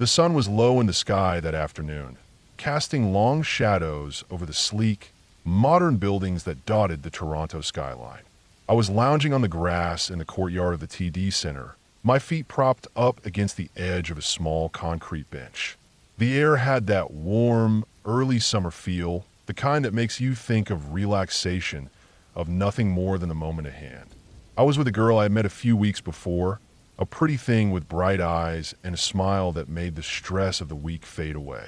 The sun was low in the sky that afternoon, casting long shadows over the sleek, modern buildings that dotted the Toronto skyline. I was lounging on the grass in the courtyard of the TD Center, my feet propped up against the edge of a small concrete bench. The air had that warm, early summer feel, the kind that makes you think of relaxation, of nothing more than the moment at hand. I was with a girl I had met a few weeks before, a pretty thing with bright eyes and a smile that made the stress of the week fade away.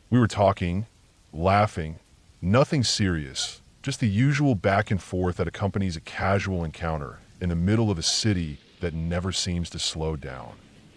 We were talking, laughing, nothing serious, just the usual back and forth that accompanies a casual encounter in the middle of a city that never seems to slow down.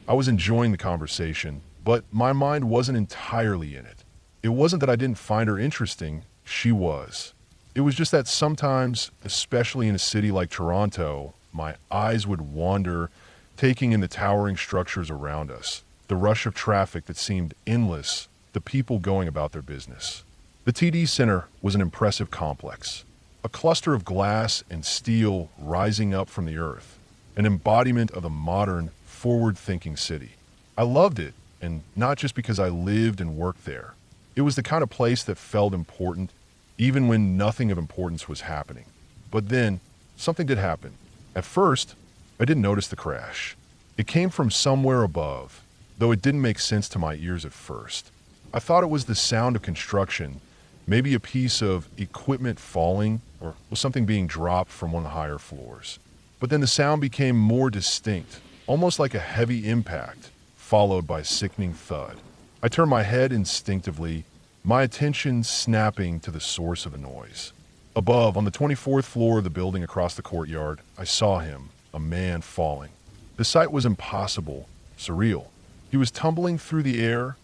I was enjoying the conversation, but my mind wasn't entirely in it. It wasn't that I didn't find her interesting, she was. It was just that sometimes, especially in a city like Toronto, my eyes would wander, taking in the towering structures around us, the rush of traffic that seemed endless, the people going about their business. The TD Center was an impressive complex, a cluster of glass and steel rising up from the earth, an embodiment of a modern, forward-thinking city. I loved it, and not just because I lived and worked there. It was the kind of place that felt important, even when nothing of importance was happening. But then, something did happen. At first, I didn't notice the crash. It came from somewhere above, though it didn't make sense to my ears at first. I thought it was the sound of construction, maybe a piece of equipment falling, or something being dropped from one of the higher floors. But then the sound became more distinct, almost like a heavy impact, followed by a sickening thud. I turned my head instinctively, my attention snapping to the source of the noise. Above, on the 24th floor of the building across the courtyard, I saw him, a man falling. The sight was impossible, surreal. He was tumbling through the air,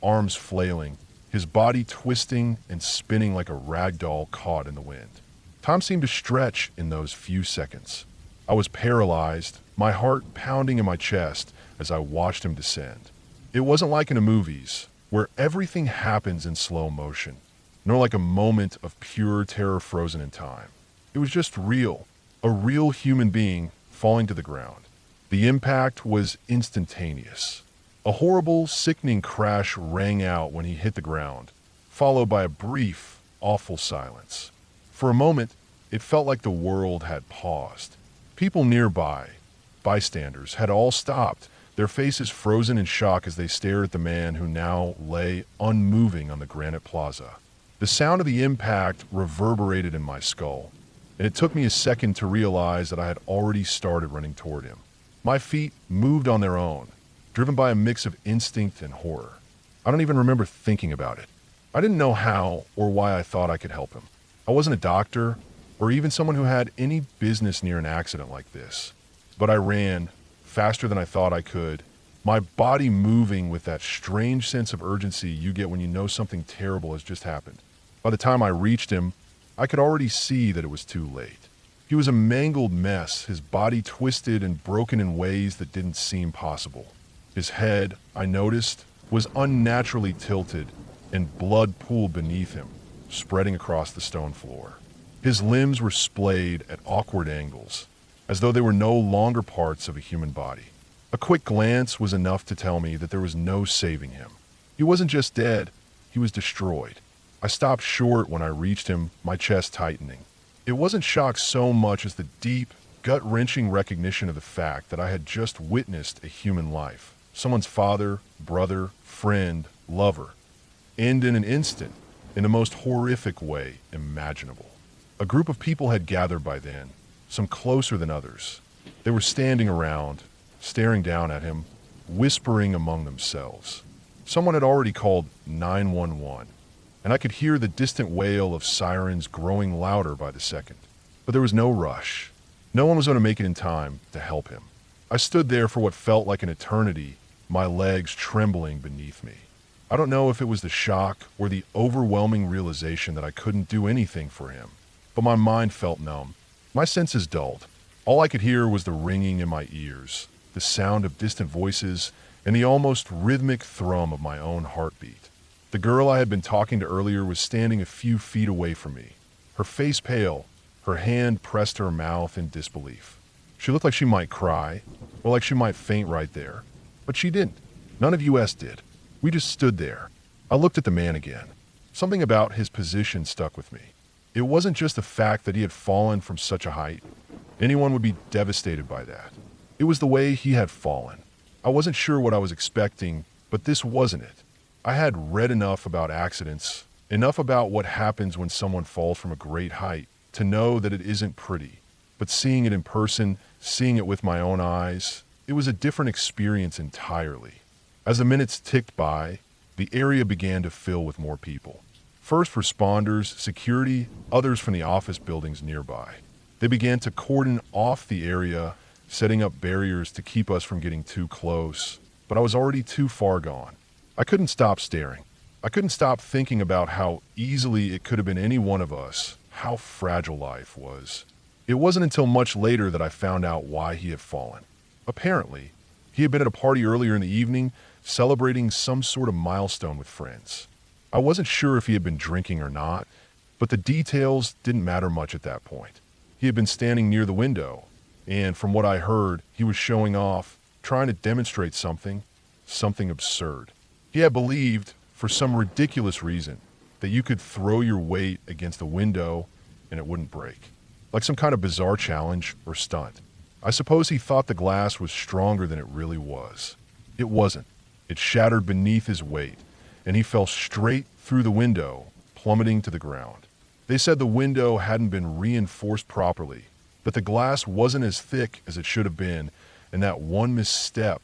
arms flailing, his body twisting and spinning like a rag doll caught in the wind. Time seemed to stretch in those few seconds. I was paralyzed, my heart pounding in my chest as I watched him descend. It wasn't like in the movies, where everything happens in slow motion, nor like a moment of pure terror frozen in time. It was just real, a real human being falling to the ground. The impact was instantaneous. A horrible, sickening crash rang out when he hit the ground, followed by a brief, awful silence. For a moment, it felt like the world had paused. People nearby, bystanders, had all stopped, their faces frozen in shock as they stared at the man who now lay unmoving on the granite plaza. The sound of the impact reverberated in my skull, and it took me a second to realize that I had already started running toward him. My feet moved on their own, driven by a mix of instinct and horror. I don't even remember thinking about it. I didn't know how or why I thought I could help him. I wasn't a doctor, or even someone who had any business near an accident like this. But I ran, faster than I thought I could, my body moving with that strange sense of urgency you get when you know something terrible has just happened. By the time I reached him, I could already see that it was too late. He was a mangled mess, his body twisted and broken in ways that didn't seem possible. His head, I noticed, was unnaturally tilted, and blood pooled beneath him, spreading across the stone floor. His limbs were splayed at awkward angles, as though they were no longer parts of a human body. A quick glance was enough to tell me that there was no saving him. He wasn't just dead, he was destroyed. I stopped short when I reached him, my chest tightening. It wasn't shock so much as the deep, gut-wrenching recognition of the fact that I had just witnessed a human life, someone's father, brother, friend, lover, end in an instant, in the most horrific way imaginable. A group of people had gathered by then, some closer than others. They were standing around, staring down at him, whispering among themselves. Someone had already called 911, and I could hear the distant wail of sirens growing louder by the second. But there was no rush. No one was going to make it in time to help him. I stood there for what felt like an eternity, my legs trembling beneath me. I don't know if it was the shock or the overwhelming realization that I couldn't do anything for him, but my mind felt numb. My senses dulled. All I could hear was the ringing in my ears, the sound of distant voices, and the almost rhythmic thrum of my own heartbeat. The girl I had been talking to earlier was standing a few feet away from me, her face pale, her hand pressed to her mouth in disbelief. She looked like she might cry, or like she might faint right there, but she didn't. None of us did. We just stood there. I looked at the man again. Something about his position stuck with me. It wasn't just the fact that he had fallen from such a height. Anyone would be devastated by that. It was the way he had fallen. I wasn't sure what I was expecting, but this wasn't it. I had read enough about accidents, enough about what happens when someone falls from a great height, to know that it isn't pretty. But seeing it in person, seeing it with my own eyes, it was a different experience entirely. As the minutes ticked by, the area began to fill with more people. First responders, security, others from the office buildings nearby. They began to cordon off the area, setting up barriers to keep us from getting too close. But I was already too far gone. I couldn't stop staring. I couldn't stop thinking about how easily it could have been any one of us, how fragile life was. It wasn't until much later that I found out why he had fallen. Apparently, he had been at a party earlier in the evening, celebrating some sort of milestone with friends. I wasn't sure if he had been drinking or not, but the details didn't matter much at that point. He had been standing near the window, and from what I heard, he was showing off, trying to demonstrate something absurd. He had believed, for some ridiculous reason, that you could throw your weight against the window and it wouldn't break. Like some kind of bizarre challenge or stunt. I suppose he thought the glass was stronger than it really was. It wasn't. It shattered beneath his weight, and he fell straight through the window, plummeting to the ground. They said the window hadn't been reinforced properly, that the glass wasn't as thick as it should have been, and that one misstep,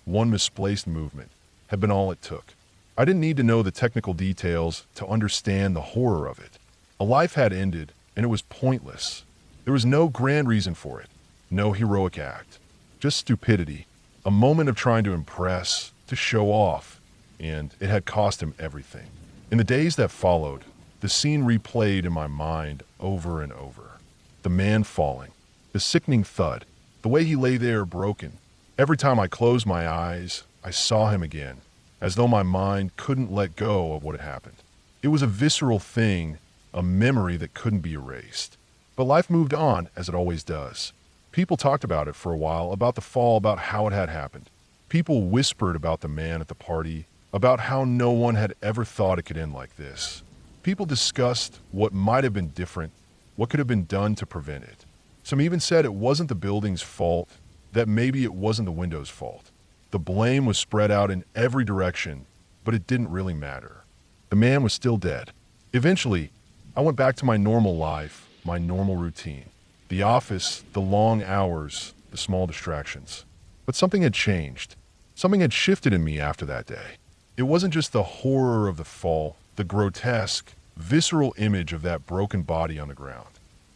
one misplaced movement, had been all it took. I didn't need to know the technical details to understand the horror of it. A life had ended, and it was pointless. There was no grand reason for it, no heroic act, just stupidity, a moment of trying to impress, to show off, and it had cost him everything. In the days that followed, the scene replayed in my mind over and over. The man falling, the sickening thud, the way he lay there broken. Every time I closed my eyes, I saw him again, as though my mind couldn't let go of what had happened. It was a visceral thing, a memory that couldn't be erased. But life moved on, as it always does. People talked about it for a while, about the fall, about how it had happened. People whispered about the man at the party, about how no one had ever thought it could end like this. People discussed what might have been different, what could have been done to prevent it. Some even said it wasn't the building's fault, that maybe it wasn't the window's fault. The blame was spread out in every direction, but it didn't really matter. The man was still dead. Eventually, I went back to my normal life, my normal routine. The office, the long hours, the small distractions. But something had changed. Something had shifted in me after that day. It wasn't just the horror of the fall, the grotesque, visceral image of that broken body on the ground.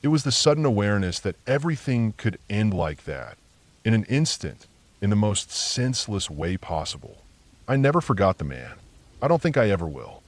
It was the sudden awareness that everything could end like that, in an instant, in the most senseless way possible. I never forgot the man. I don't think I ever will.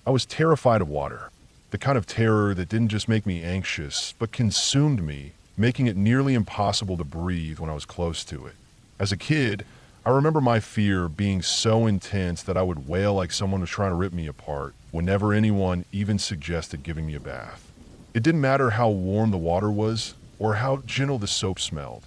I was terrified of water, the kind of terror that didn't just make me anxious, but consumed me, making it nearly impossible to breathe when I was close to it. As a kid, I remember my fear being so intense that I would wail like someone was trying to rip me apart whenever anyone even suggested giving me a bath. It didn't matter how warm the water was or how gentle the soap smelled.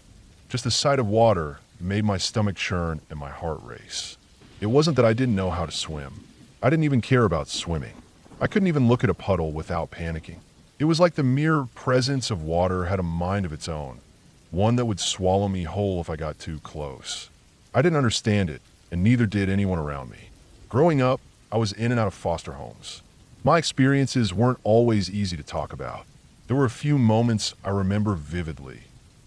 Just the sight of water made my stomach churn and my heart race. It wasn't that I didn't know how to swim. I didn't even care about swimming. I couldn't even look at a puddle without panicking. It was like the mere presence of water had a mind of its own, one that would swallow me whole if I got too close. I didn't understand it, and neither did anyone around me. Growing up, I was in and out of foster homes. My experiences weren't always easy to talk about. There were a few moments I remember vividly,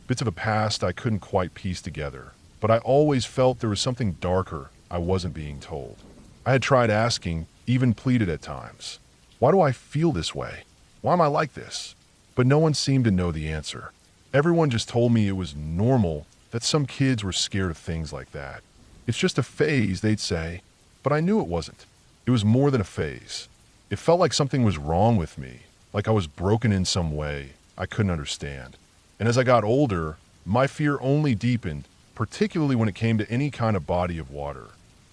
bits of a past I couldn't quite piece together, but I always felt there was something darker I wasn't being told. I had tried asking, even pleaded at times. Why do I feel this way? Why am I like this? But no one seemed to know the answer. Everyone just told me it was normal that some kids were scared of things like that. It's just a phase, they'd say, but I knew it wasn't. It was more than a phase. It felt like something was wrong with me, like I was broken in some way I couldn't understand. And as I got older, my fear only deepened, particularly when it came to any kind of body of water.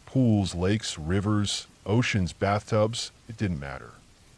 Pools, lakes, rivers, oceans, bathtubs, it didn't matter.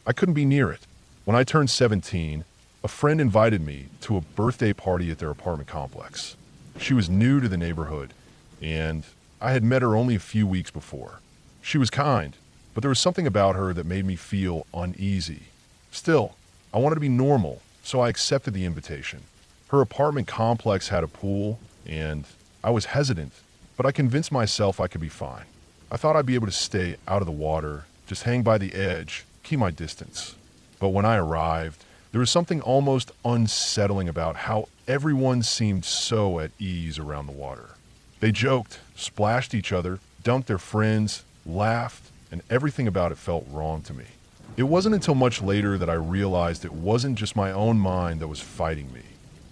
I couldn't be near it. When I turned 17, A friend invited me to a birthday party at their apartment complex. She was new to the neighborhood, and I had met her only a few weeks before. She was kind, but there was something about her that made me feel uneasy. Still, I wanted to be normal, so I accepted the invitation. Her apartment complex had a pool, and I was hesitant, but I convinced myself I could be fine. I thought I'd be able to stay out of the water, just hang by the edge, keep my distance. But when I arrived, there was something almost unsettling about how everyone seemed so at ease around the water. They joked, splashed each other, dumped their friends, laughed, and everything about it felt wrong to me. It wasn't until much later that I realized it wasn't just my own mind that was fighting me.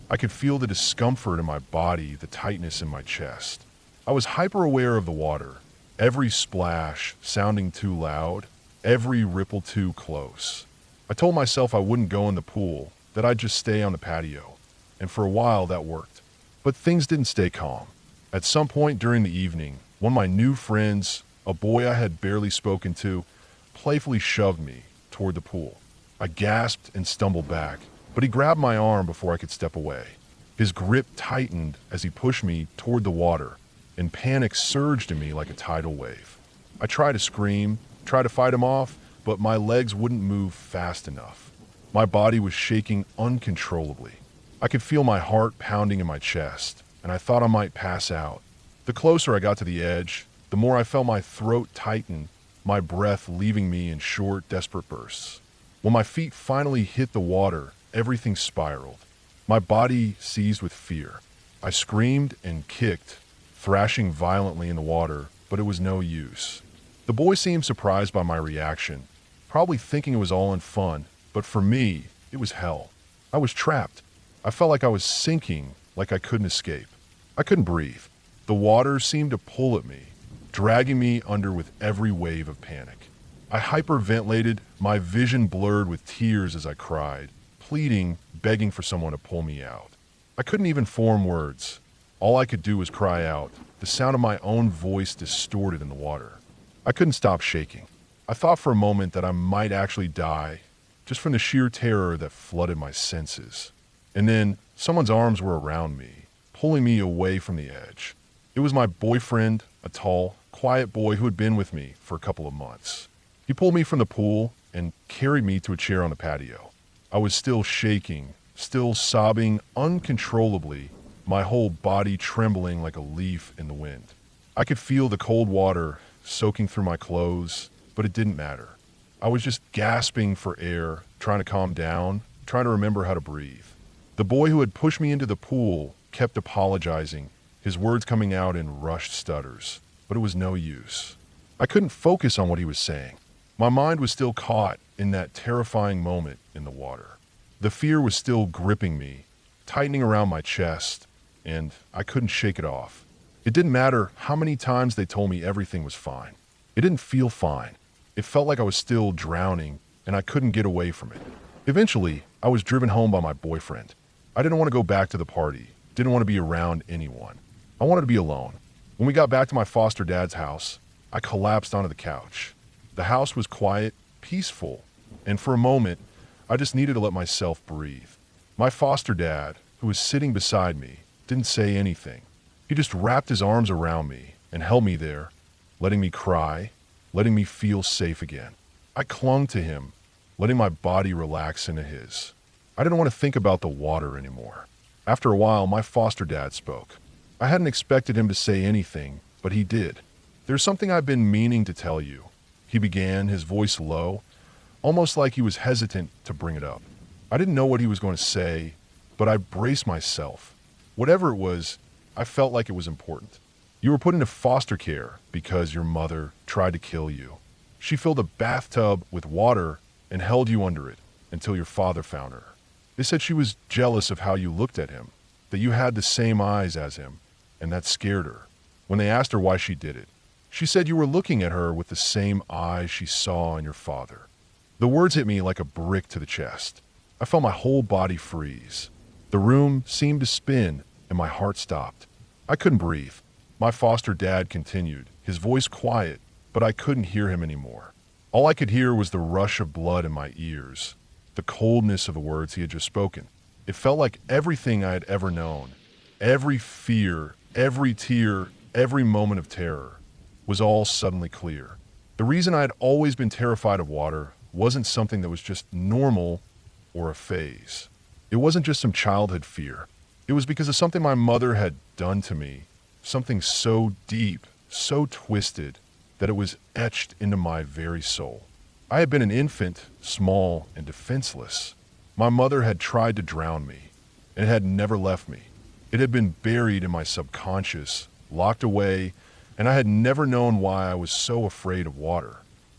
I could feel the discomfort in my body, the tightness in my chest. I was hyper aware of the water, every splash sounding too loud, every ripple too close. I told myself I wouldn't go in the pool, that I'd just stay on the patio, and for a while that worked. But things didn't stay calm. At some point during the evening, one of my new friends, a boy I had barely spoken to, playfully shoved me toward the pool. I gasped and stumbled back, but he grabbed my arm before I could step away. His grip tightened as he pushed me toward the water, and panic surged in me like a tidal wave. I tried to scream, tried to fight him off, but my legs wouldn't move fast enough. My body was shaking uncontrollably. I could feel my heart pounding in my chest, and I thought I might pass out. The closer I got to the edge, the more I felt my throat tighten, my breath leaving me in short, desperate bursts. When my feet finally hit the water, everything spiraled. My body seized with fear. I screamed and kicked, thrashing violently in the water, but it was no use. The boy seemed surprised by my reaction, probably thinking it was all in fun, but for me, it was hell. I was trapped. I felt like I was sinking, like I couldn't escape. I couldn't breathe. The water seemed to pull at me, dragging me under with every wave of panic. I hyperventilated, my vision blurred with tears as I cried, pleading, begging for someone to pull me out. I couldn't even form words. All I could do was cry out, the sound of my own voice distorted in the water. I couldn't stop shaking. I thought for a moment that I might actually die, just from the sheer terror that flooded my senses. And then someone's arms were around me, pulling me away from the edge. It was my boyfriend, a tall, quiet boy who had been with me for a couple of months. He pulled me from the pool and carried me to a chair on the patio. I was still shaking, still sobbing uncontrollably, my whole body trembling like a leaf in the wind. I could feel the cold water soaking through my clothes, but it didn't matter. I was just gasping for air, trying to calm down, trying to remember how to breathe. The boy who had pushed me into the pool kept apologizing, his words coming out in rushed stutters, but it was no use. I couldn't focus on what he was saying. My mind was still caught in that terrifying moment in the water. The fear was still gripping me, tightening around my chest, and I couldn't shake it off. It didn't matter how many times they told me everything was fine. It didn't feel fine. It felt like I was still drowning, and I couldn't get away from it. Eventually, I was driven home by my boyfriend. I didn't want to go back to the party, didn't want to be around anyone. I wanted to be alone. When we got back to my foster dad's house, I collapsed onto the couch. The house was quiet, peaceful, and for a moment, I just needed to let myself breathe. My foster dad, who was sitting beside me, didn't say anything. He just wrapped his arms around me and held me there, letting me cry, letting me feel safe again. I clung to him, letting my body relax into his. I didn't want to think about the water anymore. After a while, my foster dad spoke. I hadn't expected him to say anything, but he did. "There's something I've been meaning to tell you," he began, his voice low, almost like he was hesitant to bring it up. I didn't know what he was going to say, but I braced myself. Whatever it was, I felt like it was important. "You were put into foster care because your mother tried to kill you. She filled a bathtub with water and held you under it until your father found her. They said she was jealous of how you looked at him, that you had the same eyes as him, and that scared her. When they asked her why she did it, she said you were looking at her with the same eyes she saw in your father." The words hit me like a brick to the chest. I felt my whole body freeze. The room seemed to spin, and my heart stopped. I couldn't breathe. My foster dad continued, his voice quiet, but I couldn't hear him anymore. All I could hear was the rush of blood in my ears, the coldness of the words he had just spoken. It felt like everything I had ever known, every fear, every tear, every moment of terror, was all suddenly clear. The reason I had always been terrified of water wasn't something that was just normal or a phase. It wasn't just some childhood fear. It was because of something my mother had done to me, something so deep, so twisted, that it was etched into my very soul. I had been an infant, small and defenseless. My mother had tried to drown me, and it had never left me. It had been buried in my subconscious, locked away, and I had never known why I was so afraid of water.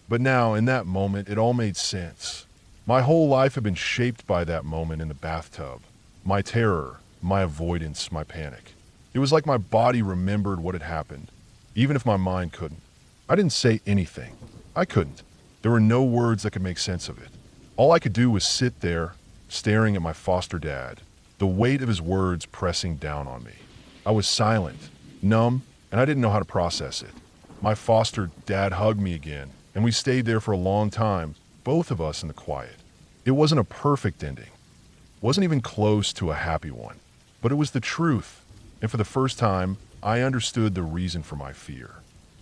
But now, in that moment, it all made sense. My whole life had been shaped by that moment in the bathtub. My terror, my avoidance, my panic. It was like my body remembered what had happened, even if my mind couldn't. I didn't say anything. I couldn't. There were no words that could make sense of it. All I could do was sit there, staring at my foster dad, the weight of his words pressing down on me. I was silent, numb, and I didn't know how to process it. My foster dad hugged me again, and we stayed there for a long time, both of us in the quiet. It wasn't a perfect ending. It wasn't even close to a happy one, but it was the truth. And for the first time, I understood the reason for my fear.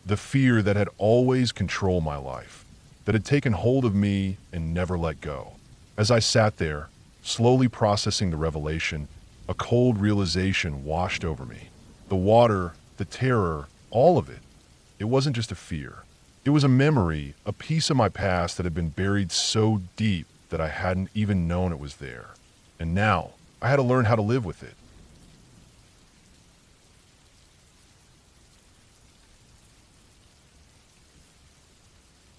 The fear that had always controlled my life, that had taken hold of me and never let go. As I sat there, slowly processing the revelation, a cold realization washed over me. The water, the terror, all of it. It wasn't just a fear. It was a memory, a piece of my past that had been buried so deep that I hadn't even known it was there. And now, I had to learn how to live with it.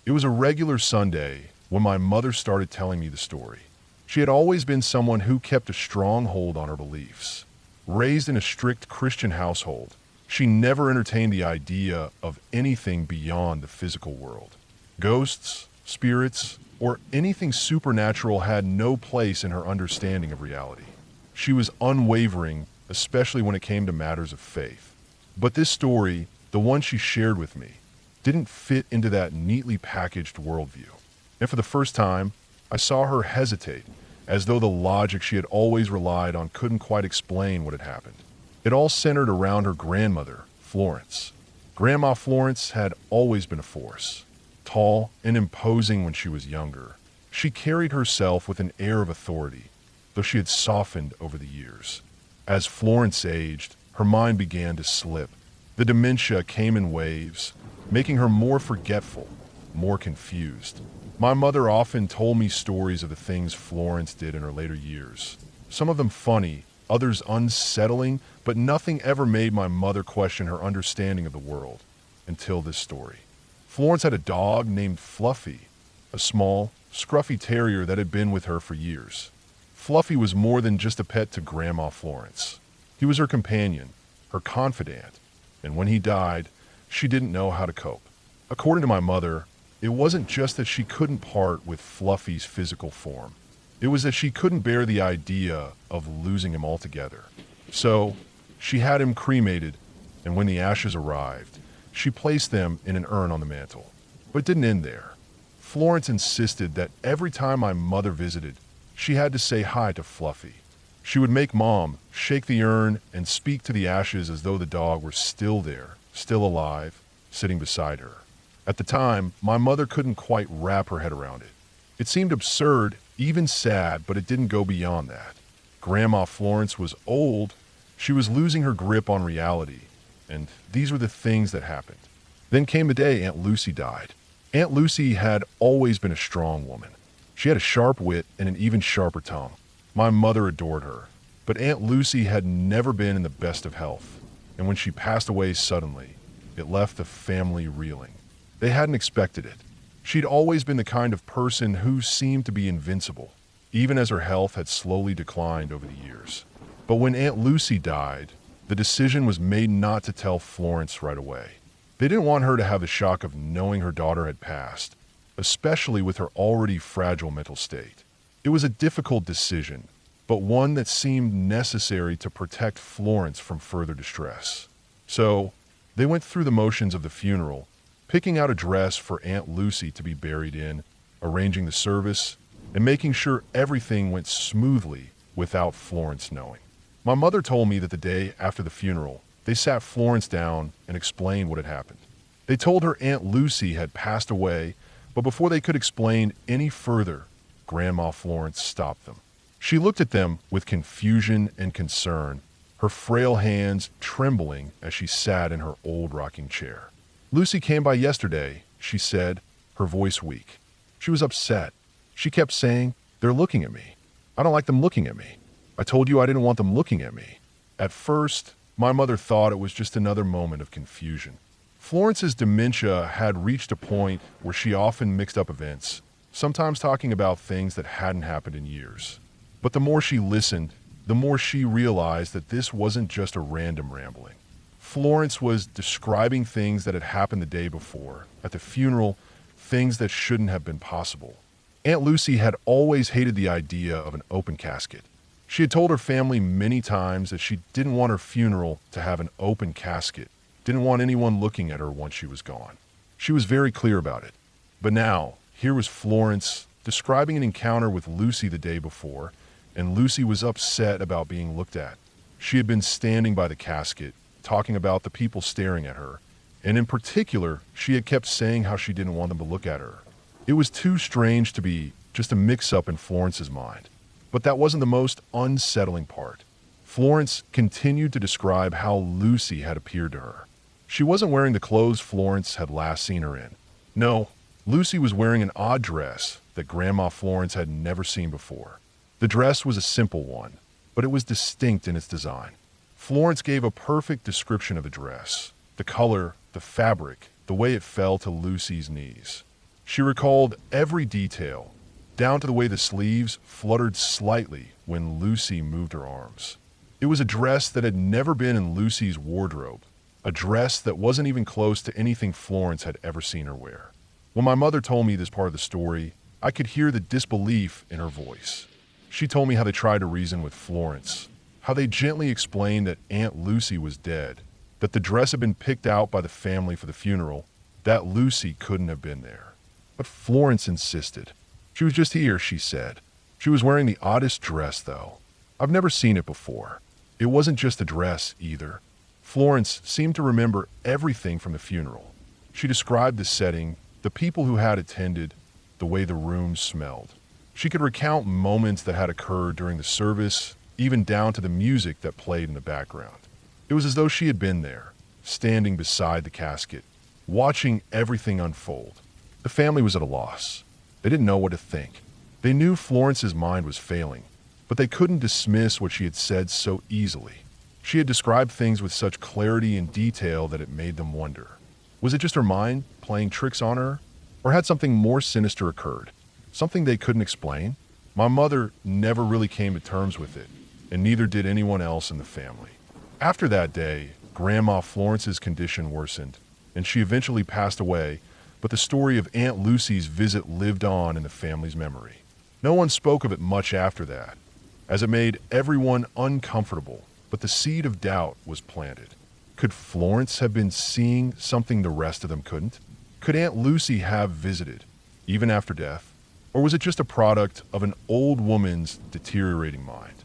It was a regular Sunday when my mother started telling me the story. She had always been someone who kept a strong hold on her beliefs. Raised in a strict Christian household, she never entertained the idea of anything beyond the physical world. Ghosts, spirits, or anything supernatural had no place in her understanding of reality. She was unwavering, especially when it came to matters of faith. But this story, the one she shared with me, didn't fit into that neatly packaged worldview. And for the first time, I saw her hesitate, as though the logic she had always relied on couldn't quite explain what had happened. It all centered around her grandmother, Florence. Grandma Florence had always been a force. Tall and imposing when she was younger, she carried herself with an air of authority, though she had softened over the years. As Florence aged, her mind began to slip. The dementia came in waves, making her more forgetful, more confused. My mother often told me stories of the things Florence did in her later years. Some of them funny, others unsettling, but nothing ever made my mother question her understanding of the world, until this story. Florence had a dog named Fluffy, a small, scruffy terrier that had been with her for years. Fluffy was more than just a pet to Grandma Florence. He was her companion, her confidant, and when he died, she didn't know how to cope. According to my mother, it wasn't just that she couldn't part with Fluffy's physical form. It was that she couldn't bear the idea of losing him altogether. So, she had him cremated, and when the ashes arrived, she placed them in an urn on the mantel. But it didn't end there. Florence insisted that every time my mother visited, she had to say hi to Fluffy. She would make Mom shake the urn and speak to the ashes as though the dog were still there, still alive, sitting beside her. At the time, my mother couldn't quite wrap her head around it. It seemed absurd, even sad, but it didn't go beyond that. Grandma Florence was old. She was losing her grip on reality, and these were the things that happened. Then came the day Aunt Lucy died. Aunt Lucy had always been a strong woman. She had a sharp wit and an even sharper tongue. My mother adored her, but Aunt Lucy had never been in the best of health, and when she passed away suddenly, it left the family reeling. They hadn't expected it. She'd always been the kind of person who seemed to be invincible, even as her health had slowly declined over the years. But when Aunt Lucy died, the decision was made not to tell Florence right away. They didn't want her to have the shock of knowing her daughter had passed, especially with her already fragile mental state. It was a difficult decision, but one that seemed necessary to protect Florence from further distress. So, they went through the motions of the funeral, picking out a dress for Aunt Lucy to be buried in, arranging the service, and making sure everything went smoothly without Florence knowing. My mother told me that the day after the funeral, they sat Florence down and explained what had happened. They told her Aunt Lucy had passed away, but before they could explain any further, Grandma Florence stopped them. She looked at them with confusion and concern, her frail hands trembling as she sat in her old rocking chair. "Lucy came by yesterday," she said, her voice weak. She was upset. She kept saying, "They're looking at me. I don't like them looking at me. I told you I didn't want them looking at me." At first, my mother thought it was just another moment of confusion. Florence's dementia had reached a point where she often mixed up events, sometimes talking about things that hadn't happened in years. But the more she listened, the more she realized that this wasn't just a random rambling. Florence was describing things that had happened the day before, at the funeral, things that shouldn't have been possible. Aunt Lucy had always hated the idea of an open casket. She had told her family many times that she didn't want her funeral to have an open casket, didn't want anyone looking at her once she was gone. She was very clear about it. But now, here was Florence describing an encounter with Lucy the day before, and Lucy was upset about being looked at. She had been standing by the casket, talking about the people staring at her, and in particular, she had kept saying how she didn't want them to look at her. It was too strange to be just a mix-up in Florence's mind. But that wasn't the most unsettling part. Florence continued to describe how Lucy had appeared to her. She wasn't wearing the clothes Florence had last seen her in. No, Lucy was wearing an odd dress that Grandma Florence had never seen before. The dress was a simple one, but it was distinct in its design. Florence gave a perfect description of the dress, the color, the fabric, the way it fell to Lucy's knees. She recalled every detail, down to the way the sleeves fluttered slightly when Lucy moved her arms. It was a dress that had never been in Lucy's wardrobe, a dress that wasn't even close to anything Florence had ever seen her wear. When my mother told me this part of the story, I could hear the disbelief in her voice. She told me how they tried to reason with Florence, how they gently explained that Aunt Lucy was dead, that the dress had been picked out by the family for the funeral, that Lucy couldn't have been there. But Florence insisted. She was just here, she said. She was wearing the oddest dress, though. I've never seen it before. It wasn't just a dress, either. Florence seemed to remember everything from the funeral. She described the setting, the people who had attended, the way the room smelled. She could recount moments that had occurred during the service, even down to the music that played in the background. It was as though she had been there, standing beside the casket, watching everything unfold. The family was at a loss. They didn't know what to think. They knew Florence's mind was failing, but they couldn't dismiss what she had said so easily. She had described things with such clarity and detail that it made them wonder. Was it just her mind playing tricks on her? Or had something more sinister occurred? Something they couldn't explain? My mother never really came to terms with it, and neither did anyone else in the family. After that day, Grandma Florence's condition worsened, and she eventually passed away, but the story of Aunt Lucy's visit lived on in the family's memory. No one spoke of it much after that, as it made everyone uncomfortable, but the seed of doubt was planted. Could Florence have been seeing something the rest of them couldn't? Could Aunt Lucy have visited, even after death? Or was it just a product of an old woman's deteriorating mind?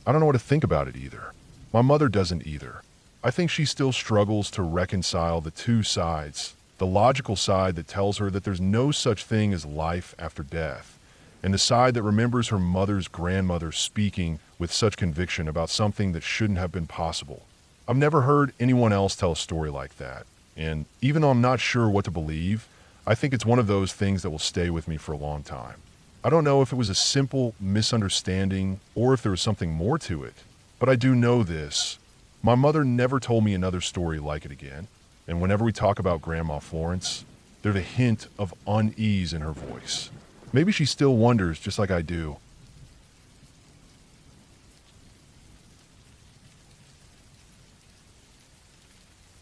I don't know what to think about it either. My mother doesn't either. I think she still struggles to reconcile the two sides, the logical side that tells her that there's no such thing as life after death, and the side that remembers her mother's grandmother speaking with such conviction about something that shouldn't have been possible. I've never heard anyone else tell a story like that, and even though I'm not sure what to believe, I think it's one of those things that will stay with me for a long time. I don't know if it was a simple misunderstanding or if there was something more to it, but I do know this. My mother never told me another story like it again, and whenever we talk about Grandma Florence, there's a hint of unease in her voice. Maybe she still wonders, just like I do.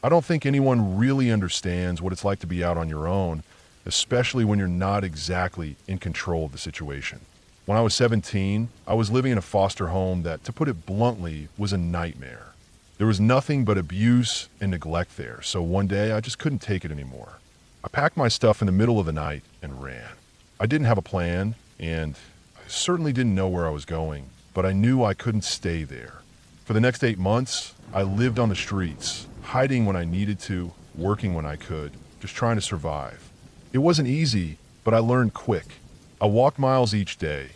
I don't think anyone really understands what it's like to be out on your own, especially when you're not exactly in control of the situation. When I was 17, I was living in a foster home that, to put it bluntly, was a nightmare. There was nothing but abuse and neglect there, so one day I just couldn't take it anymore. I packed my stuff in the middle of the night and ran. I didn't have a plan, and certainly didn't know where I was going, but I knew I couldn't stay there. For the next 8 months, I lived on the streets, hiding when I needed to, working when I could, just trying to survive. It wasn't easy, but I learned quick. I walked miles each day,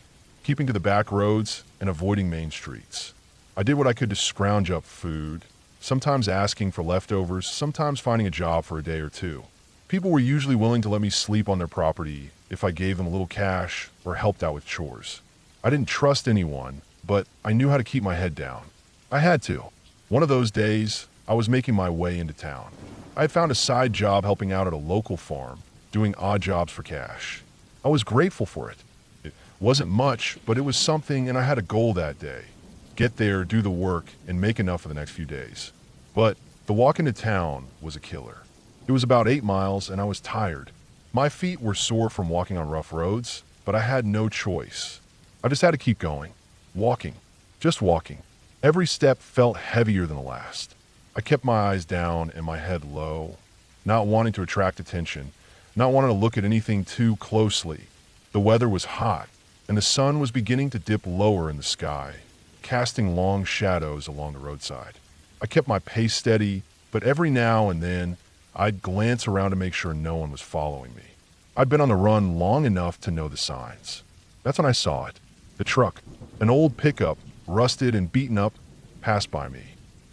keeping to the back roads and avoiding main streets. I did what I could to scrounge up food, sometimes asking for leftovers, sometimes finding a job for a day or two. People were usually willing to let me sleep on their property if I gave them a little cash or helped out with chores. I didn't trust anyone, but I knew how to keep my head down. I had to. One of those days, I was making my way into town. I had found a side job helping out at a local farm, doing odd jobs for cash. I was grateful for it. It wasn't much, but it was something, and I had a goal that day. Get there, do the work, and make enough for the next few days. But the walk into town was a killer. It was about 8 miles, and I was tired. My feet were sore from walking on rough roads, but I had no choice. I just had to keep going. Walking. Just walking. Every step felt heavier than the last. I kept my eyes down and my head low, not wanting to attract attention, not wanting to look at anything too closely. The weather was hot, and the sun was beginning to dip lower in the sky, casting long shadows along the roadside. I kept my pace steady, but every now and then, I'd glance around to make sure no one was following me. I'd been on the run long enough to know the signs. That's when I saw it. The truck, an old pickup, rusted and beaten up, passed by me.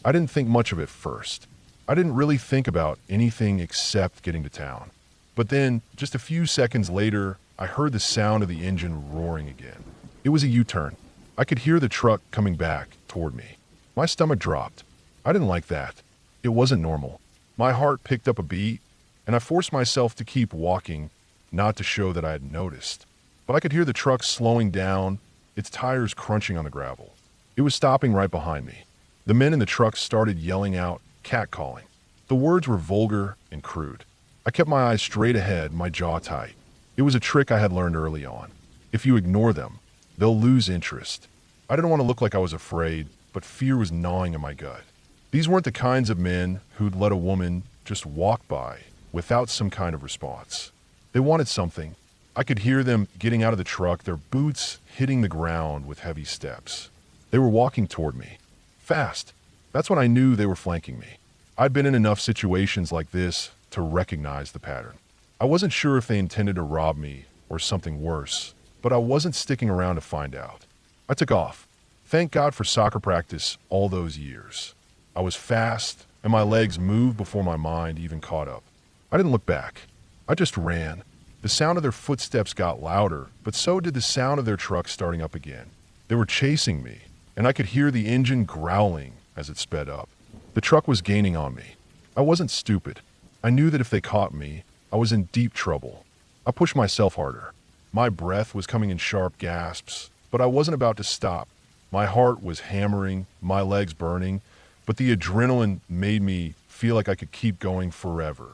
I didn't think much of it first. I didn't really think about anything except getting to town. But then, just a few seconds later, I heard the sound of the engine roaring again. It was a U-turn. I could hear the truck coming back toward me. My stomach dropped. I didn't like that. It wasn't normal. My heart picked up a beat, and I forced myself to keep walking, not to show that I had noticed. But I could hear the truck slowing down, its tires crunching on the gravel. It was stopping right behind me. The men in the truck started yelling out, catcalling. The words were vulgar and crude. I kept my eyes straight ahead, my jaw tight. It was a trick I had learned early on. If you ignore them, they'll lose interest. I didn't want to look like I was afraid, but fear was gnawing in my gut. These weren't the kinds of men who'd let a woman just walk by without some kind of response. They wanted something. I could hear them getting out of the truck, their boots hitting the ground with heavy steps. They were walking toward me. Fast. That's when I knew they were flanking me. I'd been in enough situations like this to recognize the pattern. I wasn't sure if they intended to rob me or something worse, but I wasn't sticking around to find out. I took off. Thank God for soccer practice all those years. I was fast, and my legs moved before my mind even caught up. I didn't look back. I just ran. The sound of their footsteps got louder, but so did the sound of their truck starting up again. They were chasing me, and I could hear the engine growling as it sped up. The truck was gaining on me. I wasn't stupid. I knew that if they caught me, I was in deep trouble. I pushed myself harder. My breath was coming in sharp gasps, but I wasn't about to stop. My heart was hammering, my legs burning, but the adrenaline made me feel like I could keep going forever.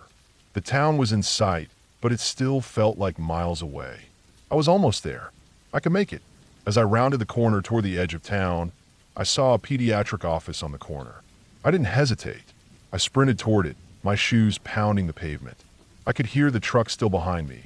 The town was in sight, but it still felt like miles away. I was almost there. I could make it. As I rounded the corner toward the edge of town, I saw a pediatric office on the corner. I didn't hesitate. I sprinted toward it, my shoes pounding the pavement. I could hear the truck still behind me,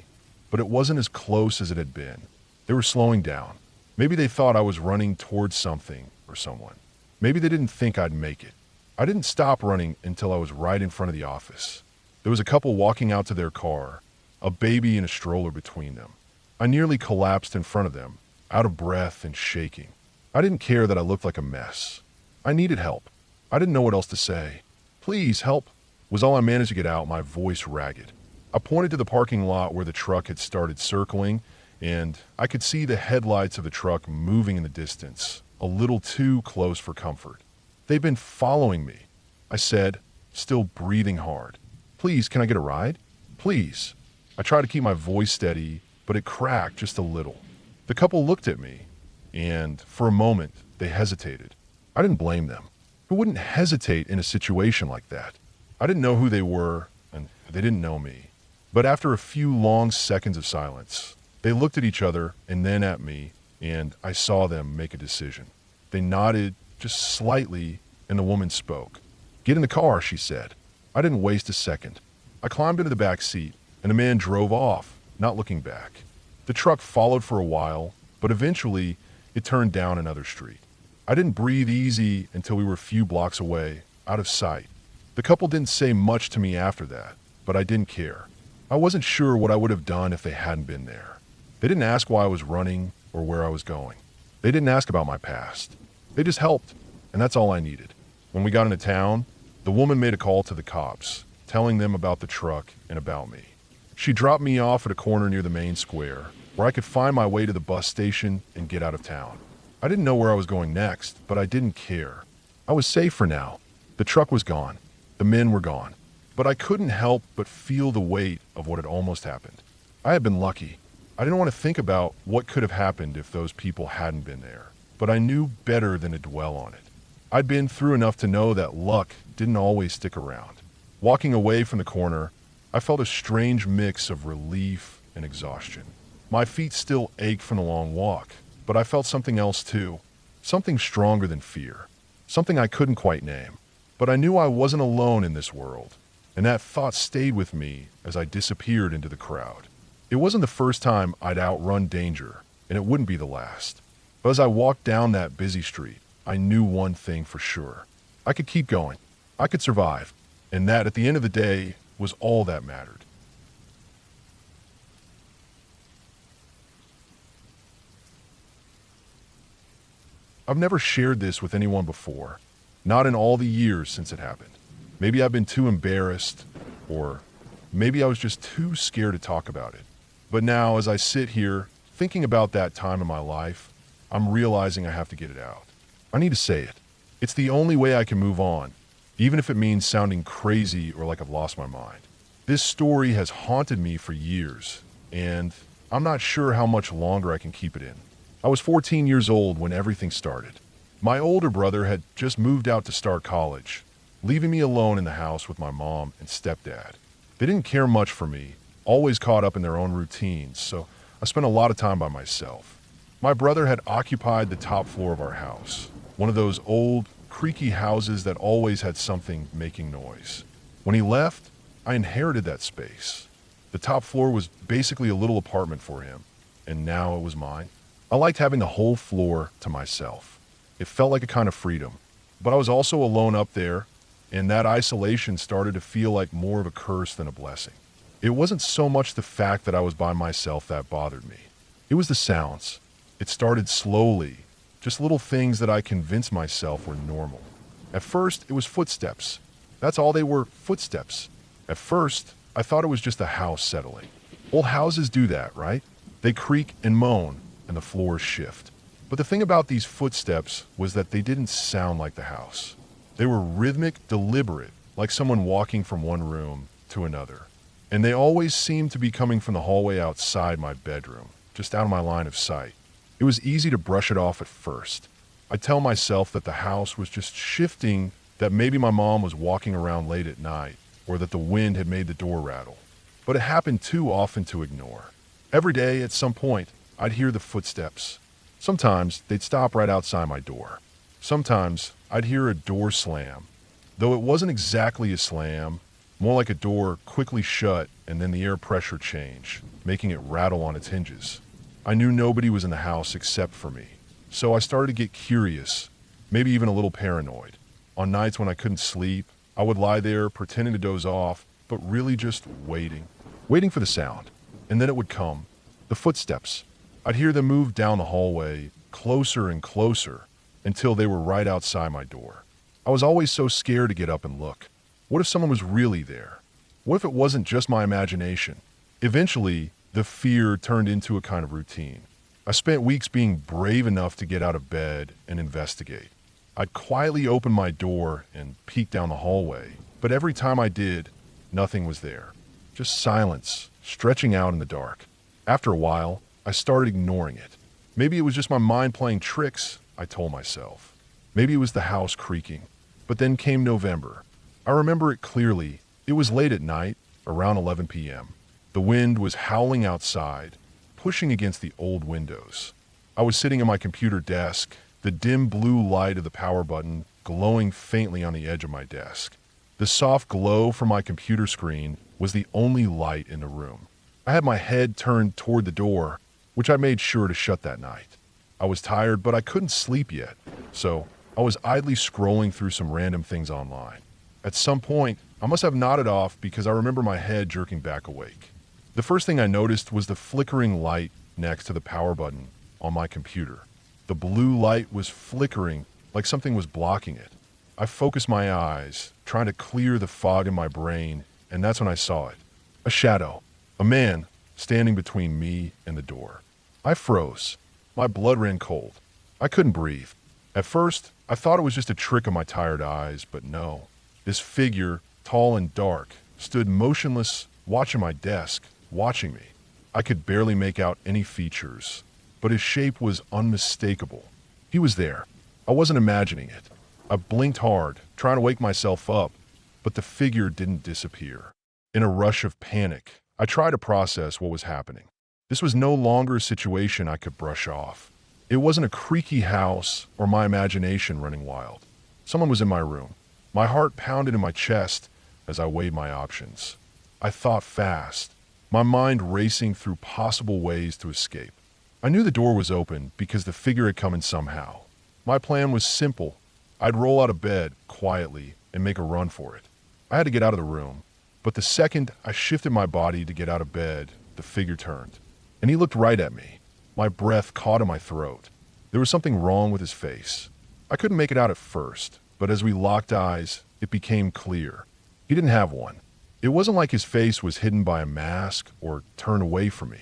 but it wasn't as close as it had been. They were slowing down. Maybe they thought I was running towards something or someone. Maybe they didn't think I'd make it. I didn't stop running until I was right in front of the office. There was a couple walking out to their car, a baby and a stroller between them. I nearly collapsed in front of them, out of breath and shaking. I didn't care that I looked like a mess. I needed help. I didn't know what else to say. Please help, was all I managed to get out, my voice ragged. I pointed to the parking lot where the truck had started circling, and I could see the headlights of the truck moving in the distance, a little too close for comfort. They've been following me, I said, still breathing hard. Please, can I get a ride? Please. I tried to keep my voice steady, but it cracked just a little. The couple looked at me, and for a moment, they hesitated. I didn't blame them. Who wouldn't hesitate in a situation like that? I didn't know who they were, and they didn't know me. But after a few long seconds of silence, they looked at each other and then at me, and I saw them make a decision. They nodded just slightly, and the woman spoke. Get in the car, she said. I didn't waste a second. I climbed into the back seat, and the man drove off, not looking back. The truck followed for a while, but eventually it turned down another street. I didn't breathe easy until we were a few blocks away, out of sight. The couple didn't say much to me after that, but I didn't care. I wasn't sure what I would have done if they hadn't been there. They didn't ask why I was running or where I was going. They didn't ask about my past. They just helped, and that's all I needed. When we got into town, the woman made a call to the cops, telling them about the truck and about me. She dropped me off at a corner near the main square, where I could find my way to the bus station and get out of town. I didn't know where I was going next, but I didn't care. I was safe for now. The truck was gone. The men were gone. But I couldn't help but feel the weight of what had almost happened. I had been lucky. I didn't want to think about what could have happened if those people hadn't been there, but I knew better than to dwell on it. I'd been through enough to know that luck didn't always stick around. Walking away from the corner, I felt a strange mix of relief and exhaustion. My feet still ached from the long walk, but I felt something else too. Something stronger than fear. Something I couldn't quite name. But I knew I wasn't alone in this world, and that thought stayed with me as I disappeared into the crowd. It wasn't the first time I'd outrun danger, and it wouldn't be the last. But as I walked down that busy street, I knew one thing for sure. I could keep going. I could survive. And that, at the end of the day, was all that mattered. I've never shared this with anyone before, not in all the years since it happened. Maybe I've been too embarrassed, or maybe I was just too scared to talk about it. But now, as I sit here, thinking about that time in my life, I'm realizing I have to get it out. I need to say it. It's the only way I can move on, even if it means sounding crazy or like I've lost my mind. This story has haunted me for years, and I'm not sure how much longer I can keep it in. I was 14 years old when everything started. My older brother had just moved out to start college, leaving me alone in the house with my mom and stepdad. They didn't care much for me, always caught up in their own routines, so I spent a lot of time by myself. My brother had occupied the top floor of our house, one of those old, creaky houses that always had something making noise. When he left, I inherited that space. The top floor was basically a little apartment for him, and now it was mine. I liked having the whole floor to myself. It felt like a kind of freedom, but I was also alone up there, and that isolation started to feel like more of a curse than a blessing. It wasn't so much the fact that I was by myself that bothered me. It was the sounds. It started slowly, just little things that I convinced myself were normal. At first, it was footsteps. That's all they were, footsteps. At first, I thought it was just a house settling. Old houses do that, right? They creak and moan, and the floors shift. But the thing about these footsteps was that they didn't sound like the house. They were rhythmic, deliberate, like someone walking from one room to another. And they always seemed to be coming from the hallway outside my bedroom, just out of my line of sight. It was easy to brush it off at first. I'd tell myself that the house was just shifting, that maybe my mom was walking around late at night, or that the wind had made the door rattle. But it happened too often to ignore. Every day, at some point, I'd hear the footsteps. Sometimes they'd stop right outside my door. Sometimes I'd hear a door slam, though it wasn't exactly a slam, more like a door quickly shut and then the air pressure change, making it rattle on its hinges. I knew nobody was in the house except for me, so I started to get curious, maybe even a little paranoid. On nights when I couldn't sleep, I would lie there pretending to doze off, but really just waiting for the sound. And then it would come, the footsteps. I'd hear them move down the hallway, closer and closer, until they were right outside my door. I was always so scared to get up and look. What if someone was really there? What if it wasn't just my imagination? Eventually, the fear turned into a kind of routine. I spent weeks being brave enough to get out of bed and investigate. I'd quietly open my door and peek down the hallway, but every time I did, nothing was there. Just silence, stretching out in the dark. After a while, I started ignoring it. Maybe it was just my mind playing tricks, I told myself. Maybe it was the house creaking. But then came November. I remember it clearly. It was late at night, around 11 p.m. The wind was howling outside, pushing against the old windows. I was sitting at my computer desk, the dim blue light of the power button glowing faintly on the edge of my desk. The soft glow from my computer screen was the only light in the room. I had my head turned toward the door, which I made sure to shut that night. I was tired, but I couldn't sleep yet, so I was idly scrolling through some random things online. At some point, I must have nodded off because I remember my head jerking back awake. The first thing I noticed was the flickering light next to the power button on my computer. The blue light was flickering like something was blocking it. I focused my eyes, trying to clear the fog in my brain, and that's when I saw it. A shadow. A man standing between me and the door. I froze. My blood ran cold. I couldn't breathe. At first, I thought it was just a trick of my tired eyes, but no. This figure, tall and dark, stood motionless, watching my desk, watching me. I could barely make out any features, but his shape was unmistakable. He was there. I wasn't imagining it. I blinked hard, trying to wake myself up, but the figure didn't disappear. In a rush of panic, I tried to process what was happening. This was no longer a situation I could brush off. It wasn't a creaky house or my imagination running wild. Someone was in my room. My heart pounded in my chest as I weighed my options. I thought fast, my mind racing through possible ways to escape. I knew the door was open because the figure had come in somehow. My plan was simple. I'd roll out of bed quietly and make a run for it. I had to get out of the room, but the second I shifted my body to get out of bed, the figure turned. And he looked right at me. My breath caught in my throat. There was something wrong with his face. I couldn't make it out at first, but as we locked eyes, it became clear. He didn't have one. It wasn't like his face was hidden by a mask or turned away from me.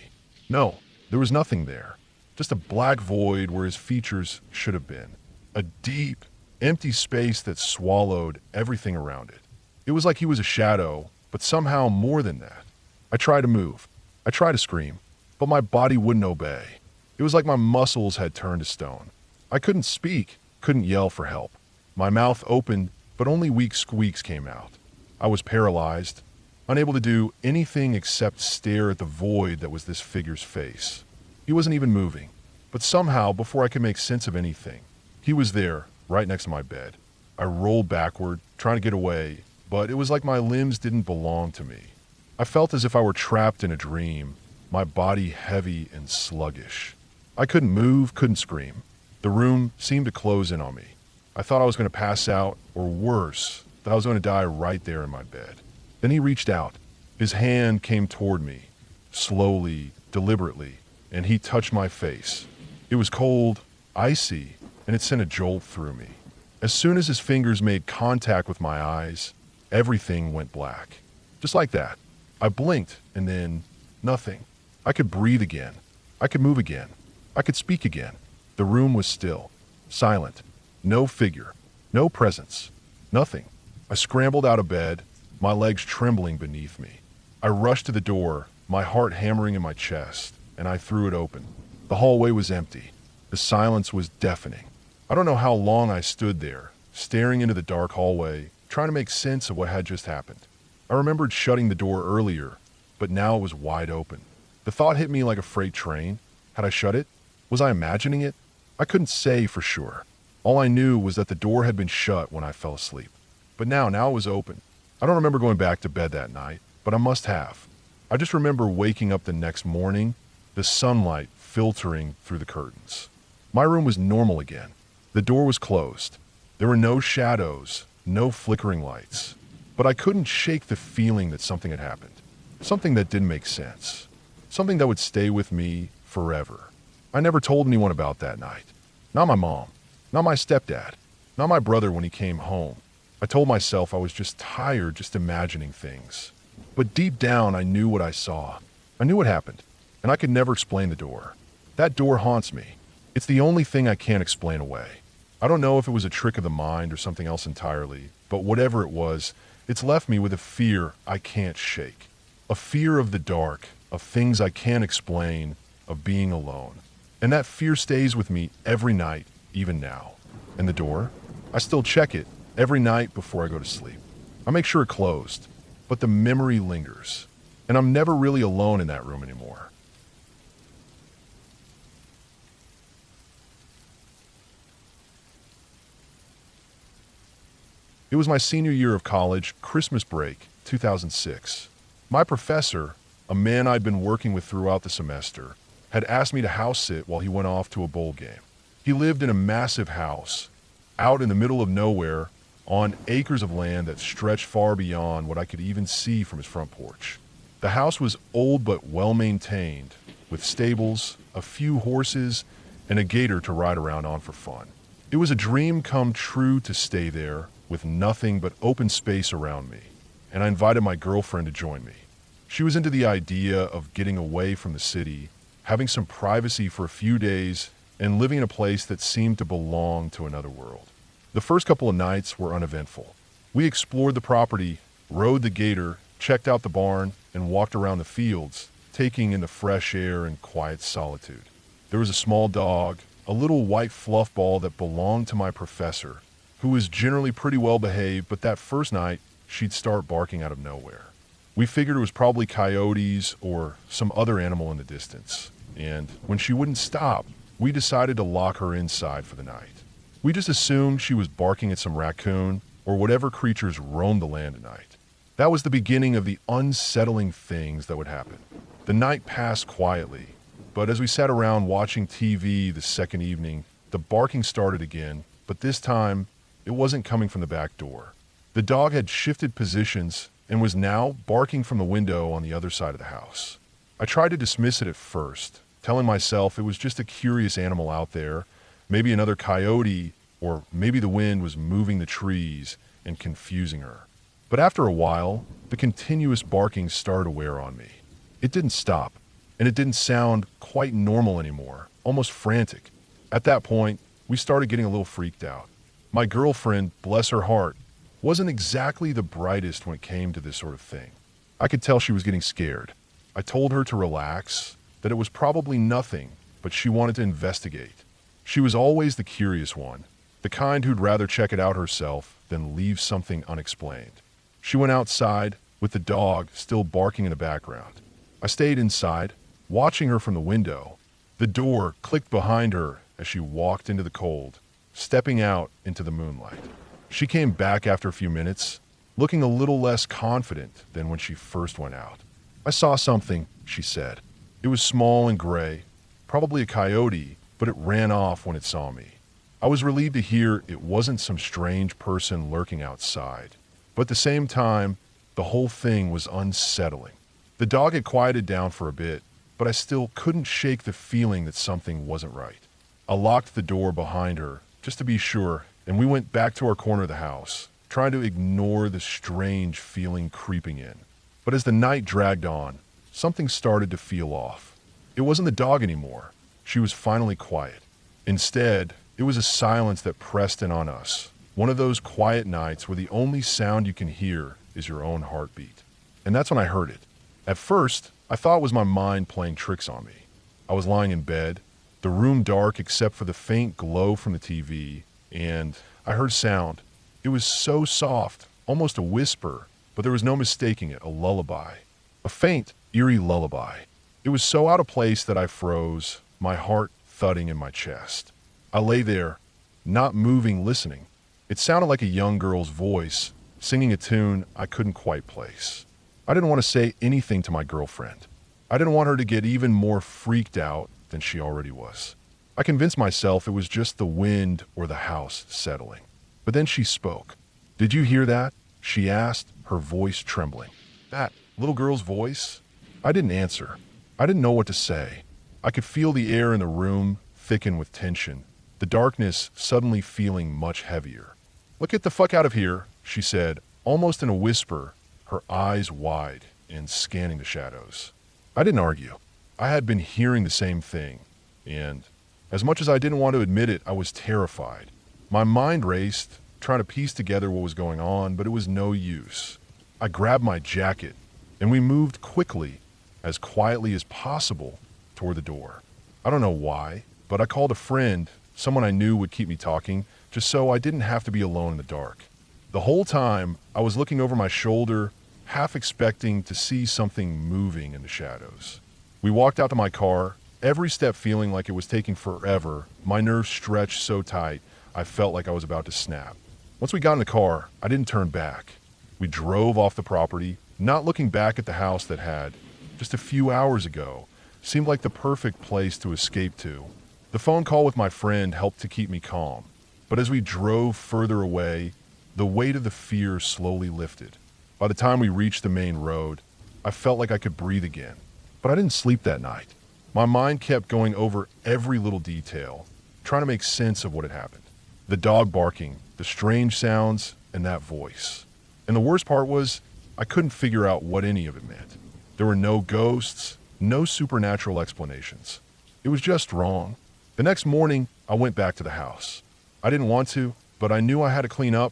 No, there was nothing there. Just a black void where his features should have been. A deep, empty space that swallowed everything around it. It was like he was a shadow, but somehow more than that. I tried to move. I tried to scream, but my body wouldn't obey. It was like my muscles had turned to stone. I couldn't speak, couldn't yell for help. My mouth opened, but only weak squeaks came out. I was paralyzed, unable to do anything except stare at the void that was this figure's face. He wasn't even moving, but somehow, before I could make sense of anything, he was there, right next to my bed. I rolled backward, trying to get away, but it was like my limbs didn't belong to me. I felt as if I were trapped in a dream, my body heavy and sluggish. I couldn't move, couldn't scream. The room seemed to close in on me. I thought I was going to pass out, or worse, that I was going to die right there in my bed. Then he reached out. His hand came toward me, slowly, deliberately, and he touched my face. It was cold, icy, and it sent a jolt through me. As soon as his fingers made contact with my eyes, everything went black. Just like that. I blinked, and then nothing. I could breathe again. I could move again. I could speak again. The room was still, silent. No figure, no presence, nothing. I scrambled out of bed, my legs trembling beneath me. I rushed to the door, my heart hammering in my chest, and I threw it open. The hallway was empty. The silence was deafening. I don't know how long I stood there, staring into the dark hallway, trying to make sense of what had just happened. I remembered shutting the door earlier, but now it was wide open. The thought hit me like a freight train. Had I shut it? Was I imagining it? I couldn't say for sure. All I knew was that the door had been shut when I fell asleep. But now it was open. I don't remember going back to bed that night, but I must have. I just remember waking up the next morning, the sunlight filtering through the curtains. My room was normal again. The door was closed. There were no shadows, no flickering lights. But I couldn't shake the feeling that something had happened. Something that didn't make sense. Something that would stay with me forever. I never told anyone about that night. Not my mom. Not my stepdad. Not my brother when he came home. I told myself I was just tired just imagining things. But deep down, I knew what I saw. I knew what happened. And I could never explain the door. That door haunts me. It's the only thing I can't explain away. I don't know if it was a trick of the mind or something else entirely, but whatever it was, it's left me with a fear I can't shake. A fear of the dark, of things I can't explain, of being alone. And that fear stays with me every night, even now. And the door? I still check it every night before I go to sleep. I make sure it closed, but the memory lingers. And I'm never really alone in that room anymore. It was my senior year of college, Christmas break, 2006. My professor, a man I'd been working with throughout the semester, had asked me to house sit while he went off to a bowl game. He lived in a massive house, out in the middle of nowhere, on acres of land that stretched far beyond what I could even see from his front porch. The house was old but well-maintained, with stables, a few horses, and a gator to ride around on for fun. It was a dream come true to stay there, with nothing but open space around me, and I invited my girlfriend to join me. She was into the idea of getting away from the city, having some privacy for a few days, and living in a place that seemed to belong to another world. The first couple of nights were uneventful. We explored the property, rode the gator, checked out the barn, and walked around the fields, taking in the fresh air and quiet solitude. There was a small dog, a little white fluff ball that belonged to my professor, who was generally pretty well behaved, but that first night, she'd start barking out of nowhere. We figured it was probably coyotes or some other animal in the distance, and when she wouldn't stop, we decided to lock her inside for the night. We just assumed she was barking at some raccoon or whatever creatures roamed the land at night. That was the beginning of the unsettling things that would happen. The night passed quietly, but as we sat around watching TV the second evening, the barking started again, but this time, it wasn't coming from the back door. The dog had shifted positions and was now barking from the window on the other side of the house. I tried to dismiss it at first, telling myself it was just a curious animal out there, maybe another coyote, or maybe the wind was moving the trees and confusing her. But after a while, the continuous barking started to wear on me. It didn't stop, and it didn't sound quite normal anymore, almost frantic. At that point, we started getting a little freaked out. My girlfriend, bless her heart, wasn't exactly the brightest when it came to this sort of thing. I could tell she was getting scared. I told her to relax, that it was probably nothing, but she wanted to investigate. She was always the curious one, the kind who'd rather check it out herself than leave something unexplained. She went outside, with the dog still barking in the background. I stayed inside, watching her from the window. The door clicked behind her as she walked into the cold, stepping out into the moonlight. She came back after a few minutes, looking a little less confident than when she first went out. "I saw something," she said. "It was small and gray, probably a coyote, but it ran off when it saw me." I was relieved to hear it wasn't some strange person lurking outside, but at the same time, the whole thing was unsettling. The dog had quieted down for a bit, but I still couldn't shake the feeling that something wasn't right. I locked the door behind her, just to be sure, and we went back to our corner of the house, trying to ignore the strange feeling creeping in. But as the night dragged on, something started to feel off. It wasn't the dog anymore. She was finally quiet. Instead, it was a silence that pressed in on us. One of those quiet nights where the only sound you can hear is your own heartbeat. And that's when I heard it. At first, I thought it was my mind playing tricks on me. I was lying in bed, the room dark except for the faint glow from the TV, and I heard sound. It was so soft, almost a whisper, but there was no mistaking it, a lullaby. A faint, eerie lullaby. It was so out of place that I froze, my heart thudding in my chest. I lay there, not moving, listening. It sounded like a young girl's voice, singing a tune I couldn't quite place. I didn't want to say anything to my girlfriend. I didn't want her to get even more freaked out than she already was. I convinced myself it was just the wind or the house settling. But then she spoke. "Did you hear that?" she asked, her voice trembling. "That little girl's voice?" I didn't answer. I didn't know what to say. I could feel the air in the room thicken with tension, the darkness suddenly feeling much heavier. "Look, get the fuck out of here," she said, almost in a whisper, her eyes wide and scanning the shadows. I didn't argue. I had been hearing the same thing, and as much as I didn't want to admit it, I was terrified. My mind raced, trying to piece together what was going on, but it was no use. I grabbed my jacket, and we moved quickly, as quietly as possible, toward the door. I don't know why, but I called a friend, someone I knew would keep me talking, just so I didn't have to be alone in the dark. The whole time, I was looking over my shoulder, half expecting to see something moving in the shadows. We walked out to my car, every step feeling like it was taking forever, my nerves stretched so tight, I felt like I was about to snap. Once we got in the car, I didn't turn back. We drove off the property, not looking back at the house that had, just a few hours ago, seemed like the perfect place to escape to. The phone call with my friend helped to keep me calm, but as we drove further away, the weight of the fear slowly lifted. By the time we reached the main road, I felt like I could breathe again, but I didn't sleep that night. My mind kept going over every little detail, trying to make sense of what had happened. The dog barking, the strange sounds, and that voice. And the worst part was, I couldn't figure out what any of it meant. There were no ghosts, no supernatural explanations. It was just wrong. The next morning, I went back to the house. I didn't want to, but I knew I had to clean up,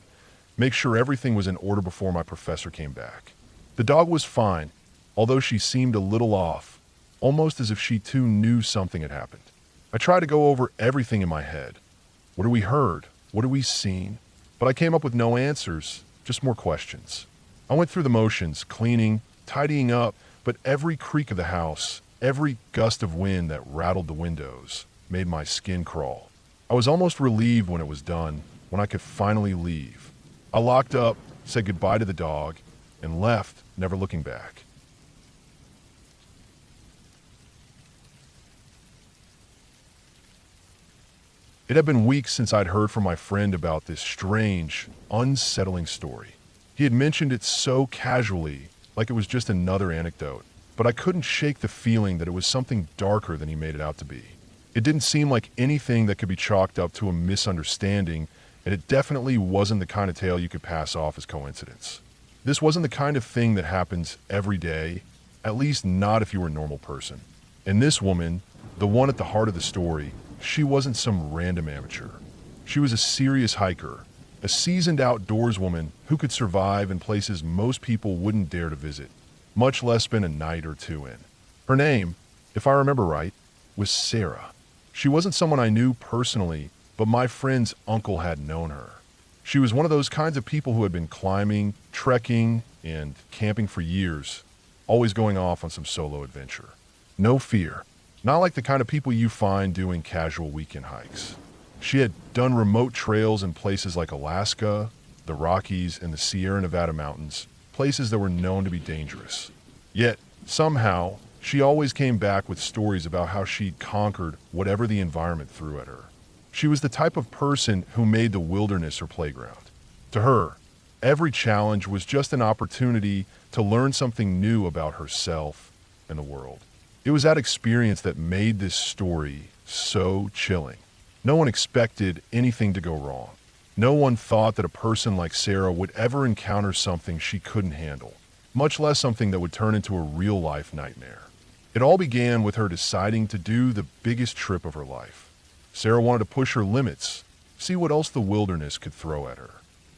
make sure everything was in order before my professor came back. The dog was fine, although she seemed a little off, almost as if she too knew something had happened. I tried to go over everything in my head. What had we heard? What had we seen? But I came up with no answers, just more questions. I went through the motions, cleaning, tidying up, but every creak of the house, every gust of wind that rattled the windows, made my skin crawl. I was almost relieved when it was done, when I could finally leave. I locked up, said goodbye to the dog, and left, never looking back. It had been weeks since I'd heard from my friend about this strange, unsettling story. He had mentioned it so casually, like it was just another anecdote, but I couldn't shake the feeling that it was something darker than he made it out to be. It didn't seem like anything that could be chalked up to a misunderstanding, and it definitely wasn't the kind of tale you could pass off as coincidence. This wasn't the kind of thing that happens every day, at least not if you were a normal person. And this woman, the one at the heart of the story, she wasn't some random amateur. She was a serious hiker, a seasoned outdoorswoman who could survive in places most people wouldn't dare to visit, much less spend a night or two in. Her name, if I remember right, was Sarah. She wasn't someone I knew personally, but my friend's uncle had known her. She was one of those kinds of people who had been climbing, trekking, and camping for years, always going off on some solo adventure. No fear. Not like the kind of people you find doing casual weekend hikes. She had done remote trails in places like Alaska, the Rockies, and the Sierra Nevada mountains, places that were known to be dangerous. Yet, somehow, she always came back with stories about how she'd conquered whatever the environment threw at her. She was the type of person who made the wilderness her playground. To her, every challenge was just an opportunity to learn something new about herself and the world. It was that experience that made this story so chilling. No one expected anything to go wrong. No one thought that a person like Sarah would ever encounter something she couldn't handle, much less something that would turn into a real-life nightmare. It all began with her deciding to do the biggest trip of her life. Sarah wanted to push her limits, see what else the wilderness could throw at her.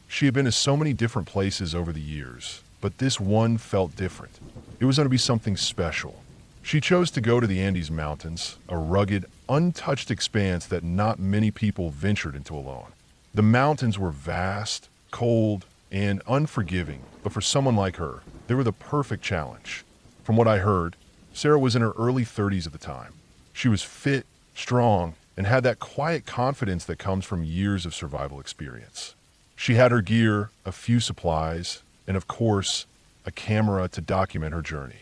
She had been to so many different places over the years, but this one felt different. It was going to be something special. She chose to go to the Andes Mountains, a rugged, untouched expanse that not many people ventured into alone. The mountains were vast, cold, and unforgiving, but for someone like her, they were the perfect challenge. From what I heard, Sarah was in her early 30s at the time. She was fit, strong, and had that quiet confidence that comes from years of survival experience. She had her gear, a few supplies, and of course, a camera to document her journey.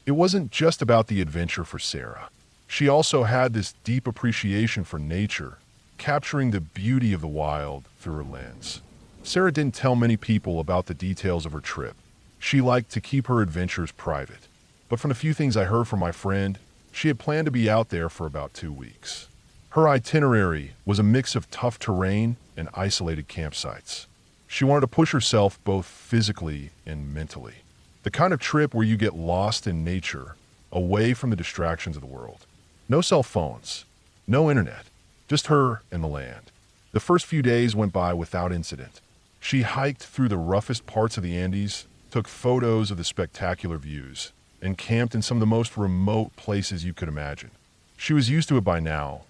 It wasn't just about the adventure for Sarah. She also had this deep appreciation for nature, capturing the beauty of the wild through her lens. Sarah didn't tell many people about the details of her trip. She liked to keep her adventures private. But from the few things I heard from my friend, she had planned to be out there for about 2 weeks. Her itinerary was a mix of tough terrain and isolated campsites. She wanted to push herself both physically and mentally. The kind of trip where you get lost in nature, away from the distractions of the world. No cell phones, no internet, just her and the land. The first few days went by without incident. She hiked through the roughest parts of the Andes, took photos of the spectacular views, and camped in some of the most remote places you could imagine. She was used to it by now,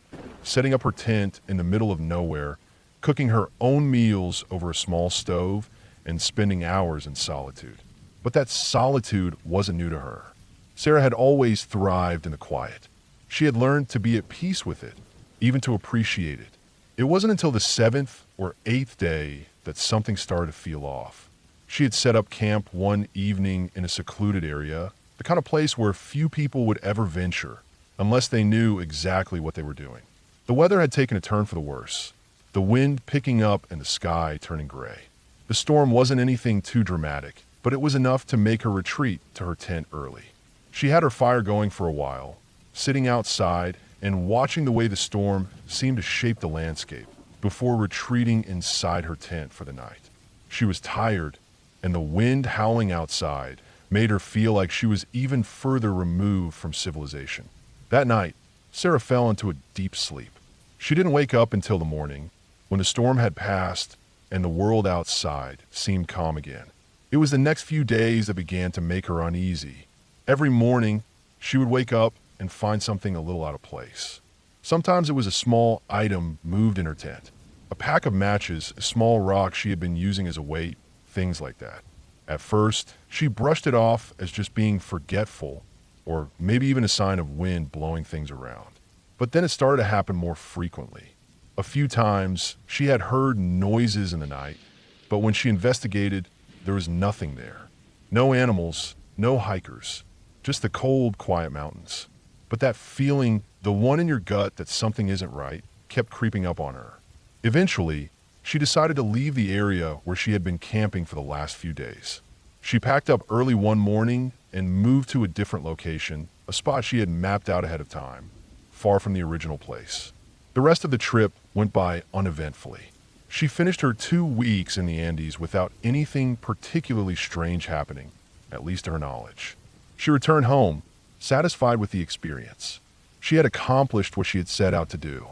setting up her tent in the middle of nowhere, cooking her own meals over a small stove, and spending hours in solitude. But that solitude wasn't new to her. Sarah had always thrived in the quiet. She had learned to be at peace with it, even to appreciate it. It wasn't until the 7th or 8th day that something started to feel off. She had set up camp one evening in a secluded area, the kind of place where few people would ever venture. unless they knew exactly what they were doing. The weather had taken a turn for the worse, the wind picking up and the sky turning gray. The storm wasn't anything too dramatic, but it was enough to make her retreat to her tent early. She had her fire going for a while, sitting outside and watching the way the storm seemed to shape the landscape before retreating inside her tent for the night. She was tired, and the wind howling outside made her feel like she was even further removed from civilization. That night, Sarah fell into a deep sleep. She didn't wake up until the morning, when the storm had passed and the world outside seemed calm again. It was the next few days that began to make her uneasy. Every morning, she would wake up and find something a little out of place. Sometimes it was a small item moved in her tent. A pack of matches, a small rock she had been using as a weight, things like that. At first, she brushed it off as just being forgetful, or maybe even a sign of wind blowing things around. But then it started to happen more frequently. A few times, she had heard noises in the night, but when she investigated, there was nothing there. No animals, no hikers, just the cold, quiet mountains. But that feeling, the one in your gut that something isn't right, kept creeping up on her. Eventually, she decided to leave the area where she had been camping for the last few days. She packed up early one morning and moved to a different location, a spot she had mapped out ahead of time, far from the original place. The rest of the trip went by uneventfully. She finished her 2 weeks in the Andes without anything particularly strange happening, at least to her knowledge. She returned home, satisfied with the experience. She had accomplished what she had set out to do.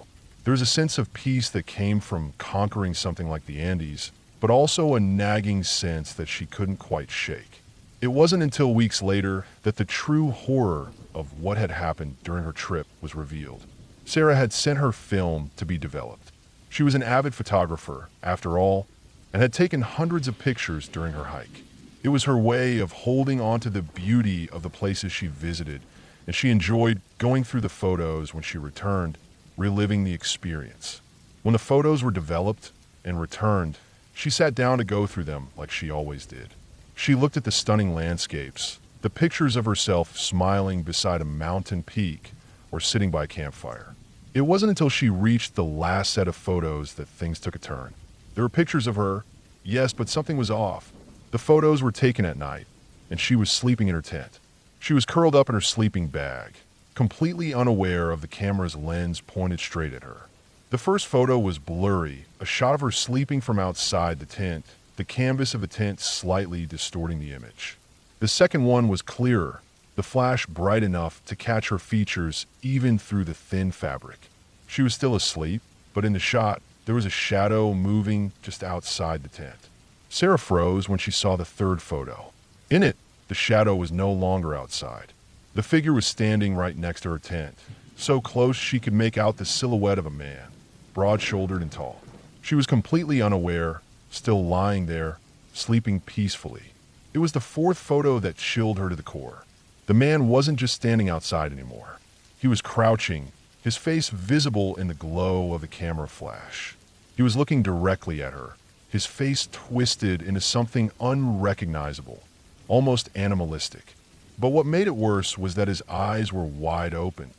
There was a sense of peace that came from conquering something like the Andes, but also a nagging sense that she couldn't quite shake. It wasn't until weeks later that the true horror of what had happened during her trip was revealed. Sarah had sent her film to be developed. She was an avid photographer, after all, and had taken hundreds of pictures during her hike. It was her way of holding on to the beauty of the places she visited, and she enjoyed going through the photos when she returned, reliving the experience. When the photos were developed and returned, she sat down to go through them like she always did. She looked at the stunning landscapes, the pictures of herself smiling beside a mountain peak or sitting by a campfire. It wasn't until she reached the last set of photos that things took a turn. There were pictures of her, yes, but something was off. The photos were taken at night, and she was sleeping in her tent. She was curled up in her sleeping bag, completely unaware of the camera's lens pointed straight at her. The first photo was blurry, a shot of her sleeping from outside the tent, the canvas of the tent slightly distorting the image. The second one was clearer, the flash bright enough to catch her features even through the thin fabric. She was still asleep, but in the shot, there was a shadow moving just outside the tent. Sarah froze when she saw the third photo. In it, the shadow was no longer outside. The figure was standing right next to her tent, so close she could make out the silhouette of a man, broad-shouldered and tall. She was completely unaware, still lying there, sleeping peacefully. It was the fourth photo that chilled her to the core. The man wasn't just standing outside anymore. He was crouching, his face visible in the glow of the camera flash. He was looking directly at her, his face twisted into something unrecognizable, almost animalistic. But what made it worse was that his eyes were wide open,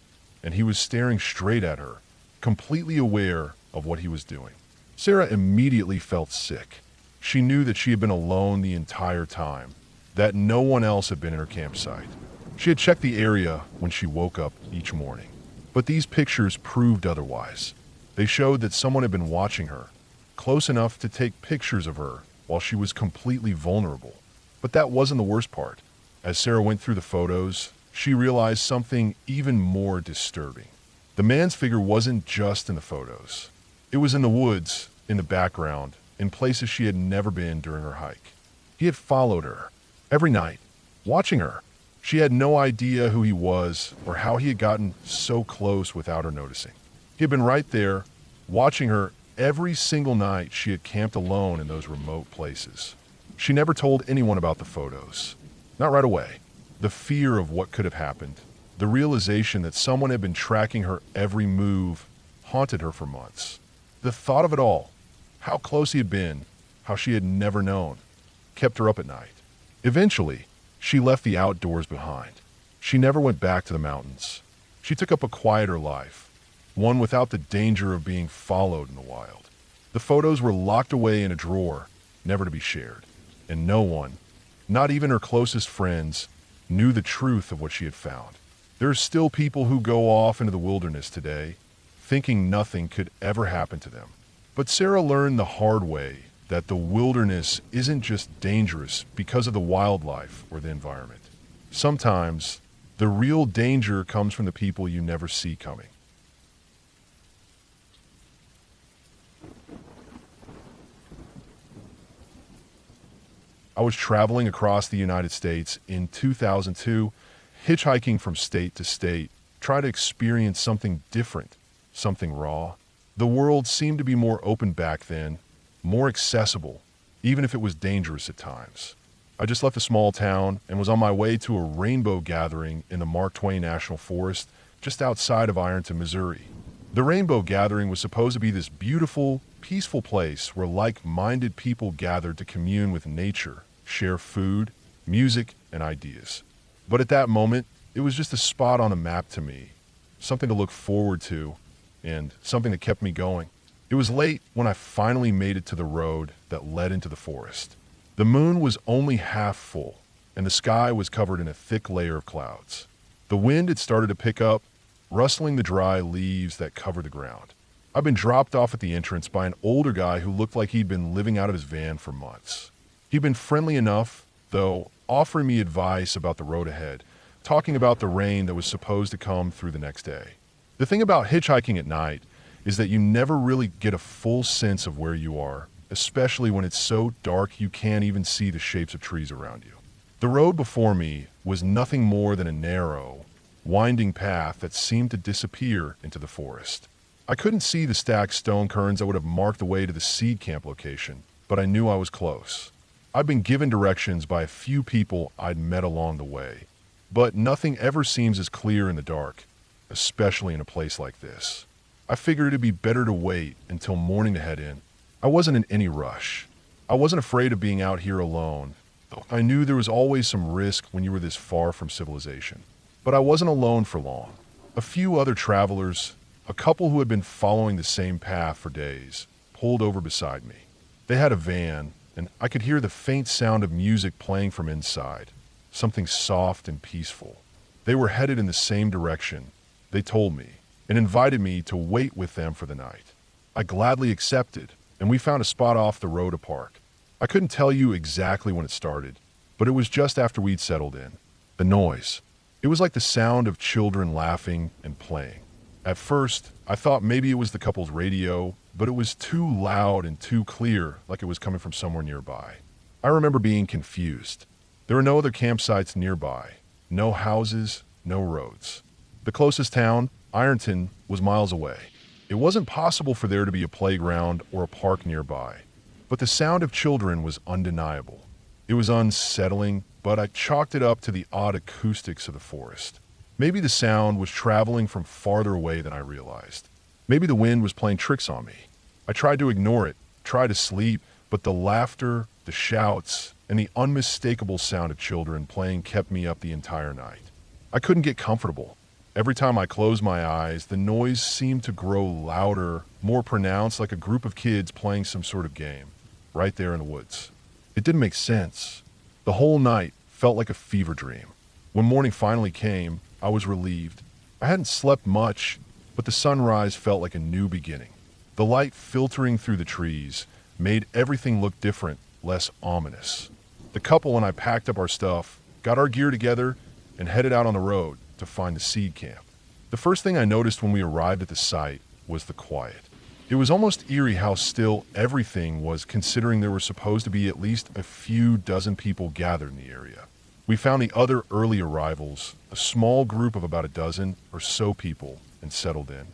and he was staring straight at her, completely aware of what he was doing. Sarah immediately felt sick. She knew that she had been alone the entire time, that no one else had been in her campsite. She had checked the area when she woke up each morning. But these pictures proved otherwise. They showed that someone had been watching her, close enough to take pictures of her while she was completely vulnerable. But that wasn't the worst part. As Sarah went through the photos, she realized something even more disturbing. The man's figure wasn't just in the photos. It was in the woods, in the background, in places she had never been during her hike. He had followed her, every night, watching her. She had no idea who he was or how he had gotten so close without her noticing. He had been right there, watching her every single night she had camped alone in those remote places. She never told anyone about the photos. Not right away. The fear of what could have happened, the realization that someone had been tracking her every move, haunted her for months. The thought of it all, how close he had been, how she had never known, kept her up at night. Eventually, she left the outdoors behind. She never went back to the mountains. She took up a quieter life, one without the danger of being followed in the wild. The photos were locked away in a drawer, never to be shared, and no one, not even her closest friends, knew the truth of what she had found. There are still people who go off into the wilderness today, thinking nothing could ever happen to them. But Sarah learned the hard way that the wilderness isn't just dangerous because of the wildlife or the environment. Sometimes, the real danger comes from the people you never see coming. I was traveling across the United States in 2002, hitchhiking from state to state, trying to experience something different, something raw. The world seemed to be more open back then, more accessible, even if it was dangerous at times. I just left a small town and was on my way to a rainbow gathering in the Mark Twain National Forest just outside of Ironton, Missouri. The rainbow gathering was supposed to be this beautiful, peaceful place where like-minded people gathered to commune with nature, share food, music, and ideas. But at that moment, it was just a spot on a map to me, something to look forward to, and something that kept me going. It was late when I finally made it to the road that led into the forest. The moon was only half full, and the sky was covered in a thick layer of clouds. The wind had started to pick up, rustling the dry leaves that covered the ground. I'd been dropped off at the entrance by an older guy who looked like he'd been living out of his van for months. He'd been friendly enough, though, offering me advice about the road ahead, talking about the rain that was supposed to come through the next day. The thing about hitchhiking at night is that you never really get a full sense of where you are, especially when it's so dark you can't even see the shapes of trees around you. The road before me was nothing more than a narrow, winding path that seemed to disappear into the forest. I couldn't see the stacked stone cairns that would have marked the way to the seed camp location, but I knew I was close. I'd been given directions by a few people I'd met along the way, but nothing ever seems as clear in the dark, especially in a place like this. I figured it'd be better to wait until morning to head in. I wasn't in any rush. I wasn't afraid of being out here alone, though I knew there was always some risk when you were this far from civilization. But I wasn't alone for long. A few other travelers, a couple who had been following the same path for days, pulled over beside me. They had a van, and I could hear the faint sound of music playing from inside, something soft and peaceful. They were headed in the same direction, they told me, and invited me to wait with them for the night. I gladly accepted, and we found a spot off the road to park. I couldn't tell you exactly when it started, but it was just after we'd settled in. The noise. It was like the sound of children laughing and playing. At first, I thought maybe it was the couple's radio, but it was too loud and too clear, like it was coming from somewhere nearby. I remember being confused. There were no other campsites nearby, no houses, no roads. The closest town, Ironton, was miles away. It wasn't possible for there to be a playground or a park nearby, but the sound of children was undeniable. It was unsettling, but I chalked it up to the odd acoustics of the forest. Maybe the sound was traveling from farther away than I realized. Maybe the wind was playing tricks on me. I tried to ignore it, tried to sleep, but the laughter, the shouts, and the unmistakable sound of children playing kept me up the entire night. I couldn't get comfortable. Every time I closed my eyes, the noise seemed to grow louder, more pronounced, like a group of kids playing some sort of game, right there in the woods. It didn't make sense. The whole night felt like a fever dream. When morning finally came, I was relieved. I hadn't slept much, but the sunrise felt like a new beginning. The light filtering through the trees made everything look different, less ominous. The couple and I packed up our stuff, got our gear together, and headed out on the road to find the seed camp. The first thing I noticed when we arrived at the site was the quiet. It was almost eerie how still everything was, considering there were supposed to be at least a few dozen people gathered in the area. We found the other early arrivals, a small group of about a dozen or so people, and settled in.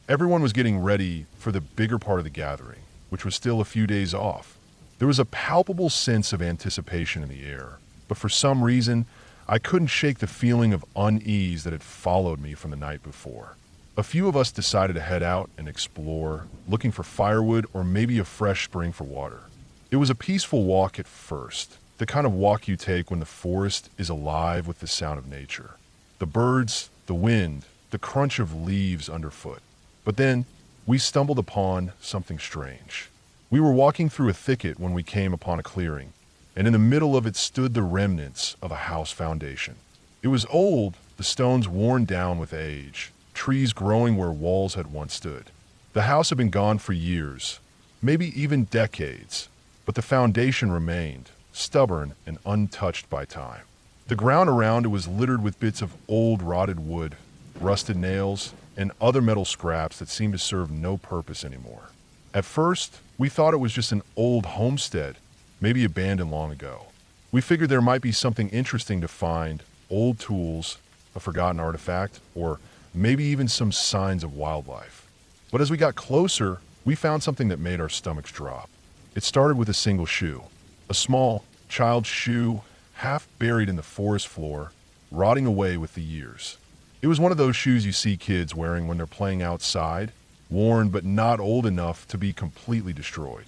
Everyone was getting ready for the bigger part of the gathering, which was still a few days off. There was a palpable sense of anticipation in the air, but for some reason, I couldn't shake the feeling of unease that had followed me from the night before. A few of us decided to head out and explore, looking for firewood or maybe a fresh spring for water. It was a peaceful walk at first, the kind of walk you take when the forest is alive with the sound of nature. The birds, the wind, the crunch of leaves underfoot. But then, we stumbled upon something strange. We were walking through a thicket when we came upon a clearing, and in the middle of it stood the remnants of a house foundation. It was old, the stones worn down with age, trees growing where walls had once stood. The house had been gone for years, maybe even decades, but the foundation remained, stubborn and untouched by time. The ground around it was littered with bits of old rotted wood, rusted nails, and other metal scraps that seemed to serve no purpose anymore. At first, we thought it was just an old homestead, maybe abandoned long ago. We figured there might be something interesting to find, old tools, a forgotten artifact, or maybe even some signs of wildlife. But as we got closer, we found something that made our stomachs drop. It started with a single shoe, a small, child's shoe, half buried in the forest floor, rotting away with the years. It was one of those shoes you see kids wearing when they're playing outside, worn but not old enough to be completely destroyed.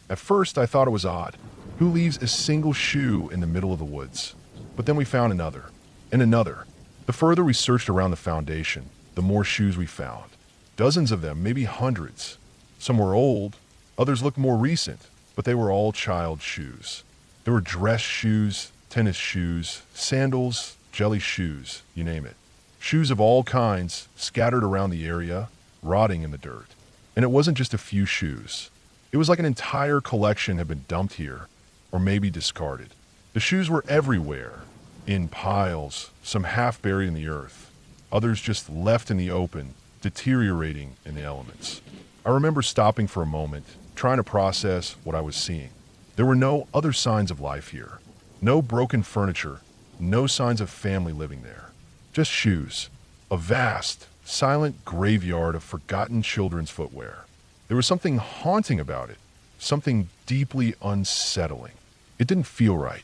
At first, I thought it was odd. Who leaves a single shoe in the middle of the woods? But then we found another, and another. The further we searched around the foundation, the more shoes we found. Dozens of them, maybe hundreds. Some were old, others looked more recent, but they were all child shoes. There were dress shoes, tennis shoes, sandals, jelly shoes, you name it. Shoes of all kinds scattered around the area, rotting in the dirt. And it wasn't just a few shoes. It was like an entire collection had been dumped here, or maybe discarded. The shoes were everywhere, in piles, some half buried in the earth, others just left in the open, deteriorating in the elements. I remember stopping for a moment, trying to process what I was seeing. There were no other signs of life here. No broken furniture, no signs of family living there. Just shoes. A vast, silent graveyard of forgotten children's footwear. There was something haunting about it, something deeply unsettling. It didn't feel right.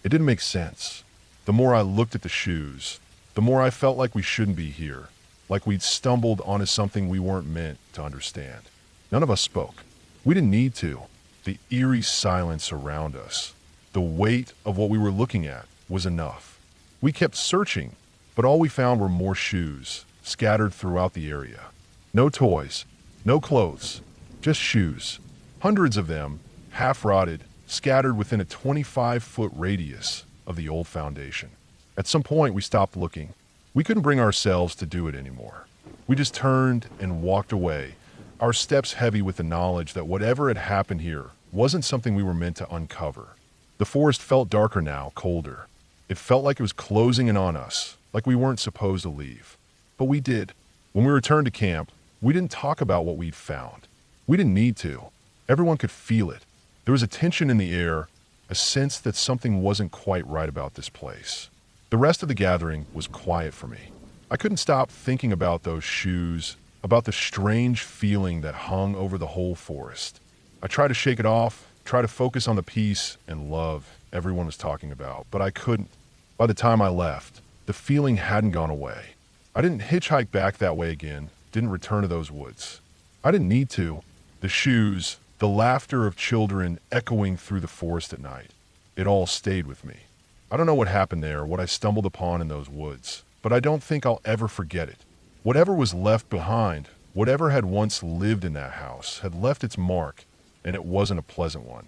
It didn't make sense. The more I looked at the shoes, the more I felt like we shouldn't be here, like we'd stumbled onto something we weren't meant to understand. None of us spoke. We didn't need to. The eerie silence around us, the weight of what we were looking at, was enough. We kept searching, but all we found were more shoes, scattered throughout the area. No toys, no clothes, just shoes. Hundreds of them, half rotted, scattered within a 25-foot radius of the old foundation. At some point, we stopped looking. We couldn't bring ourselves to do it anymore. We just turned and walked away, our steps heavy with the knowledge that whatever had happened here wasn't something we were meant to uncover. The forest felt darker now, colder. It felt like it was closing in on us, like we weren't supposed to leave. But we did. When we returned to camp, we didn't talk about what we'd found. We didn't need to. Everyone could feel it. There was a tension in the air, a sense that something wasn't quite right about this place. The rest of the gathering was quiet for me. I couldn't stop thinking about those shoes, about the strange feeling that hung over the whole forest. I tried to shake it off, try to focus on the peace and love everyone was talking about, but I couldn't. By the time I left, the feeling hadn't gone away. I didn't hitchhike back that way again, didn't return to those woods. I didn't need to. The shoes, the laughter of children echoing through the forest at night, it all stayed with me. I don't know what happened there, what I stumbled upon in those woods, but I don't think I'll ever forget it. Whatever was left behind, whatever had once lived in that house, had left its mark, and it wasn't a pleasant one.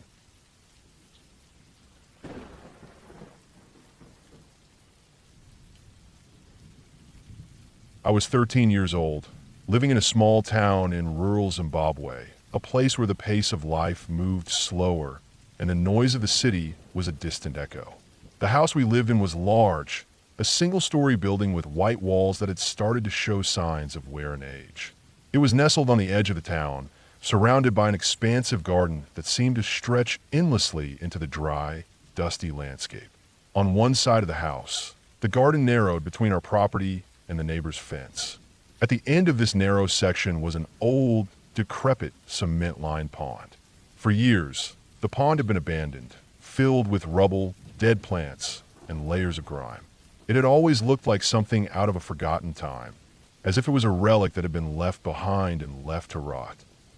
I was 13 years old, living in a small town in rural Zimbabwe, a place where the pace of life moved slower, and the noise of the city was a distant echo. The house we lived in was large, a single-story building with white walls that had started to show signs of wear and age. It was nestled on the edge of the town, surrounded by an expansive garden that seemed to stretch endlessly into the dry, dusty landscape. On one side of the house, the garden narrowed between our property and the neighbor's fence. At the end of this narrow section was an old, decrepit, cement-lined pond. For years, the pond had been abandoned, filled with rubble, dead plants, and layers of grime. It had always looked like something out of a forgotten time, as if it was a relic that had been left behind and left to rot.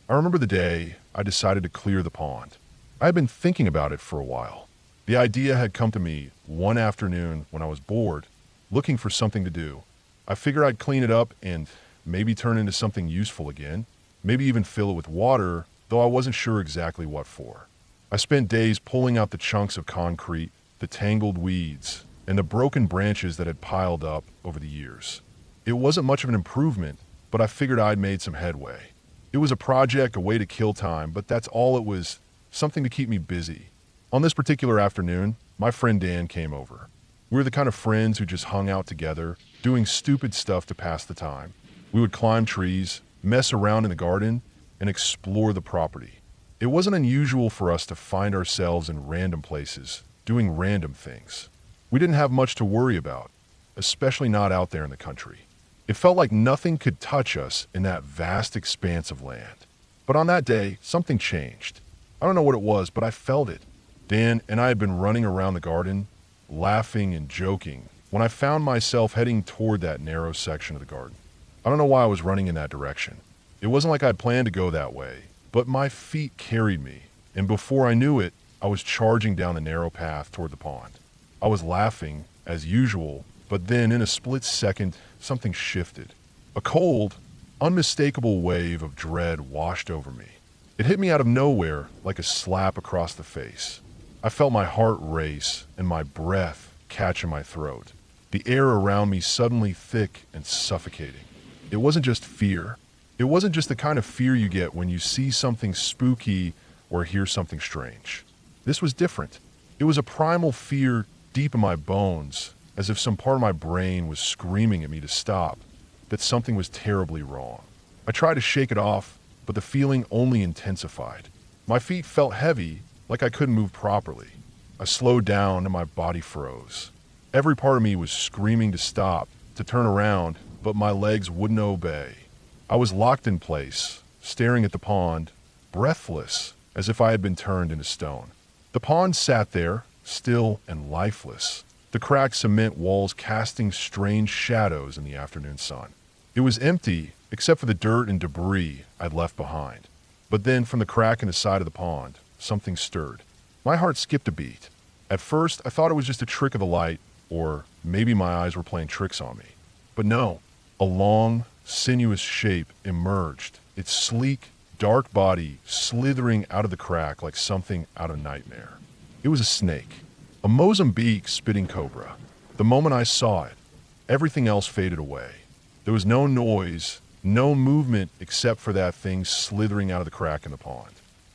I remember the day I decided to clear the pond. I had been thinking about it for a while. The idea had come to me one afternoon when I was bored, looking for something to do. I figured I'd clean it up and maybe turn into something useful again, maybe even fill it with water, though I wasn't sure exactly what for. I spent days pulling out the chunks of concrete, the tangled weeds, and the broken branches that had piled up over the years. It wasn't much of an improvement, but I figured I'd made some headway. It was a project, a way to kill time, but that's all it was, something to keep me busy. On this particular afternoon, my friend Dan came over. We were the kind of friends who just hung out together, doing stupid stuff to pass the time. We would climb trees, mess around in the garden, and explore the property. It wasn't unusual for us to find ourselves in random places, doing random things. We didn't have much to worry about, especially not out there in the country. It felt like nothing could touch us in that vast expanse of land. But on that day, something changed. I don't know what it was, but I felt it. Dan and I had been running around the garden, laughing and joking, when I found myself heading toward that narrow section of the garden. I don't know why I was running in that direction. It wasn't like I'd planned to go that way, but my feet carried me, and before I knew it, I was charging down the narrow path toward the pond. I was laughing, as usual, but then in a split second, something shifted. A cold, unmistakable wave of dread washed over me. It hit me out of nowhere like a slap across the face. I felt my heart race and my breath catch in my throat. The air around me suddenly thick and suffocating. It wasn't just fear. It wasn't just the kind of fear you get when you see something spooky or hear something strange. This was different. It was a primal fear deep in my bones, as if some part of my brain was screaming at me to stop, that something was terribly wrong. I tried to shake it off, but the feeling only intensified. My feet felt heavy, like I couldn't move properly. I slowed down and my body froze. Every part of me was screaming to stop, to turn around, but my legs wouldn't obey. I was locked in place, staring at the pond, breathless, as if I had been turned into stone. The pond sat there, still and lifeless, the cracked cement walls casting strange shadows in the afternoon sun. It was empty, except for the dirt and debris I'd left behind. But then, from the crack in the side of the pond, something stirred. My heart skipped a beat. At first, I thought it was just a trick of the light, or maybe my eyes were playing tricks on me. But no, a long, sinuous shape emerged, its sleek, dark body slithering out of the crack like something out of a nightmare. It was a snake, a Mozambique spitting cobra. The moment I saw it, everything else faded away. There was no noise, no movement except for that thing slithering out of the crack in the pond.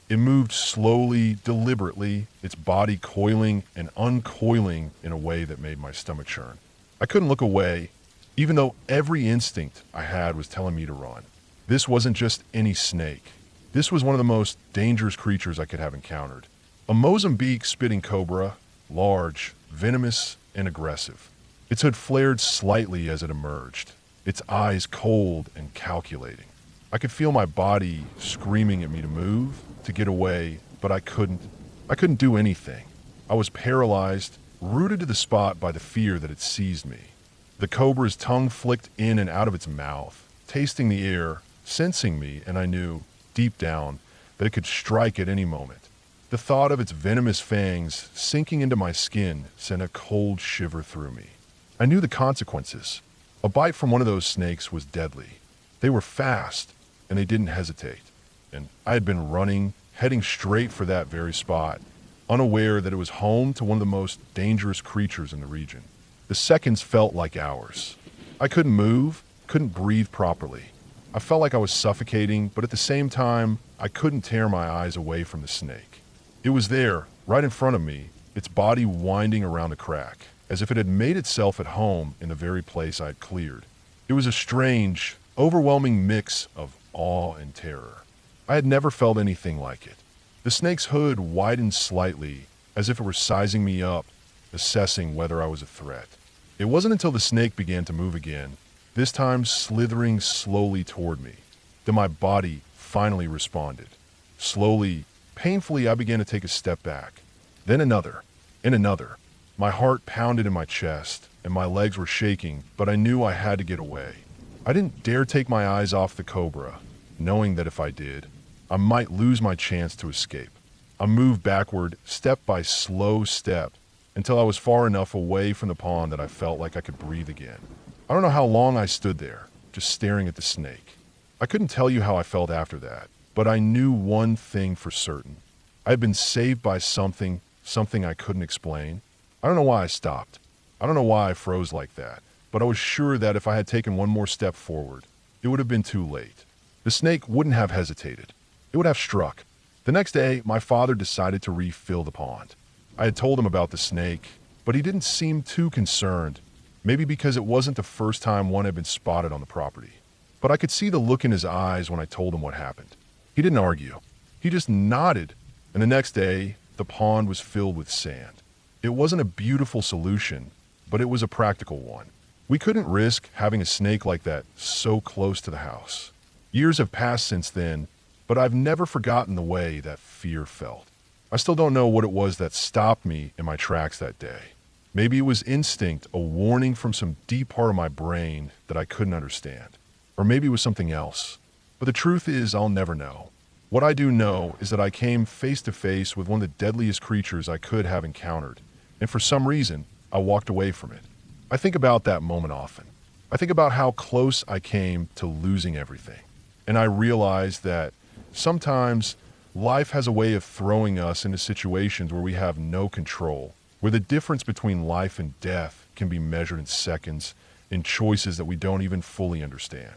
It moved slowly, deliberately, its body coiling and uncoiling in a way that made my stomach churn. I couldn't look away, even though every instinct I had was telling me to run. This wasn't just any snake. This was one of the most dangerous creatures I could have encountered. A Mozambique spitting cobra, large, venomous, and aggressive. Its hood flared slightly as it emerged, its eyes cold and calculating. I could feel my body screaming at me to move, to get away, but I couldn't. I couldn't do anything. I was paralyzed, rooted to the spot by the fear that had seized me. The cobra's tongue flicked in and out of its mouth, tasting the air, sensing me, and I knew, deep down, that it could strike at any moment. The thought of its venomous fangs sinking into my skin sent a cold shiver through me. I knew the consequences. A bite from one of those snakes was deadly. They were fast, and they didn't hesitate. And I had been running, heading straight for that very spot, unaware that it was home to one of the most dangerous creatures in the region. The seconds felt like hours. I couldn't move, couldn't breathe properly. I felt like I was suffocating, but at the same time, I couldn't tear my eyes away from the snake. It was there, right in front of me, its body winding around the crack, as if it had made itself at home in the very place I had cleared. It was a strange, overwhelming mix of awe and terror. I had never felt anything like it. The snake's hood widened slightly, as if it were sizing me up, assessing whether I was a threat. It wasn't until the snake began to move again, this time slithering slowly toward me, that my body finally responded. Slowly, painfully, I began to take a step back. Then another, and another. My heart pounded in my chest, and my legs were shaking, but I knew I had to get away. I didn't dare take my eyes off the cobra, knowing that if I did, I might lose my chance to escape. I moved backward, step by slow step, until I was far enough away from the pond that I felt like I could breathe again. I don't know how long I stood there, just staring at the snake. I couldn't tell you how I felt after that, but I knew one thing for certain. I had been saved by something I couldn't explain. I don't know why I stopped. I don't know why I froze like that, but I was sure that if I had taken one more step forward, it would have been too late. The snake wouldn't have hesitated. It would have struck. The next day, my father decided to refill the pond. I had told him about the snake, but he didn't seem too concerned, maybe because it wasn't the first time one had been spotted on the property. But I could see the look in his eyes when I told him what happened. He didn't argue. He just nodded, and the next day, the pond was filled with sand. It wasn't a beautiful solution, but it was a practical one. We couldn't risk having a snake like that so close to the house. Years have passed since then, but I've never forgotten the way that fear felt. I still don't know what it was that stopped me in my tracks that day. Maybe it was instinct, a warning from some deep part of my brain that I couldn't understand. Or maybe it was something else. But the truth is, I'll never know. What I do know is that I came face to face with one of the deadliest creatures I could have encountered, and for some reason, I walked away from it. I think about that moment often. I think about how close I came to losing everything. And I realize that sometimes life has a way of throwing us into situations where we have no control, where the difference between life and death can be measured in seconds, in choices that we don't even fully understand.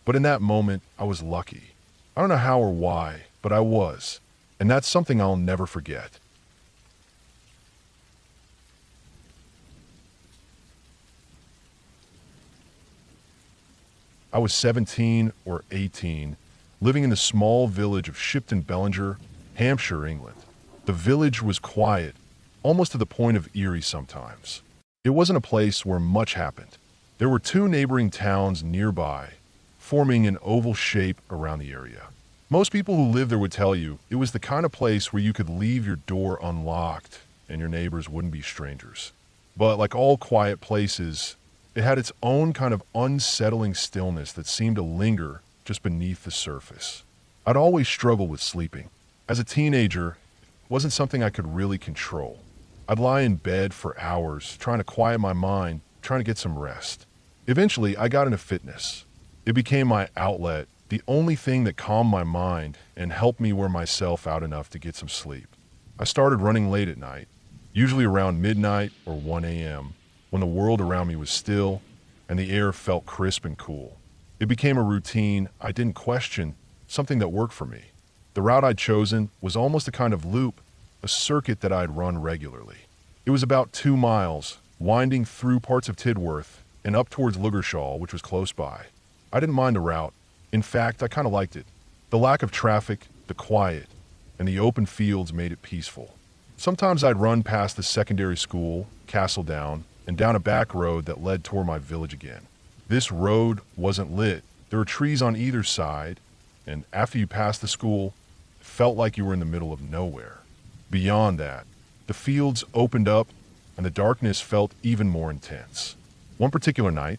But in that moment, I was lucky. I don't know how or why, but I was. And that's something I'll never forget. I was 17 or 18, living in the small village of Shipton Bellinger, Hampshire, England. The village was quiet, almost to the point of eerie sometimes. It wasn't a place where much happened. There were two neighboring towns nearby, forming an oval shape around the area. Most people who lived there would tell you it was the kind of place where you could leave your door unlocked and your neighbors wouldn't be strangers. But like all quiet places, it had its own kind of unsettling stillness that seemed to linger just beneath the surface. I'd always struggled with sleeping. As a teenager, it wasn't something I could really control. I'd lie in bed for hours, trying to quiet my mind, trying to get some rest. Eventually, I got into fitness. It became my outlet, the only thing that calmed my mind and helped me wear myself out enough to get some sleep. I started running late at night, usually around midnight or 1 a.m., when the world around me was still and the air felt crisp and cool. It became a routine I didn't question, something that worked for me. The route I'd chosen was almost a kind of loop, a circuit that I'd run regularly. It was about 2 miles, winding through parts of Tidworth and up towards Lugershall, which was close by. I didn't mind the route. In fact, I kind of liked it. The lack of traffic, the quiet, and the open fields made it peaceful. Sometimes I'd run past the secondary school, Castledown, and down a back road that led toward my village again. This road wasn't lit. There were trees on either side, and after you passed the school, it felt like you were in the middle of nowhere. Beyond that, the fields opened up, and the darkness felt even more intense. One particular night,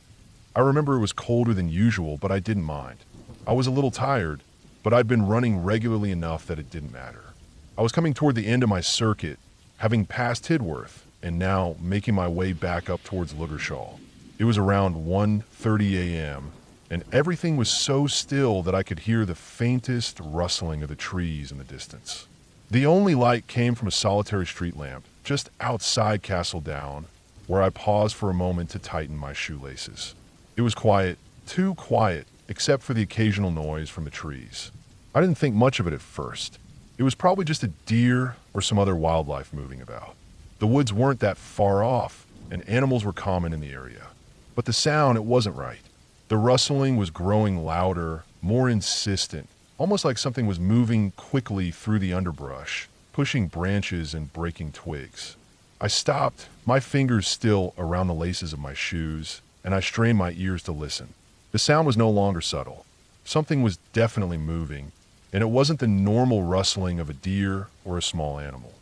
I remember it was colder than usual, but I didn't mind. I was a little tired, but I'd been running regularly enough that it didn't matter. I was coming toward the end of my circuit, having passed Tidworth, and now making my way back up towards Lugershall. It was around 1:30 a.m., and everything was so still that I could hear the faintest rustling of the trees in the distance. The only light came from a solitary street lamp just outside Castledown, where I paused for a moment to tighten my shoelaces. It was quiet, too quiet, except for the occasional noise from the trees. I didn't think much of it at first. It was probably just a deer or some other wildlife moving about. The woods weren't that far off, and animals were common in the area. But the sound, it wasn't right. The rustling was growing louder, more insistent, almost like something was moving quickly through the underbrush, pushing branches and breaking twigs. I stopped, my fingers still around the laces of my shoes, and I strained my ears to listen. The sound was no longer subtle. Something was definitely moving, and it wasn't the normal rustling of a deer or a small animal.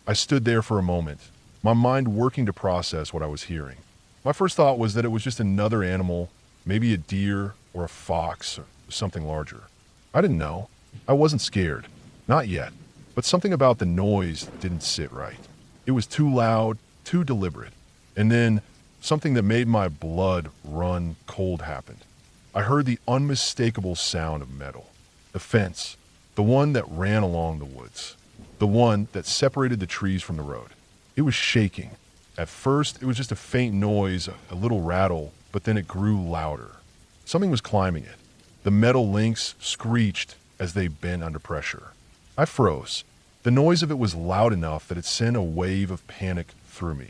I stood there for a moment, my mind working to process what I was hearing. My first thought was that it was just another animal, maybe a deer or a fox or something larger. I didn't know. I wasn't scared. Not yet. But something about the noise didn't sit right. It was too loud, too deliberate. And then Something that made my blood run cold happened. I heard the unmistakable sound of metal. The fence, the one that ran along the woods, the one that separated the trees from the road. It was shaking. At first, it was just a faint noise, a little rattle, but then it grew louder. Something was climbing it. The metal links screeched as they bent under pressure. I froze. The noise of it was loud enough that it sent a wave of panic through me.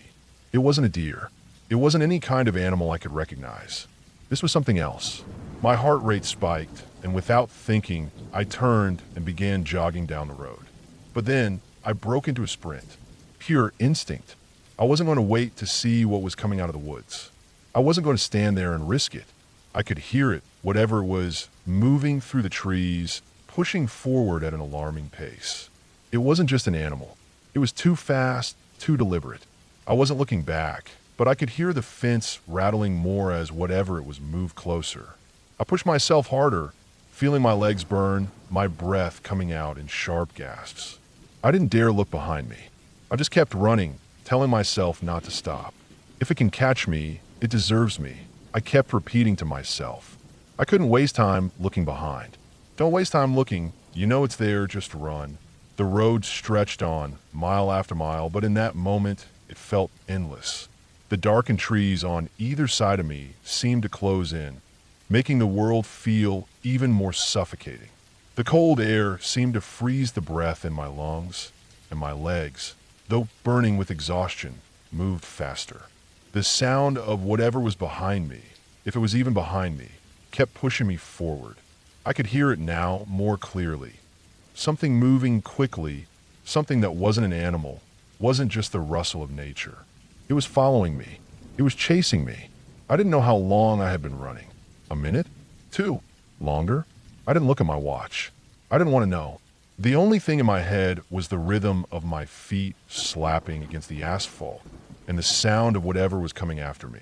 It wasn't a deer. It wasn't any kind of animal I could recognize. This was something else. My heart rate spiked, and without thinking, I turned and began jogging down the road. But then, I broke into a sprint. Pure instinct. I wasn't going to wait to see what was coming out of the woods. I wasn't going to stand there and risk it. I could hear it, whatever it was, moving through the trees, pushing forward at an alarming pace. It wasn't just an animal. It was too fast, too deliberate. I wasn't looking back, but I could hear the fence rattling more as whatever it was moved closer. I pushed myself harder, feeling my legs burn, my breath coming out in sharp gasps. I didn't dare look behind me. I just kept running, telling myself not to stop. If it can catch me, it deserves me. I kept repeating to myself. I couldn't waste time looking behind. Don't waste time looking. You know it's there, just run. The road stretched on, mile after mile, but in that moment, it felt endless. The darkened trees on either side of me seemed to close in, making the world feel even more suffocating. The cold air seemed to freeze the breath in my lungs, and my legs, though burning with exhaustion, moved faster. The sound of whatever was behind me, if it was even behind me, kept pushing me forward. I could hear it now more clearly. Something moving quickly, something that wasn't an animal, wasn't just the rustle of nature. It was following me. It was chasing me. I didn't know how long I had been running. A minute? 2? Longer? I didn't look at my watch. I didn't want to know. The only thing in my head was the rhythm of my feet slapping against the asphalt and the sound of whatever was coming after me.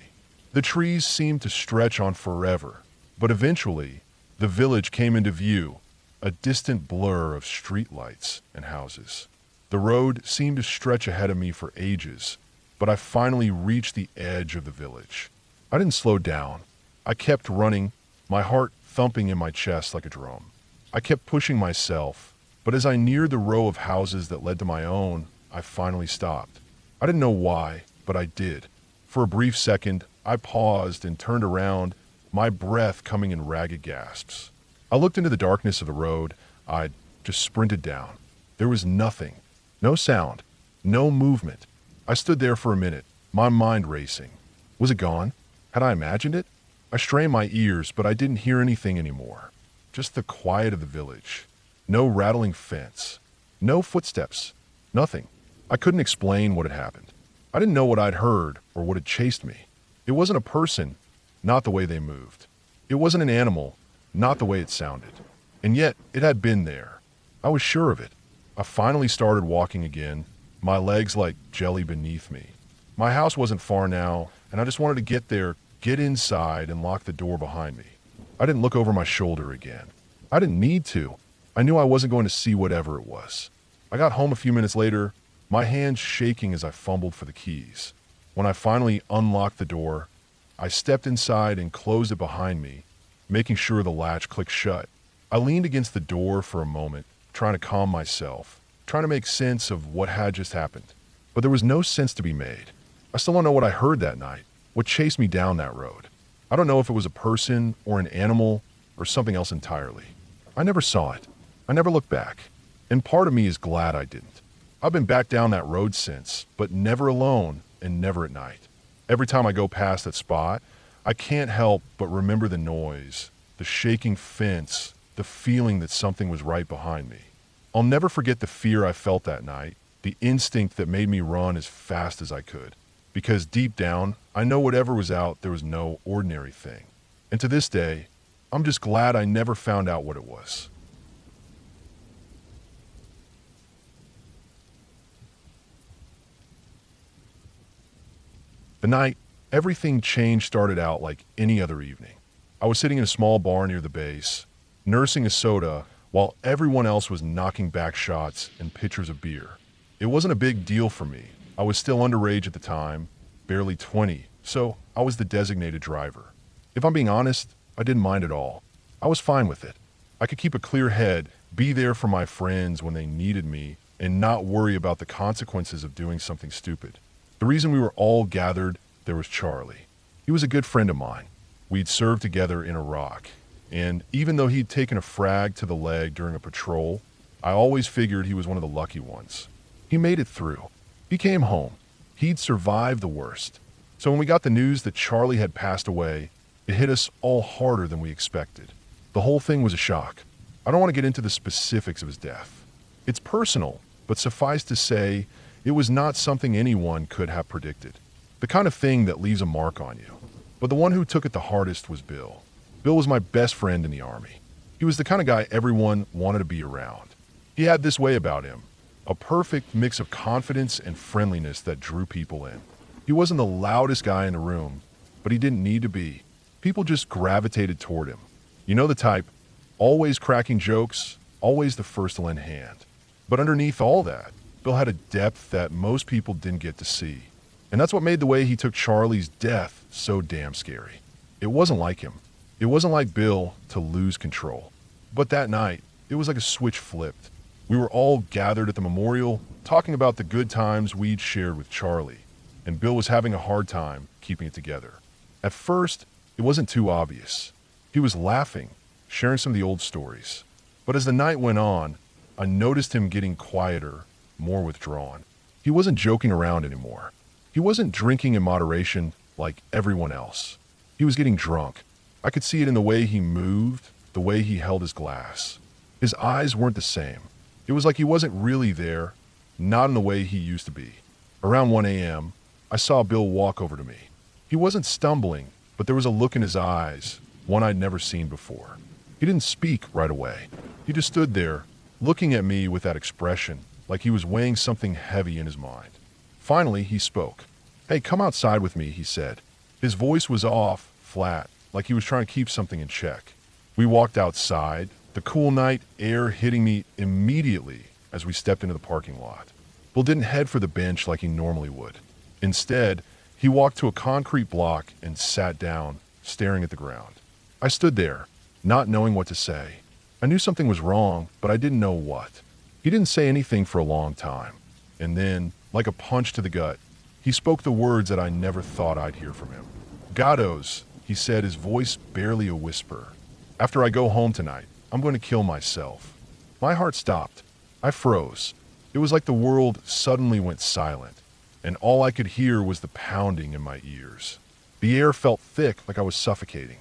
The trees seemed to stretch on forever, but eventually, the village came into view, a distant blur of streetlights and houses. The road seemed to stretch ahead of me for ages, but I finally reached the edge of the village. I didn't slow down. I kept running, my heart thumping in my chest like a drum. I kept pushing myself, but as I neared the row of houses that led to my own, I finally stopped. I didn't know why, but I did. For a brief second, I paused and turned around, my breath coming in ragged gasps. I looked into the darkness of the road. I just sprinted down. There was nothing. No sound. No movement. I stood there for a minute, my mind racing. Was it gone? Had I imagined it? I strained my ears, but I didn't hear anything anymore. Just the quiet of the village. No rattling fence. No footsteps. Nothing. I couldn't explain what had happened. I didn't know what I'd heard or what had chased me. It wasn't a person, not the way they moved. It wasn't an animal, not the way it sounded. And yet, it had been there. I was sure of it. I finally started walking again, my legs like jelly beneath me. My house wasn't far now, and I just wanted to get there, get inside, and lock the door behind me. I didn't look over my shoulder again. I didn't need to. I knew I wasn't going to see whatever it was. I got home a few minutes later, my hands shaking as I fumbled for the keys. When I finally unlocked the door, I stepped inside and closed it behind me, making sure the latch clicked shut. I leaned against the door for a moment, trying to calm myself, trying to make sense of what had just happened. But there was no sense to be made. I still don't know what I heard that night, what chased me down that road. I don't know if it was a person or an animal or something else entirely. I never saw it. I never looked back. And part of me is glad I didn't. I've been back down that road since, but never alone and never at night. Every time I go past that spot, I can't help but remember the noise, the shaking fence, the feeling that something was right behind me. I'll never forget the fear I felt that night, the instinct that made me run as fast as I could. Because deep down, I know whatever was out there was no ordinary thing. And to this day, I'm just glad I never found out what it was. The night everything changed started out like any other evening. I was sitting in a small bar near the base, nursing a soda while everyone else was knocking back shots and pitchers of beer. It wasn't a big deal for me. I was still underage at the time, barely 20, So I was the designated driver. If I'm being honest, I didn't mind at all. I was fine with it. I could keep a clear head, be there for my friends when they needed me, and not worry about the consequences of doing something stupid. The reason we were all gathered there was Charlie. He was a good friend of mine. We'd served together in Iraq, and even though he'd taken a frag to the leg during a patrol, I always figured he was one of the lucky ones. He made it through. He came home. He'd survived the worst. So when we got the news that Charlie had passed away, it hit us all harder than we expected. The whole thing was a shock. I don't want to get into the specifics of his death. It's personal, but suffice to say, it was not something anyone could have predicted. The kind of thing that leaves a mark on you. But the one who took it the hardest was Bill. Bill was my best friend in the Army. He was the kind of guy everyone wanted to be around. He had this way about him, a perfect mix of confidence and friendliness that drew people in. He wasn't the loudest guy in the room, but he didn't need to be. People just gravitated toward him. You know the type, always cracking jokes, always the first to lend hand. But underneath all that, Bill had a depth that most people didn't get to see. And that's what made the way he took Charlie's death so damn scary. It wasn't like him. It wasn't like Bill to lose control. But that night, it was like a switch flipped. We were all gathered at the memorial, talking about the good times we'd shared with Charlie, and Bill was having a hard time keeping it together. At first, it wasn't too obvious. He was laughing, sharing some of the old stories. But as the night went on, I noticed him getting quieter, more withdrawn. He wasn't joking around anymore. He wasn't drinking in moderation like everyone else. He was getting drunk. I could see it in the way he moved, the way he held his glass. His eyes weren't the same. It was like he wasn't really there, not in the way he used to be. Around 1 a.m., I saw Bill walk over to me. He wasn't stumbling, but there was a look in his eyes, one I'd never seen before. He didn't speak right away. He just stood there, looking at me with that expression, like he was weighing something heavy in his mind. Finally, he spoke. "Hey, come outside with me," he said. His voice was off, flat, like he was trying to keep something in check. We walked outside, the cool night air hitting me immediately as we stepped into the parking lot. Bill didn't head for the bench like he normally would. Instead, he walked to a concrete block and sat down, staring at the ground. I stood there, not knowing what to say. I knew something was wrong, but I didn't know what. He didn't say anything for a long time. And then, like a punch to the gut, he spoke the words that I never thought I'd hear from him. "Gatos," he said, his voice barely a whisper. "After I go home tonight, I'm going to kill myself." My heart stopped. I froze. It was like the world suddenly went silent, and all I could hear was the pounding in my ears. The air felt thick, like I was suffocating.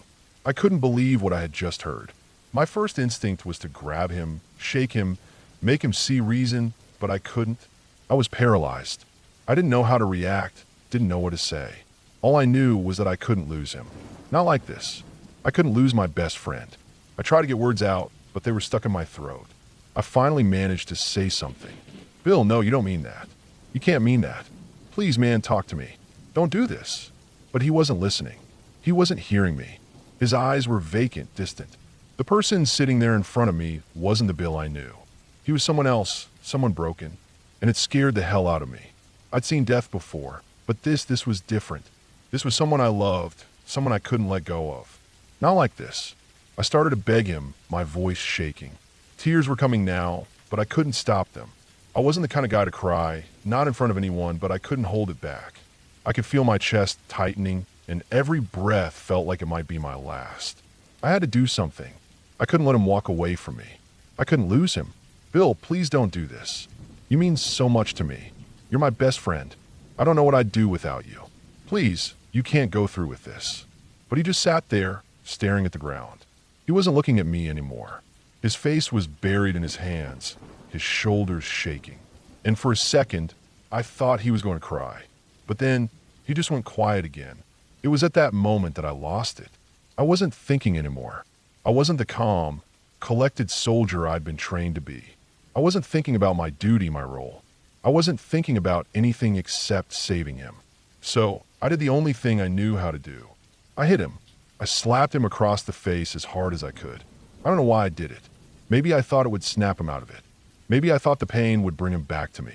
I couldn't believe what I had just heard. My first instinct was to grab him, shake him, make him see reason, but I couldn't. I was paralyzed. I didn't know how to react, didn't know what to say. All I knew was that I couldn't lose him. Not like this. I couldn't lose my best friend. I tried to get words out, but they were stuck in my throat. I finally managed to say something. "Bill, no, you don't mean that. You can't mean that. Please, man, talk to me. Don't do this." But he wasn't listening. He wasn't hearing me. His eyes were vacant, distant. The person sitting there in front of me wasn't the Bill I knew. He was someone else, someone broken, and it scared the hell out of me. I'd seen death before, but this was different. This was someone I loved, someone I couldn't let go of. Not like this. I started to beg him, my voice shaking. Tears were coming now, but I couldn't stop them. I wasn't the kind of guy to cry, not in front of anyone, but I couldn't hold it back. I could feel my chest tightening, and every breath felt like it might be my last. I had to do something. I couldn't let him walk away from me. I couldn't lose him. "Bill, please don't do this. You mean so much to me. You're my best friend. I don't know what I'd do without you. Please, you can't go through with this." But he just sat there, staring at the ground. He wasn't looking at me anymore. His face was buried in his hands, his shoulders shaking. And for a second, I thought he was going to cry. But then, he just went quiet again. It was at that moment that I lost it. I wasn't thinking anymore. I wasn't the calm, collected soldier I'd been trained to be. I wasn't thinking about my duty, my role. I wasn't thinking about anything except saving him. So, I did the only thing I knew how to do. I hit him. I slapped him across the face as hard as I could. I don't know why I did it. Maybe I thought it would snap him out of it. Maybe I thought the pain would bring him back to me.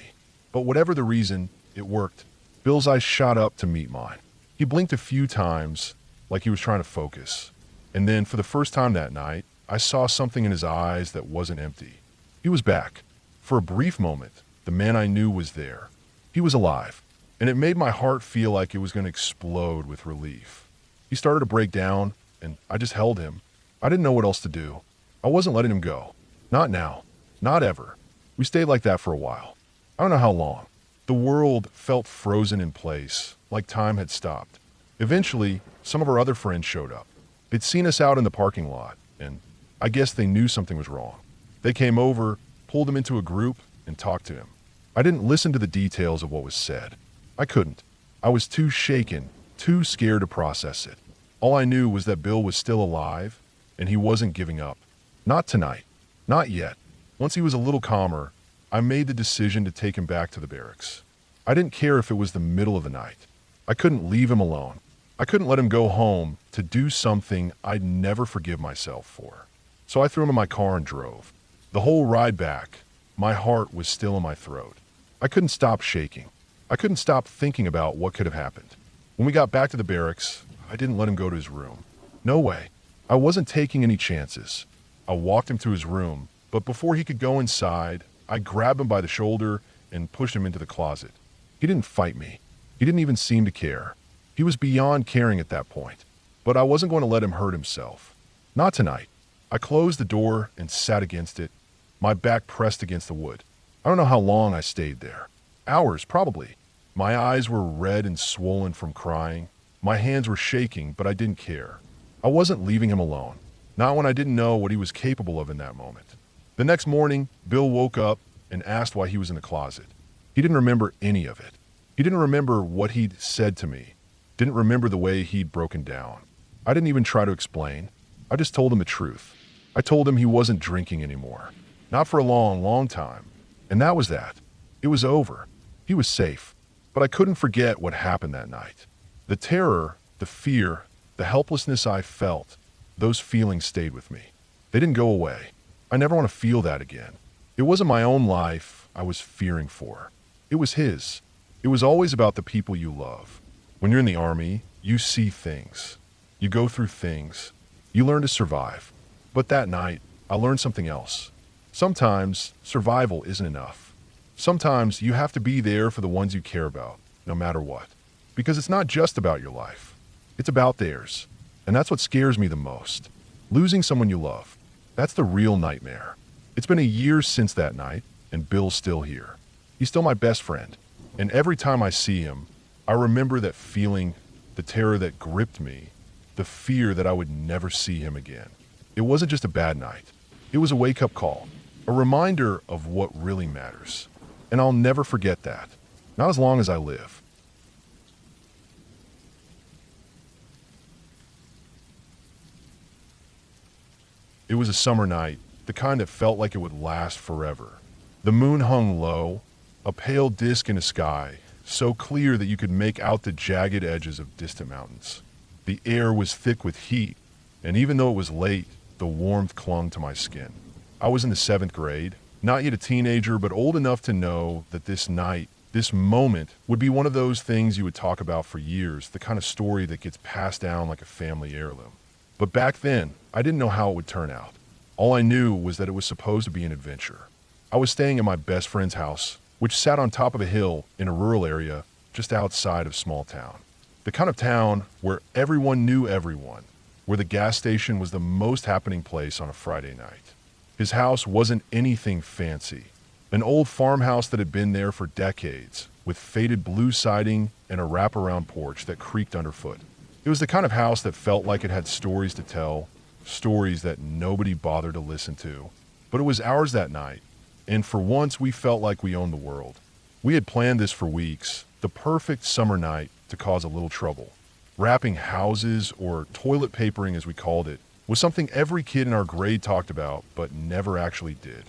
But whatever the reason, it worked. Bill's eyes shot up to meet mine. He blinked a few times, like he was trying to focus. And then, for the first time that night, I saw something in his eyes that wasn't empty. He was back. For a brief moment, the man I knew was there. He was alive, and it made my heart feel like it was going to explode with relief. He started to break down, and I just held him. I didn't know what else to do. I wasn't letting him go. Not now. Not ever. We stayed like that for a while. I don't know how long. The world felt frozen in place, like time had stopped. Eventually, some of our other friends showed up. They'd seen us out in the parking lot, and I guess they knew something was wrong. They came over, pulled him into a group, and talked to him. I didn't listen to the details of what was said. I couldn't. I was too shaken, too scared to process it. All I knew was that Bill was still alive, and he wasn't giving up. Not tonight. Not yet. Once he was a little calmer, I made the decision to take him back to the barracks. I didn't care if it was the middle of the night. I couldn't leave him alone. I couldn't let him go home to do something I'd never forgive myself for. So I threw him in my car and drove. The whole ride back, my heart was still in my throat. I couldn't stop shaking. I couldn't stop thinking about what could have happened. When we got back to the barracks, I didn't let him go to his room. No way. I wasn't taking any chances. I walked him to his room, but before he could go inside, I grabbed him by the shoulder and pushed him into the closet. He didn't fight me. He didn't even seem to care. He was beyond caring at that point. But I wasn't going to let him hurt himself. Not tonight. I closed the door and sat against it, my back pressed against the wood. I don't know how long I stayed there. Hours, probably. My eyes were red and swollen from crying. My hands were shaking, but I didn't care. I wasn't leaving him alone. Not when I didn't know what he was capable of in that moment. The next morning, Bill woke up and asked why he was in the closet. He didn't remember any of it. He didn't remember what he'd said to me. Didn't remember the way he'd broken down. I didn't even try to explain. I just told him the truth. I told him he wasn't drinking anymore. Not for a long, long time. And that was that. It was over. He was safe. But I couldn't forget what happened that night. The terror, the fear, the helplessness I felt, those feelings stayed with me. They didn't go away. I never want to feel that again. It wasn't my own life I was fearing for. It was his. It was always about the people you love. When you're in the army, you see things. You go through things. You learn to survive. But that night, I learned something else. Sometimes survival isn't enough. Sometimes you have to be there for the ones you care about, no matter what. Because it's not just about your life. It's about theirs. And that's what scares me the most. Losing someone you love. That's the real nightmare. It's been a year since that night, and Bill's still here. He's still my best friend. And every time I see him, I remember that feeling, the terror that gripped me, the fear that I would never see him again. It wasn't just a bad night. It was a wake-up call, a reminder of what really matters. And I'll never forget that. Not as long as I live. It was a summer night, the kind that felt like it would last forever. The moon hung low, a pale disk in the sky, so clear that you could make out the jagged edges of distant mountains. The air was thick with heat, and even though it was late, the warmth clung to my skin. I was in the 7th grade, not yet a teenager, but old enough to know that this night, this moment, would be one of those things you would talk about for years, the kind of story that gets passed down like a family heirloom. But back then, I didn't know how it would turn out. All I knew was that it was supposed to be an adventure. I was staying at my best friend's house, which sat on top of a hill in a rural area just outside of small town. The kind of town where everyone knew everyone, where the gas station was the most happening place on a Friday night. His house wasn't anything fancy. An old farmhouse that had been there for decades, with faded blue siding and a wraparound porch that creaked underfoot. It was the kind of house that felt like it had stories to tell, stories that nobody bothered to listen to. But it was ours that night, and for once we felt like we owned the world. We had planned this for weeks, the perfect summer night to cause a little trouble. Wrapping houses, or toilet papering as we called it, was something every kid in our grade talked about, but never actually did.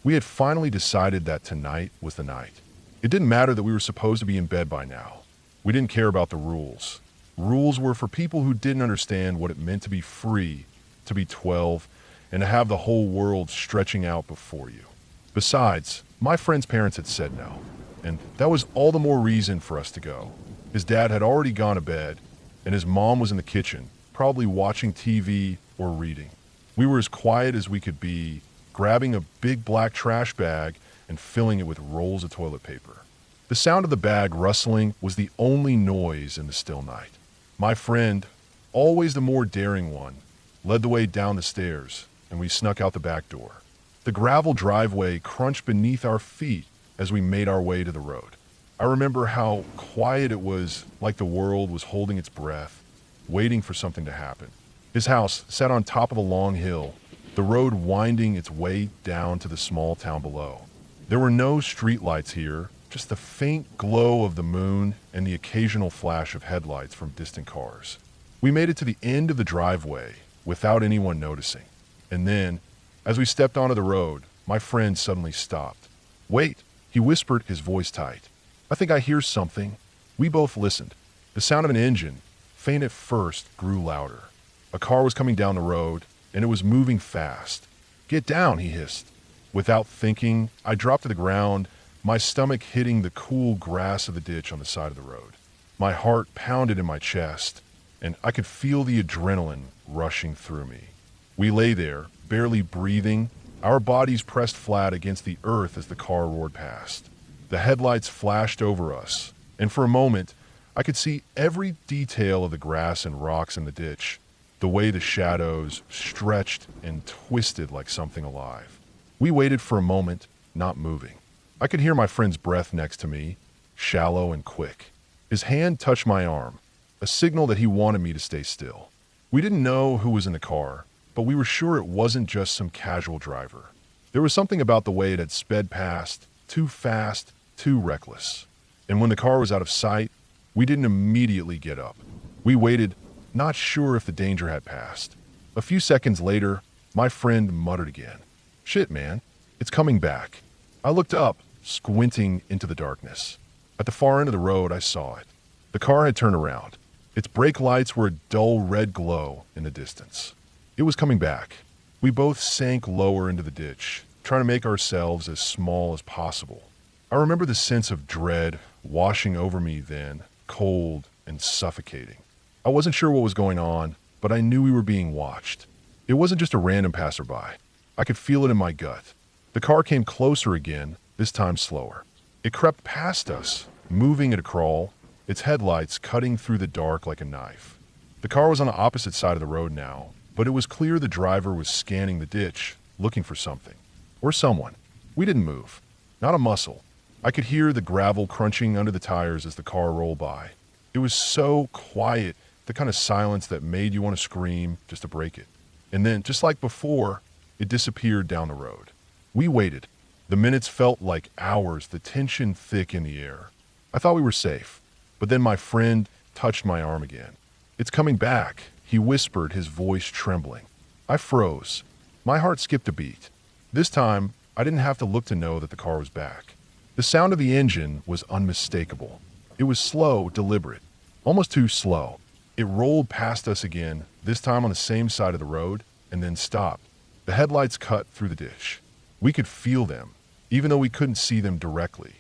We had finally decided that tonight was the night. It didn't matter that we were supposed to be in bed by now. We didn't care about the rules. Rules were for people who didn't understand what it meant to be free, to be 12, and to have the whole world stretching out before you. Besides, my friend's parents had said no, and that was all the more reason for us to go. His dad had already gone to bed, and his mom was in the kitchen, probably watching TV or reading. We were as quiet as we could be, grabbing a big black trash bag and filling it with rolls of toilet paper. The sound of the bag rustling was the only noise in the still night. My friend, always the more daring one, led the way down the stairs, and we snuck out the back door. The gravel driveway crunched beneath our feet as we made our way to the road. I remember how quiet it was, like the world was holding its breath, waiting for something to happen. His house sat on top of a long hill, the road winding its way down to the small town below. There were no streetlights here, just the faint glow of the moon and the occasional flash of headlights from distant cars. We made it to the end of the driveway without anyone noticing. And then, as we stepped onto the road, my friend suddenly stopped. "Wait," he whispered, his voice tight. "I think I hear something." We both listened. The sound of an engine, faint at first, grew louder. A car was coming down the road, and it was moving fast. "Get down," he hissed. Without thinking, I dropped to the ground, my stomach hitting the cool grass of the ditch on the side of the road. My heart pounded in my chest, and I could feel the adrenaline rushing through me. We lay there, barely breathing, our bodies pressed flat against the earth as the car roared past. The headlights flashed over us, and for a moment, I could see every detail of the grass and rocks in the ditch, the way the shadows stretched and twisted like something alive. We waited for a moment, not moving. I could hear my friend's breath next to me, shallow and quick. His hand touched my arm, a signal that he wanted me to stay still. We didn't know who was in the car, but we were sure it wasn't just some casual driver. There was something about the way it had sped past, too fast, too reckless. And when the car was out of sight, we didn't immediately get up. We waited, not sure if the danger had passed. A few seconds later, my friend muttered again. "Shit, man, it's coming back." I looked up, squinting into the darkness. At the far end of the road, I saw it. The car had turned around. Its brake lights were a dull red glow in the distance. It was coming back. We both sank lower into the ditch, trying to make ourselves as small as possible. I remember the sense of dread washing over me then, cold and suffocating. I wasn't sure what was going on, but I knew we were being watched. It wasn't just a random passerby. I could feel it in my gut. The car came closer again, this time slower. It crept past us, moving at a crawl, its headlights cutting through the dark like a knife. The car was on the opposite side of the road now, but it was clear the driver was scanning the ditch, looking for something. Or someone. We didn't move. Not a muscle. I could hear the gravel crunching under the tires as the car rolled by. It was so quiet, the kind of silence that made you want to scream just to break it. And then, just like before, it disappeared down the road. We waited. The minutes felt like hours, the tension thick in the air. I thought we were safe, but then my friend touched my arm again. "It's coming back," he whispered, his voice trembling. I froze. My heart skipped a beat. This time, I didn't have to look to know that the car was back. The sound of the engine was unmistakable. It was slow, deliberate, almost too slow. It rolled past us again, this time on the same side of the road, and then stopped. The headlights cut through the ditch. We could feel them, even though we couldn't see them directly.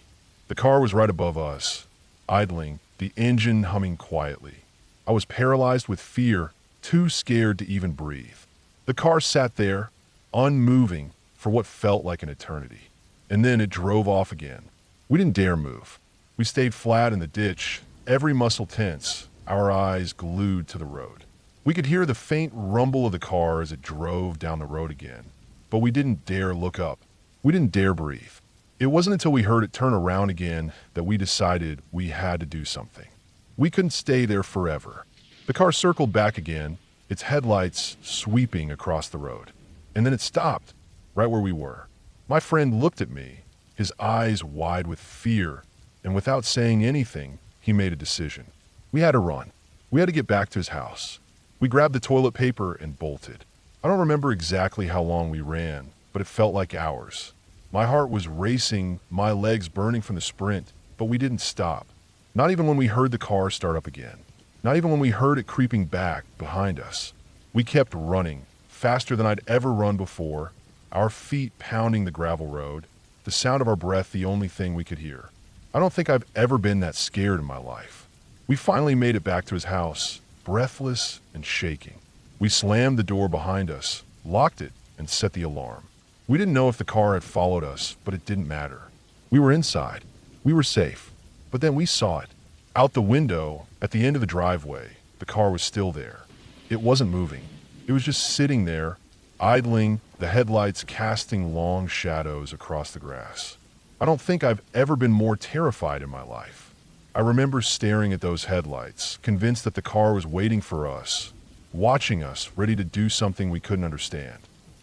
The car was right above us, idling, the engine humming quietly. I was paralyzed with fear, too scared to even breathe. The car sat there, unmoving, for what felt like an eternity. And then it drove off again. We didn't dare move. We stayed flat in the ditch, every muscle tense, our eyes glued to the road. We could hear the faint rumble of the car as it drove down the road again, but we didn't dare look up. We didn't dare breathe. It wasn't until we heard it turn around again that we decided we had to do something. We couldn't stay there forever. The car circled back again, its headlights sweeping across the road. And then it stopped, right where we were. My friend looked at me, his eyes wide with fear, and without saying anything, he made a decision. We had to run. We had to get back to his house. We grabbed the toilet paper and bolted. I don't remember exactly how long we ran, but it felt like hours. My heart was racing, my legs burning from the sprint, but we didn't stop. Not even when we heard the car start up again. Not even when we heard it creeping back behind us. We kept running, faster than I'd ever run before, our feet pounding the gravel road, the sound of our breath the only thing we could hear. I don't think I've ever been that scared in my life. We finally made it back to his house, breathless and shaking. We slammed the door behind us, locked it, and set the alarm. We didn't know if the car had followed us, but it didn't matter. We were inside. We were safe. But then we saw it. Out the window, at the end of the driveway, the car was still there. It wasn't moving. It was just sitting there, idling, the headlights casting long shadows across the grass. I don't think I've ever been more terrified in my life. I remember staring at those headlights, convinced that the car was waiting for us, watching us, ready to do something we couldn't understand.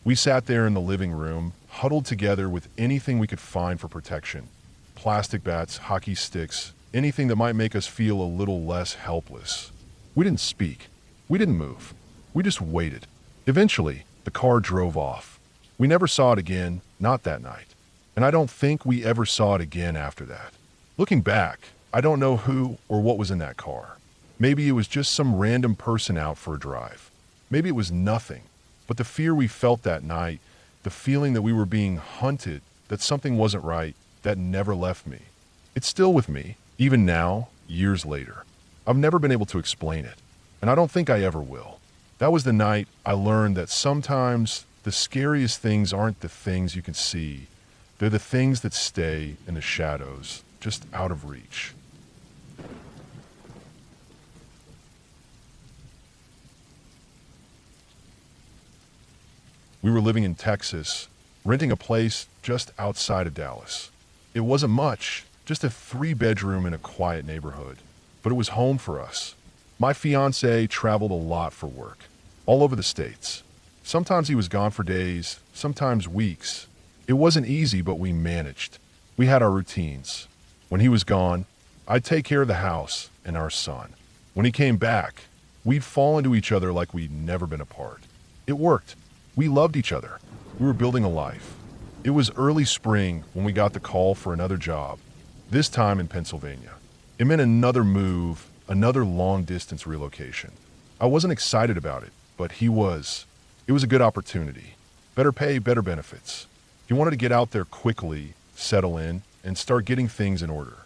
We sat there in the living room, huddled together with anything we could find for protection. Plastic bats, hockey sticks, anything that might make us feel a little less helpless. We didn't speak. We didn't move. We just waited. Eventually, the car drove off. We never saw it again, not that night. And I don't think we ever saw it again after that. Looking back, I don't know who or what was in that car. Maybe it was just some random person out for a drive. Maybe it was nothing. But the fear we felt that night, the feeling that we were being hunted, that something wasn't right, that never left me. It's still with me, even now, years later. I've never been able to explain it, and I don't think I ever will. That was the night I learned that sometimes the scariest things aren't the things you can see. They're the things that stay in the shadows, just out of reach. We were living in Texas, renting a place just outside of Dallas. It wasn't much, just a 3-bedroom in a quiet neighborhood, but it was home for us. My fiancé traveled a lot for work, all over the States. Sometimes he was gone for days, sometimes weeks. It wasn't easy, but we managed. We had our routines. When he was gone, I'd take care of the house and our son. When he came back, we'd fall into each other like we'd never been apart. It worked. We loved each other. We were building a life. It was early spring when we got the call for another job, this time in Pennsylvania. It meant another move, another long-distance relocation. I wasn't excited about it, but he was. It was a good opportunity. Better pay, better benefits. He wanted to get out there quickly, settle in, and start getting things in order.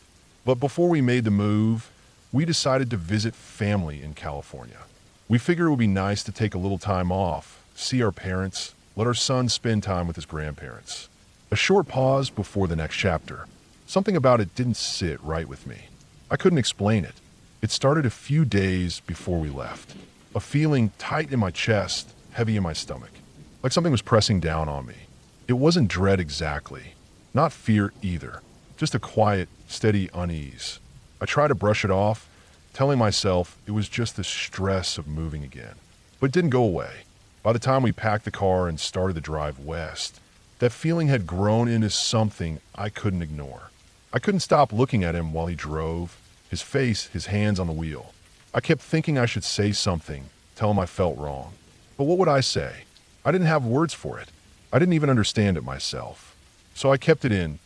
But before we made the move, we decided to visit family in California. We figured it would be nice to take a little time off, see our parents, let our son spend time with his grandparents. A short pause before the next chapter. Something about it didn't sit right with me. I couldn't explain it. It started a few days before we left. A feeling tight in my chest, heavy in my stomach. Like something was pressing down on me. It wasn't dread exactly. Not fear either. Just a quiet, steady unease. I tried to brush it off, telling myself it was just the stress of moving again. But it didn't go away. By the time we packed the car and started the drive west, that feeling had grown into something I couldn't ignore. I couldn't stop looking at him while he drove, his face, his hands on the wheel. I kept thinking I should say something, tell him I felt wrong. But what would I say? I didn't have words for it. I didn't even understand it myself. So I kept it in,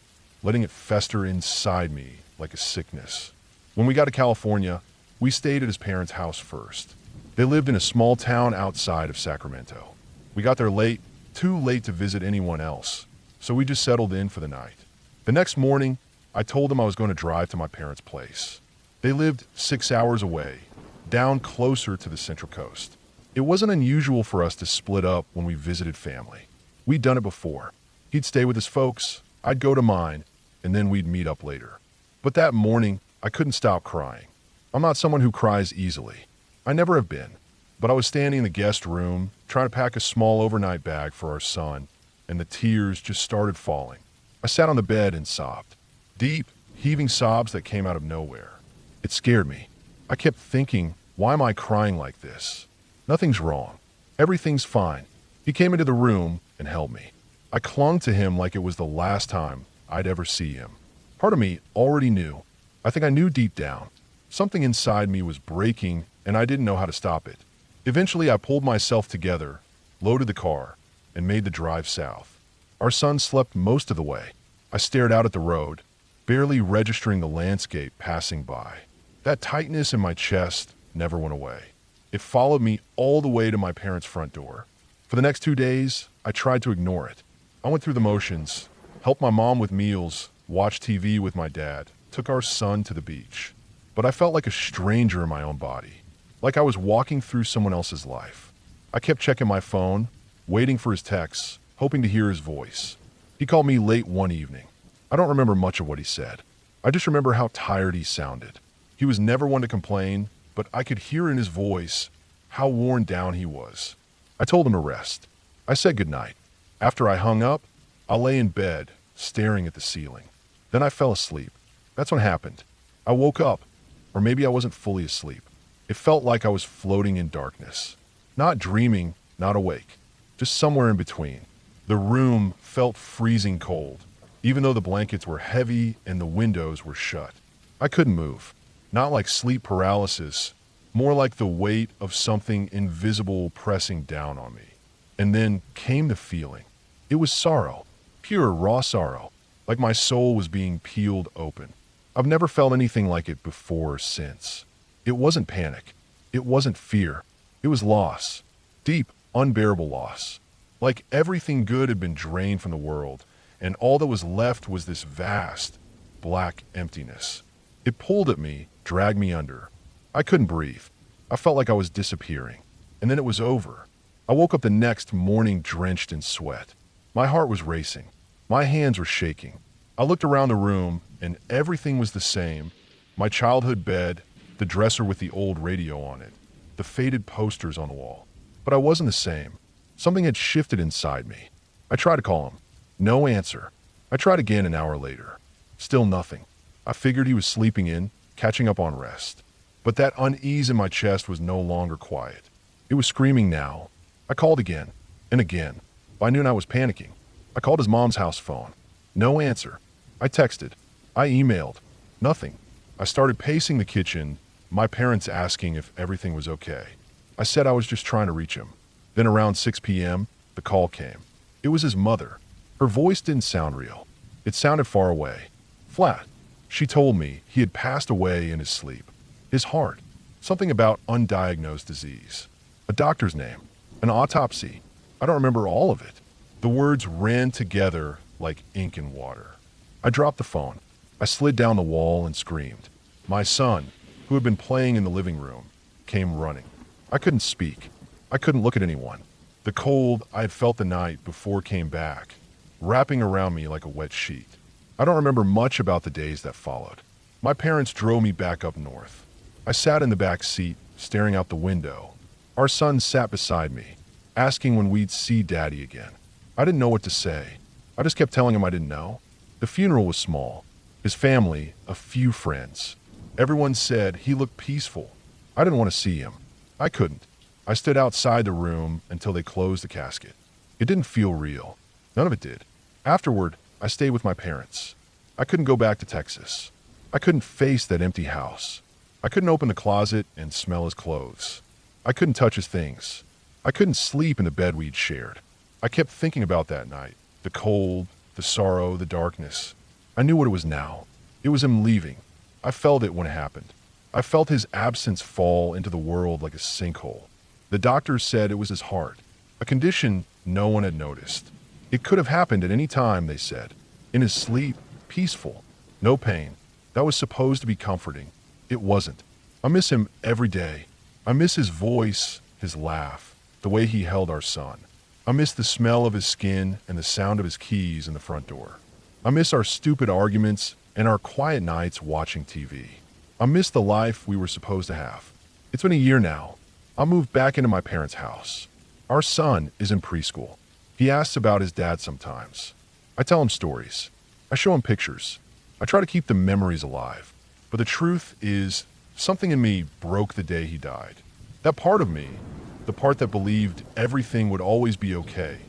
letting it fester inside me like a sickness. When we got to California, we stayed at his parents' house first. They lived in a small town outside of Sacramento. We got there late, too late to visit anyone else, so we just settled in for the night. The next morning, I told them I was going to drive to my parents' place. They lived 6 hours away, down closer to the Central Coast. It wasn't unusual for us to split up when we visited family. We'd done it before. He'd stay with his folks, I'd go to mine, and then we'd meet up later. But that morning, I couldn't stop crying. I'm not someone who cries easily. I never have been. But I was standing in the guest room, trying to pack a small overnight bag for our son, and the tears just started falling. I sat on the bed and sobbed. Deep, heaving sobs that came out of nowhere. It scared me. I kept thinking, why am I crying like this? Nothing's wrong. Everything's fine. He came into the room and held me. I clung to him like it was the last time I'd ever see him. Part of me already knew. I think I knew deep down. Something inside me was breaking, and I didn't know how to stop it. Eventually, I pulled myself together, loaded the car, and made the drive south. Our son slept most of the way. I stared out at the road, barely registering the landscape passing by. That tightness in my chest never went away. It followed me all the way to my parents' front door. For the next 2 days, I tried to ignore it. I went through the motions, helped my mom with meals, watched TV with my dad, took our son to the beach. But I felt like a stranger in my own body. like I was walking through someone else's life. I kept checking my phone, waiting for his texts, hoping to hear his voice. He called me late one evening. I don't remember much of what he said. I just remember how tired he sounded. He was never one to complain, but I could hear in his voice how worn down he was. I told him to rest. I said goodnight. After I hung up, I lay in bed, staring at the ceiling. Then I fell asleep. That's what happened. I woke up, or maybe I wasn't fully asleep. It felt like I was floating in darkness. Not dreaming, not awake. Just somewhere in between. The room felt freezing cold, even though the blankets were heavy and the windows were shut. I couldn't move. Not like sleep paralysis, more like the weight of something invisible pressing down on me. And then came the feeling. It was sorrow, pure raw sorrow, like my soul was being peeled open. I've never felt anything like it before or since. It wasn't panic. It wasn't fear. It was loss. Deep, unbearable loss. Like everything good had been drained from the world, and all that was left was this vast, black emptiness. It pulled at me, dragged me under. I couldn't breathe. I felt like I was disappearing. And then it was over. I woke up the next morning drenched in sweat. My heart was racing. My hands were shaking. I looked around the room, and everything was the same. My childhood bed, the dresser with the old radio on it, the faded posters on the wall. But I wasn't the same. Something had shifted inside me. I tried to call him. No answer. I tried again an hour later. Still nothing. I figured he was sleeping in, catching up on rest. But that unease in my chest was no longer quiet. It was screaming now. I called again, and again. By noon I was panicking. I called his mom's house phone. No answer. I texted. I emailed. Nothing. I started pacing the kitchen, my parents asking if everything was okay. I said I was just trying to reach him. Then around 6 p.m., the call came. It was his mother. Her voice didn't sound real. It sounded far away. Flat. She told me he had passed away in his sleep. His heart. Something about undiagnosed disease. A doctor's name. An autopsy. I don't remember all of it. The words ran together like ink and water. I dropped the phone. I slid down the wall and screamed. My son, who had been playing in the living room, came running. I couldn't speak. I couldn't look at anyone. The cold I had felt the night before came back, wrapping around me like a wet sheet. I don't remember much about the days that followed. My parents drove me back up north. I sat in the back seat, staring out the window. Our son sat beside me, asking when we'd see Daddy again. I didn't know what to say. I just kept telling him I didn't know. The funeral was small. His family, a few friends. Everyone said he looked peaceful. I didn't want to see him. I couldn't. I stood outside the room until they closed the casket. It didn't feel real. None of it did. Afterward, I stayed with my parents. I couldn't go back to Texas. I couldn't face that empty house. I couldn't open the closet and smell his clothes. I couldn't touch his things. I couldn't sleep in the bed we'd shared. I kept thinking about that night. The cold, the sorrow, the darkness. I knew what it was now. It was him leaving. I felt it when it happened. I felt his absence fall into the world like a sinkhole. The doctors said it was his heart, a condition no one had noticed. It could have happened at any time, they said. In his sleep, peaceful, no pain. That was supposed to be comforting. It wasn't. I miss him every day. I miss his voice, his laugh, the way he held our son. I miss the smell of his skin and the sound of his keys in the front door. I miss our stupid arguments and our quiet nights watching TV. I miss the life we were supposed to have. It's been a year now. I moved back into my parents' house. Our son is in preschool. He asks about his dad sometimes. I tell him stories. I show him pictures. I try to keep the memories alive. But the truth is, something in me broke the day he died. That part of me, the part that believed everything would always be okay,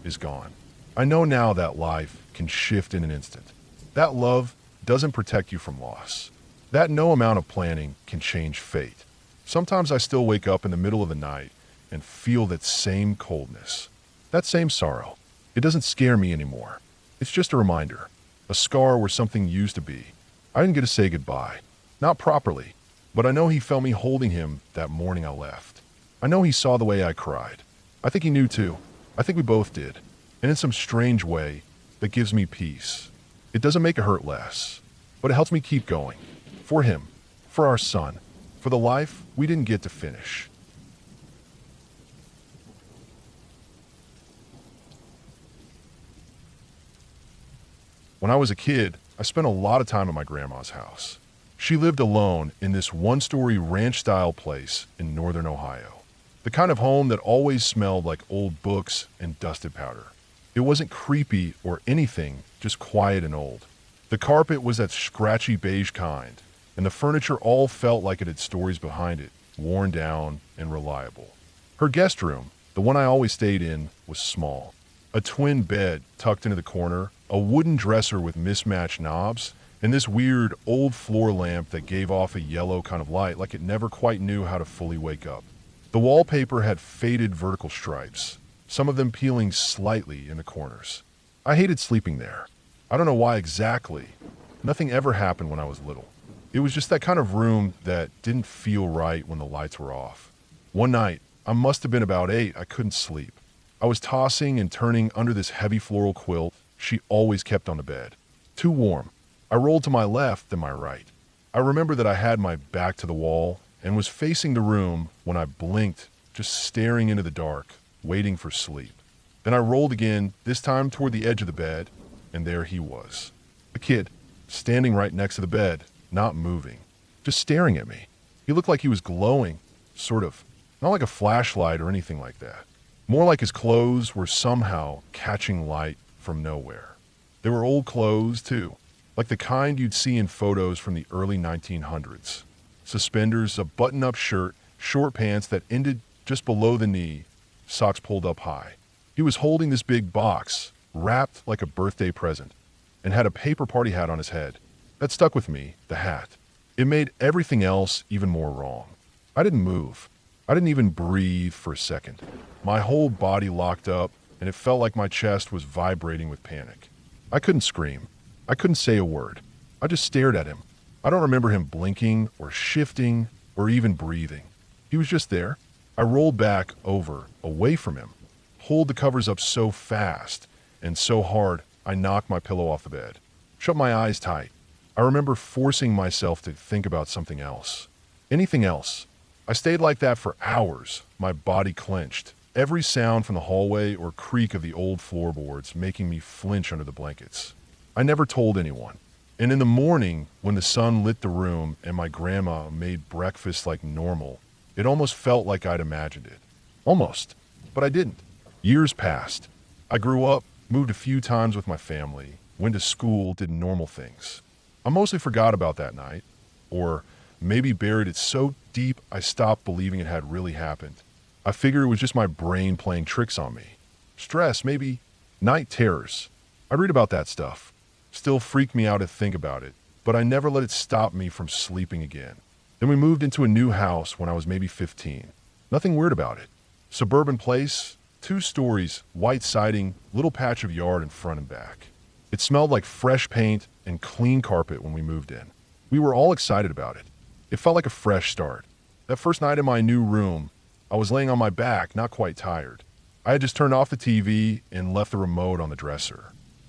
is gone. I know now that life can shift in an instant. That love doesn't protect you from loss. That no amount of planning can change fate. Sometimes I still wake up in the middle of the night and feel that same coldness, that same sorrow. It doesn't scare me anymore. It's just a reminder, a scar where something used to be. I didn't get to say goodbye, not properly, but I know he felt me holding him that morning I left. I know he saw the way I cried. I think he knew too. I think we both did. And in some strange way, that gives me peace. It doesn't make it hurt less, but it helps me keep going. For him, for our son, for the life we didn't get to finish. When I was a kid, I spent a lot of time at my grandma's house. She lived alone in this one-story ranch-style place in northern Ohio. The kind of home that always smelled like old books and dusted powder. It wasn't creepy or anything, just quiet and old. The carpet was that scratchy beige kind, and the furniture all felt like it had stories behind it, worn down and reliable. Her guest room, the one I always stayed in, was small. A twin bed tucked into the corner, a wooden dresser with mismatched knobs, and this weird old floor lamp that gave off a yellow kind of light like it never quite knew how to fully wake up. The wallpaper had faded vertical stripes, some of them peeling slightly in the corners. I hated sleeping there. I don't know why exactly. Nothing ever happened when I was little. It was just that kind of room that didn't feel right when the lights were off. One night, I must have been about 8, I couldn't sleep. I was tossing and turning under this heavy floral quilt she always kept on the bed. Too warm. I rolled to my left, then my right. I remember that I had my back to the wall and was facing the room when I blinked, just staring into the dark, waiting for sleep. Then I rolled again, this time toward the edge of the bed, and there he was. A kid, standing right next to the bed, not moving, just staring at me. He looked like he was glowing, sort of. Not like a flashlight or anything like that. More like his clothes were somehow catching light from nowhere. They were old clothes, too, like the kind you'd see in photos from the early 1900s. Suspenders, a button-up shirt, short pants that ended just below the knee, socks pulled up high. He was holding this big box, wrapped like a birthday present, and had a paper party hat on his head. That stuck with me, the hat. It made everything else even more wrong. I didn't move. I didn't even breathe for a second. My whole body locked up, and it felt like my chest was vibrating with panic. I couldn't scream. I couldn't say a word. I just stared at him. I don't remember him blinking or shifting or even breathing. He was just there. I rolled back over, away from him, pulled the covers up so fast and so hard I knocked my pillow off the bed. Shut my eyes tight. I remember forcing myself to think about something else. Anything else. I stayed like that for hours, my body clenched, every sound from the hallway or creak of the old floorboards making me flinch under the blankets. I never told anyone. And in the morning, when the sun lit the room and my grandma made breakfast like normal, it almost felt like I'd imagined it. Almost. But I didn't. Years passed. I grew up, moved a few times with my family, went to school, did normal things. I mostly forgot about that night, or maybe buried it so deep I stopped believing it had really happened. I figure it was just my brain playing tricks on me. Stress, maybe. Night terrors. I read about that stuff. Still freaked me out to think about it, but I never let it stop me from sleeping again. Then we moved into a new house when I was maybe 15. Nothing weird about it. Suburban place, 2 stories, white siding, little patch of yard in front and back. It smelled like fresh paint and clean carpet when we moved in. We were all excited about it. It felt like a fresh start. That first night in my new room, I was laying on my back, not quite tired. I had just turned off the TV and left the remote on the dresser.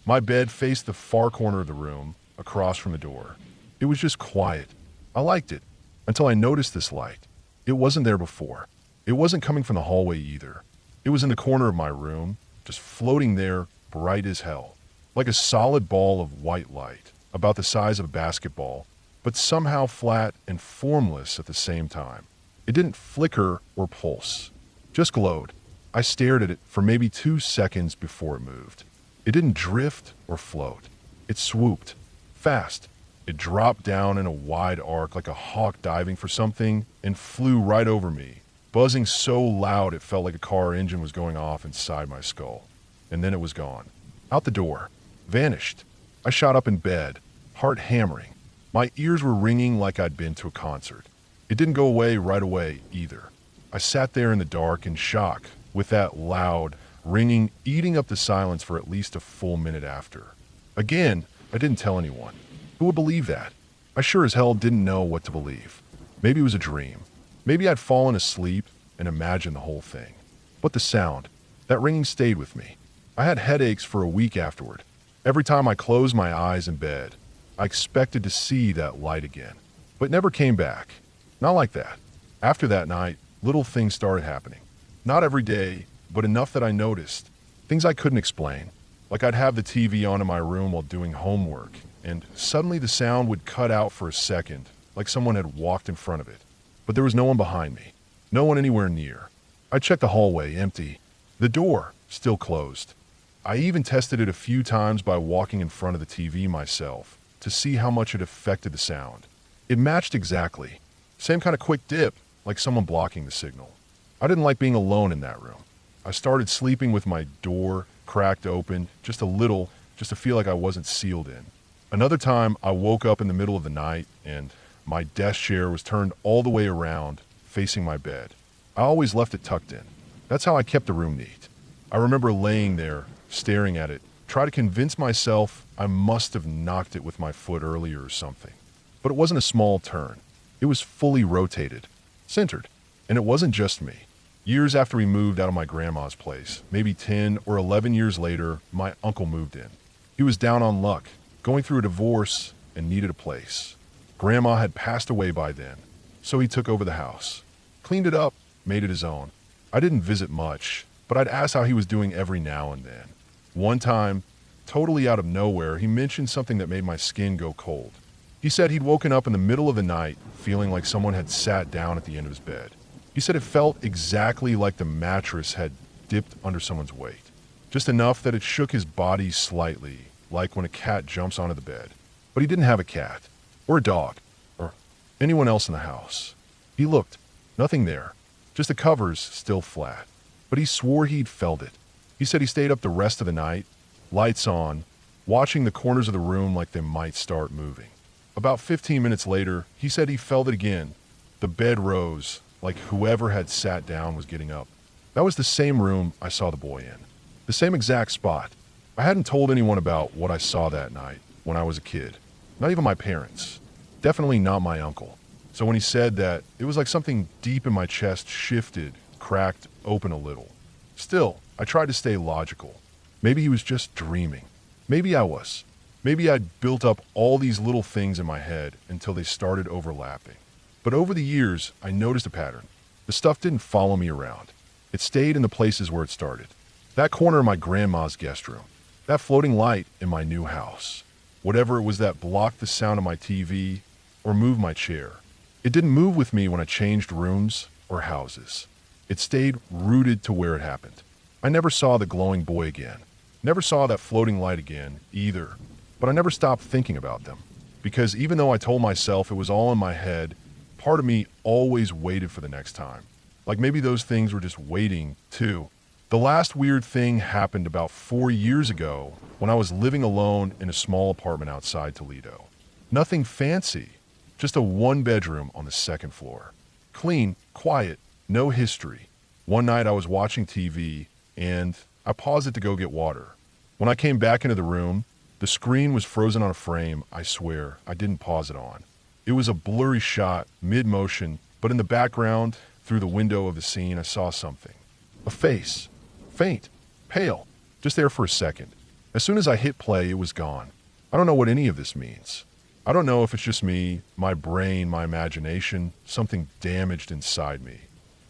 My bed faced the far corner of the room, across from the door. It was just quiet. I liked it, until I noticed this light. It wasn't there before. It wasn't coming from the hallway either. It was in the corner of my room, just floating there, bright as hell. Like a solid ball of white light, about the size of a basketball, but somehow flat and formless at the same time. It didn't flicker or pulse, just glowed. I stared at it for maybe 2 seconds before it moved. It didn't drift or float. It swooped, fast. It dropped down in a wide arc like a hawk diving for something and flew right over me, buzzing so loud it felt like a car engine was going off inside my skull. And then it was gone. Out the door. Vanished. I shot up in bed, heart hammering. My ears were ringing like I'd been to a concert. It didn't go away right away either. I sat there in the dark in shock, with that loud, ringing, eating up the silence for at least a full minute after. Again, I didn't tell anyone. Who would believe that? I sure as hell didn't know what to believe. Maybe it was a dream. Maybe I'd fallen asleep and imagined the whole thing. But the sound, that ringing stayed with me. I had headaches for a week afterward. Every time I closed my eyes in bed, I expected to see that light again. But it never came back. Not like that. After that night, little things started happening. Not every day, but enough that I noticed. Things I couldn't explain. Like I'd have the TV on in my room while doing homework, and suddenly the sound would cut out for a second, like someone had walked in front of it. But there was no one behind me. No one anywhere near. I checked the hallway, empty. The door, still closed. I even tested it a few times by walking in front of the TV myself to see how much it affected the sound. It matched exactly. Same kind of quick dip, like someone blocking the signal. I didn't like being alone in that room. I started sleeping with my door cracked open, just a little, just to feel like I wasn't sealed in. Another time, I woke up in the middle of the night and my desk chair was turned all the way around, facing my bed. I always left it tucked in. That's how I kept the room neat. I remember laying there, staring at it, try to convince myself I must have knocked it with my foot earlier or something. But it wasn't a small turn. It was fully rotated, centered, and it wasn't just me. Years after we moved out of my grandma's place, maybe 10 or 11 years later, my uncle moved in. He was down on luck, going through a divorce, and needed a place. Grandma had passed away by then, so he took over the house, cleaned it up, made it his own. I didn't visit much, but I'd ask how he was doing every now and then. One time, totally out of nowhere, he mentioned something that made my skin go cold. He said he'd woken up in the middle of the night feeling like someone had sat down at the end of his bed. He said it felt exactly like the mattress had dipped under someone's weight, just enough that it shook his body slightly, like when a cat jumps onto the bed. But he didn't have a cat, or a dog, or anyone else in the house. He looked, nothing there, just the covers still flat. But he swore he'd felt it. He said he stayed up the rest of the night, lights on, watching the corners of the room like they might start moving. About 15 minutes later, he said he felt it again. The bed rose, like whoever had sat down was getting up. That was the same room I saw the boy in. The same exact spot. I hadn't told anyone about what I saw that night when I was a kid. Not even my parents. Definitely not my uncle. So when he said that, it was like something deep in my chest shifted, cracked open a little. Still, I tried to stay logical. Maybe he was just dreaming. Maybe I was. Maybe I'd built up all these little things in my head until they started overlapping. But over the years, I noticed a pattern. The stuff didn't follow me around. It stayed in the places where it started. That corner of my grandma's guest room. That floating light in my new house. Whatever it was that blocked the sound of my TV or moved my chair. It didn't move with me when I changed rooms or houses. It stayed rooted to where it happened. I never saw the glowing boy again. Never saw that floating light again, either. But I never stopped thinking about them. Because even though I told myself it was all in my head, part of me always waited for the next time. Like maybe those things were just waiting, too. The last weird thing happened about 4 years ago when I was living alone in a small apartment outside Toledo. Nothing fancy, just a one-bedroom on the second floor. Clean, quiet, no history. One night I was watching TV, and I paused it to go get water. When I came back into the room, the screen was frozen on a frame, I swear. I didn't pause it on. It was a blurry shot, mid-motion, but in the background, through the window of the scene, I saw something. A face. Faint. Pale. Just there for a second. As soon as I hit play, it was gone. I don't know what any of this means. I don't know if it's just me, my brain, my imagination, something damaged inside me.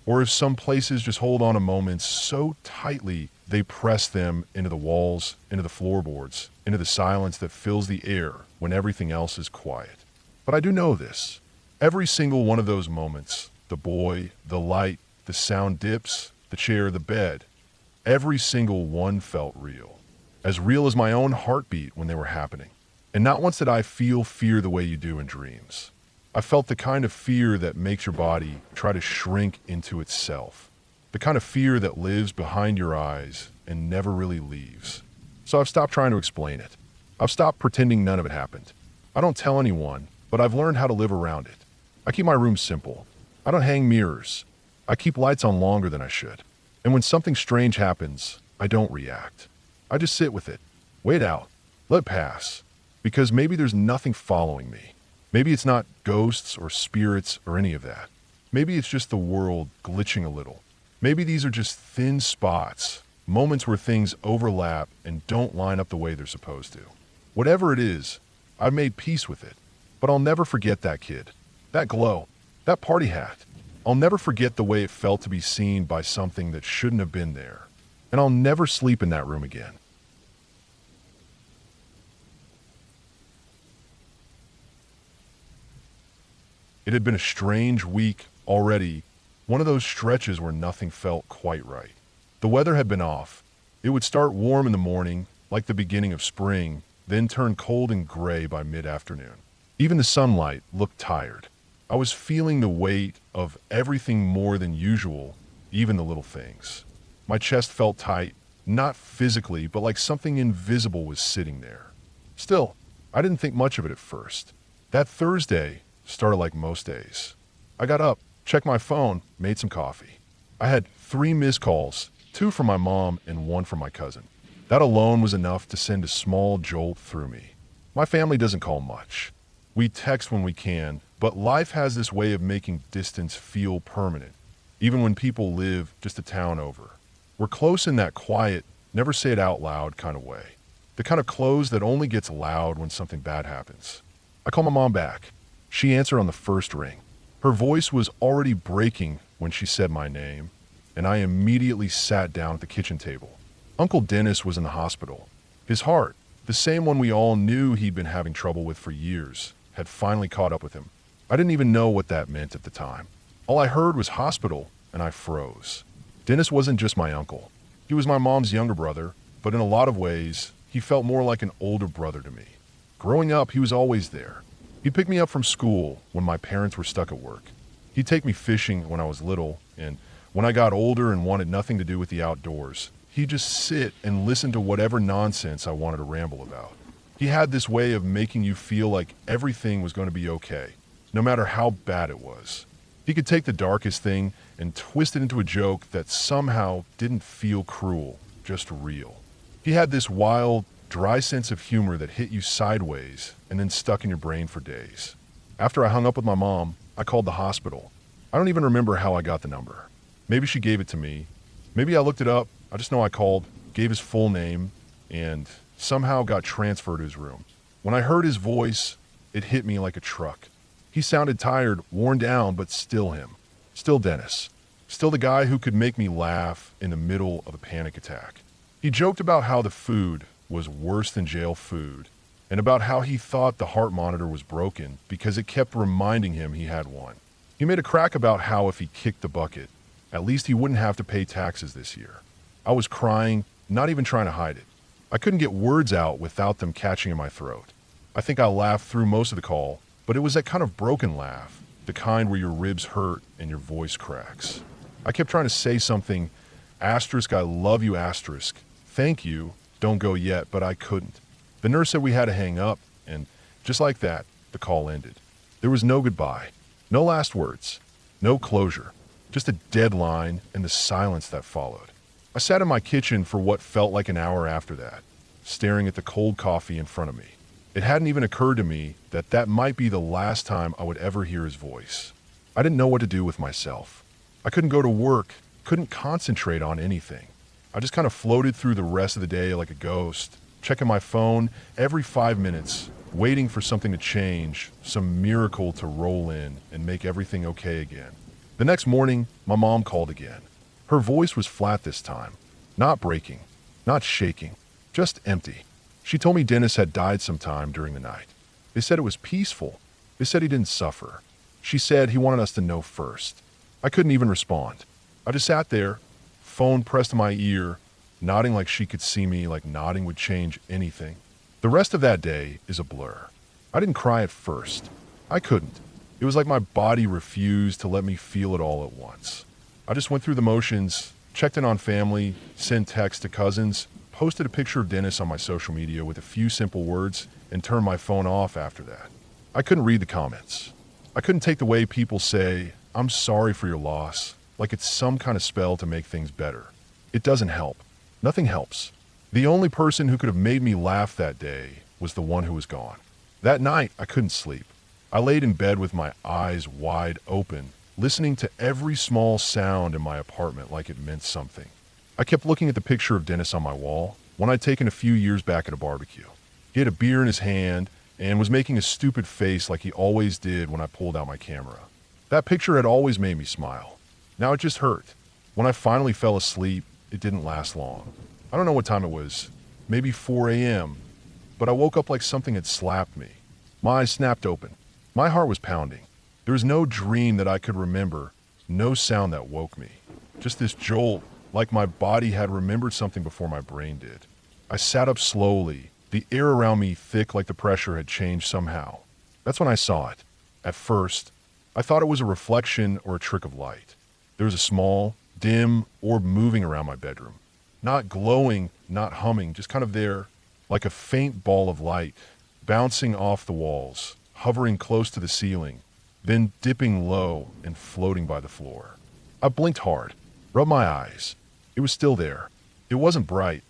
Or if some places just hold on to moments so tightly they press them into the walls, into the floorboards, into the silence that fills the air when everything else is quiet. But I do know this. Every single one of those moments, the boy, the light, the sound dips, the chair, the bed, every single one felt real. As real as my own heartbeat when they were happening. And not once did I feel fear the way you do in dreams. I felt the kind of fear that makes your body try to shrink into itself. The kind of fear that lives behind your eyes and never really leaves. So I've stopped trying to explain it. I've stopped pretending none of it happened. I don't tell anyone, but I've learned how to live around it. I keep my room simple. I don't hang mirrors. I keep lights on longer than I should. And when something strange happens, I don't react. I just sit with it. Wait out. Let it pass. Because maybe there's nothing following me. Maybe it's not ghosts or spirits or any of that. Maybe it's just the world glitching a little. Maybe these are just thin spots, moments where things overlap and don't line up the way they're supposed to. Whatever it is, I've made peace with it. But I'll never forget that kid. That glow. That party hat. I'll never forget the way it felt to be seen by something that shouldn't have been there. And I'll never sleep in that room again. It had been a strange week already, one of those stretches where nothing felt quite right. The weather had been off. It would start warm in the morning, like the beginning of spring, then turn cold and gray by mid-afternoon. Even the sunlight looked tired. I was feeling the weight of everything more than usual, even the little things. My chest felt tight, not physically, but like something invisible was sitting there. Still, I didn't think much of it at first. That Thursday started like most days. I got up, checked my phone, made some coffee. I had 3 missed calls, 2 from my mom and 1 from my cousin. That alone was enough to send a small jolt through me. My family doesn't call much. We text when we can, but life has this way of making distance feel permanent, even when people live just a town over. We're close in that quiet, never say it out loud kind of way. The kind of close that only gets loud when something bad happens. I call my mom back. She answered on the first ring. Her voice was already breaking when she said my name, and I immediately sat down at the kitchen table. Uncle Dennis was in the hospital. His heart, the same one we all knew he'd been having trouble with for years, had finally caught up with him. I didn't even know what that meant at the time. All I heard was hospital, and I froze. Dennis wasn't just my uncle. He was my mom's younger brother, but in a lot of ways, he felt more like an older brother to me. Growing up, he was always there. He'd pick me up from school when my parents were stuck at work. He'd take me fishing when I was little, and when I got older and wanted nothing to do with the outdoors, he'd just sit and listen to whatever nonsense I wanted to ramble about. He had this way of making you feel like everything was going to be okay, no matter how bad it was. He could take the darkest thing and twist it into a joke that somehow didn't feel cruel, just real. He had this wild, dry sense of humor that hit you sideways and then stuck in your brain for days. After I hung up with my mom, I called the hospital. I don't even remember how I got the number. Maybe she gave it to me. Maybe I looked it up. I just know I called, gave his full name, and somehow got transferred to his room. When I heard his voice, it hit me like a truck. He sounded tired, worn down, but still him. Still Dennis. Still the guy who could make me laugh in the middle of a panic attack. He joked about how the food was worse than jail food, and about how he thought the heart monitor was broken because it kept reminding him he had one. He made a crack about how if he kicked the bucket, at least he wouldn't have to pay taxes this year. I was crying, not even trying to hide it. I couldn't get words out without them catching in my throat. I think I laughed through most of the call, but it was that kind of broken laugh, the kind where your ribs hurt and your voice cracks. I kept trying to say something, asterisk, I love you, asterisk, thank you, don't go yet, but I couldn't. The nurse said we had to hang up, and just like that, the call ended. There was no goodbye, no last words, no closure, just a dead line and the silence that followed. I sat in my kitchen for what felt like an hour after that, staring at the cold coffee in front of me. It hadn't even occurred to me that that might be the last time I would ever hear his voice. I didn't know what to do with myself. I couldn't go to work, couldn't concentrate on anything. I just kind of floated through the rest of the day like a ghost, checking my phone every 5 minutes, waiting for something to change, some miracle to roll in and make everything okay again. The next morning, my mom called again. Her voice was flat this time, not breaking, not shaking, just empty. She told me Dennis had died sometime during the night. They said it was peaceful. They said he didn't suffer. She said he wanted us to know first. I couldn't even respond. I just sat there, phone pressed to my ear, nodding like she could see me, like nodding would change anything. The rest of that day is a blur. I didn't cry at first. I couldn't. It was like my body refused to let me feel it all at once. I just went through the motions, checked in on family, sent texts to cousins, posted a picture of Dennis on my social media with a few simple words, and turned my phone off after that. I couldn't read the comments. I couldn't take the way people say, I'm sorry for your loss, like it's some kind of spell to make things better. It doesn't help. Nothing helps. The only person who could have made me laugh that day was the one who was gone. That night, I couldn't sleep. I laid in bed with my eyes wide open, listening to every small sound in my apartment like it meant something. I kept looking at the picture of Dennis on my wall, one I'd taken a few years back at a barbecue. He had a beer in his hand and was making a stupid face like he always did when I pulled out my camera. That picture had always made me smile. Now it just hurt. When I finally fell asleep, it didn't last long. I don't know what time it was, maybe 4 a.m., but I woke up like something had slapped me. My eyes snapped open. My heart was pounding. There was no dream that I could remember, no sound that woke me. Just this jolt, like my body had remembered something before my brain did. I sat up slowly, the air around me thick like the pressure had changed somehow. That's when I saw it. At first, I thought it was a reflection or a trick of light. There was a small, dim orb moving around my bedroom. Not glowing, not humming, just kind of there, like a faint ball of light, bouncing off the walls, hovering close to the ceiling, then dipping low and floating by the floor. I blinked hard, rubbed my eyes. It was still there. It wasn't bright,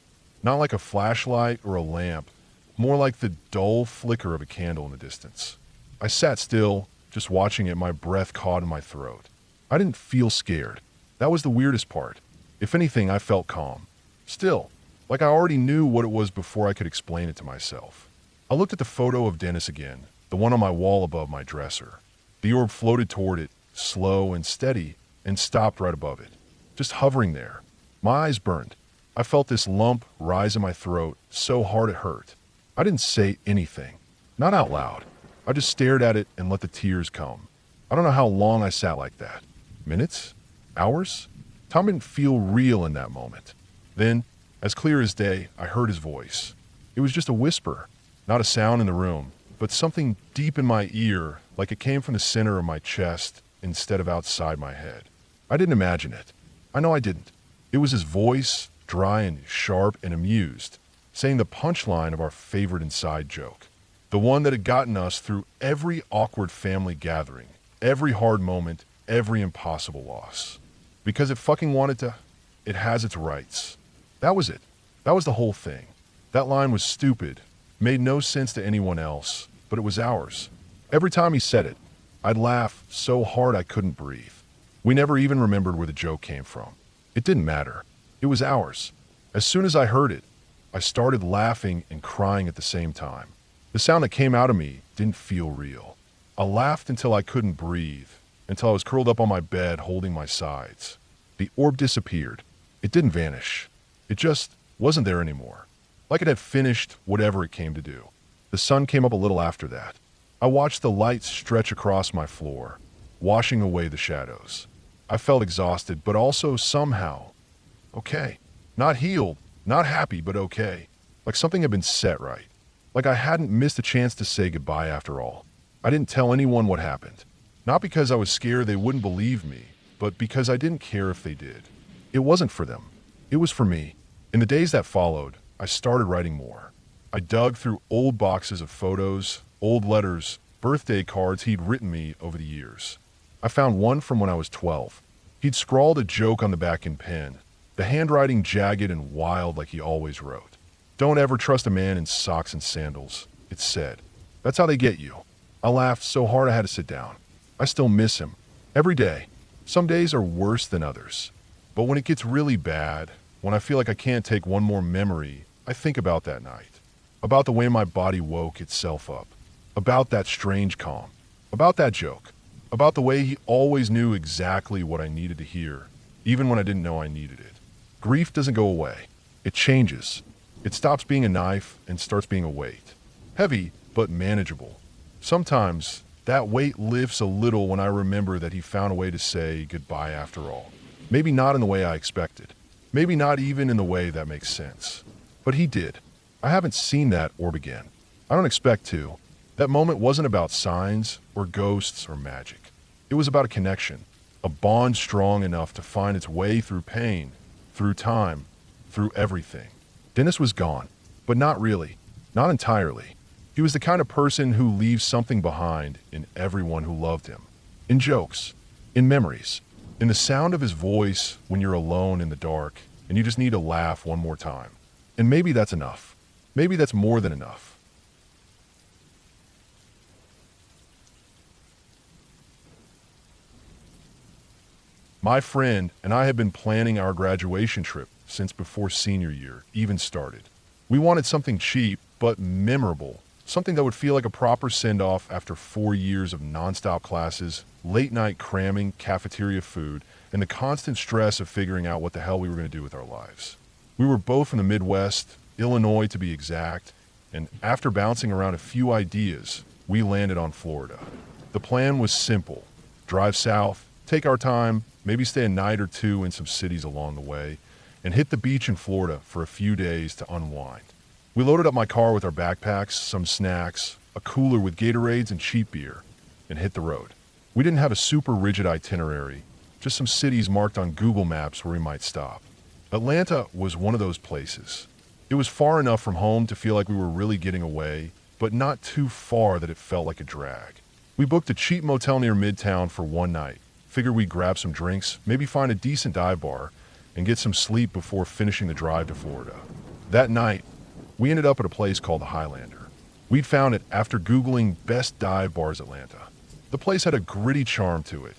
not like a flashlight or a lamp, more like the dull flicker of a candle in the distance. I sat still, just watching it, my breath caught in my throat. I didn't feel scared. That was the weirdest part. If anything, I felt calm. Still, like I already knew what it was before I could explain it to myself. I looked at the photo of Dennis again, the one on my wall above my dresser. The orb floated toward it, slow and steady, and stopped right above it, just hovering there. My eyes burned. I felt this lump rise in my throat so hard it hurt. I didn't say anything, not out loud. I just stared at it and let the tears come. I don't know how long I sat like that. Minutes? Hours? Time didn't feel real in that moment. Then, as clear as day, I heard his voice. It was just a whisper, not a sound in the room, but something deep in my ear, like it came from the center of my chest instead of outside my head. I didn't imagine it. I know I didn't. It was his voice, dry and sharp and amused, saying the punchline of our favorite inside joke. The one that had gotten us through every awkward family gathering, every hard moment, every impossible loss. Because it fucking wanted to, it has its rights. That was it. That was the whole thing. That line was stupid, made no sense to anyone else, but it was ours. Every time he said it, I'd laugh so hard I couldn't breathe. We never even remembered where the joke came from. It didn't matter. It was ours. As soon as I heard it, I started laughing and crying at the same time. The sound that came out of me didn't feel real. I laughed until I couldn't breathe, until I was curled up on my bed holding my sides. The orb disappeared. It didn't vanish. It just wasn't there anymore. Like it had finished whatever it came to do. The sun came up a little after that. I watched the light stretch across my floor, washing away the shadows. I felt exhausted, but also somehow okay. Not healed, not happy, but okay. Like something had been set right. Like I hadn't missed a chance to say goodbye after all. I didn't tell anyone what happened. Not because I was scared they wouldn't believe me, but because I didn't care if they did. It wasn't for them. It was for me. In the days that followed, I started writing more. I dug through old boxes of photos, old letters, birthday cards he'd written me over the years. I found one from when I was 12. He'd scrawled a joke on the back in pen, the handwriting jagged and wild like he always wrote. "Don't ever trust a man in socks and sandals," it said. That's how they get you. I laughed so hard I had to sit down. I still miss him. Every day. Some days are worse than others. But when it gets really bad, when I feel like I can't take one more memory, I think about that night. About the way my body woke itself up. About that strange calm. About that joke. About the way he always knew exactly what I needed to hear, even when I didn't know I needed it. Grief doesn't go away. It changes. It stops being a knife and starts being a weight. Heavy, but manageable. Sometimes that weight lifts a little when I remember that he found a way to say goodbye after all. Maybe not in the way I expected. Maybe not even in the way that makes sense. But he did. I haven't seen that orb again. I don't expect to. That moment wasn't about signs or ghosts or magic. It was about a connection, a bond strong enough to find its way through pain, through time, through everything. Dennis was gone, but not really, not entirely. He was the kind of person who leaves something behind in everyone who loved him. In jokes, in memories, in the sound of his voice when you're alone in the dark and you just need to laugh one more time. And maybe that's enough. Maybe that's more than enough. My friend and I have been planning our graduation trip since before senior year even started. We wanted something cheap but memorable, Something that would feel like a proper send-off after 4 years of nonstop classes, late-night cramming, cafeteria food, and the constant stress of figuring out what the hell we were going to do with our lives. We were both from the Midwest, Illinois to be exact, and after bouncing around a few ideas, we landed on Florida. The plan was simple: drive south, take our time, maybe stay a night or two in some cities along the way, and hit the beach in Florida for a few days to unwind. We loaded up my car with our backpacks, some snacks, a cooler with Gatorades and cheap beer, and hit the road. We didn't have a super rigid itinerary, just some cities marked on Google Maps where we might stop. Atlanta was one of those places. It was far enough from home to feel like we were really getting away, but not too far that it felt like a drag. We booked a cheap motel near Midtown for one night, figured we'd grab some drinks, maybe find a decent dive bar, and get some sleep before finishing the drive to Florida. That night, we ended up at a place called the Highlander. We'd found it after Googling best dive bars Atlanta. The place had a gritty charm to it.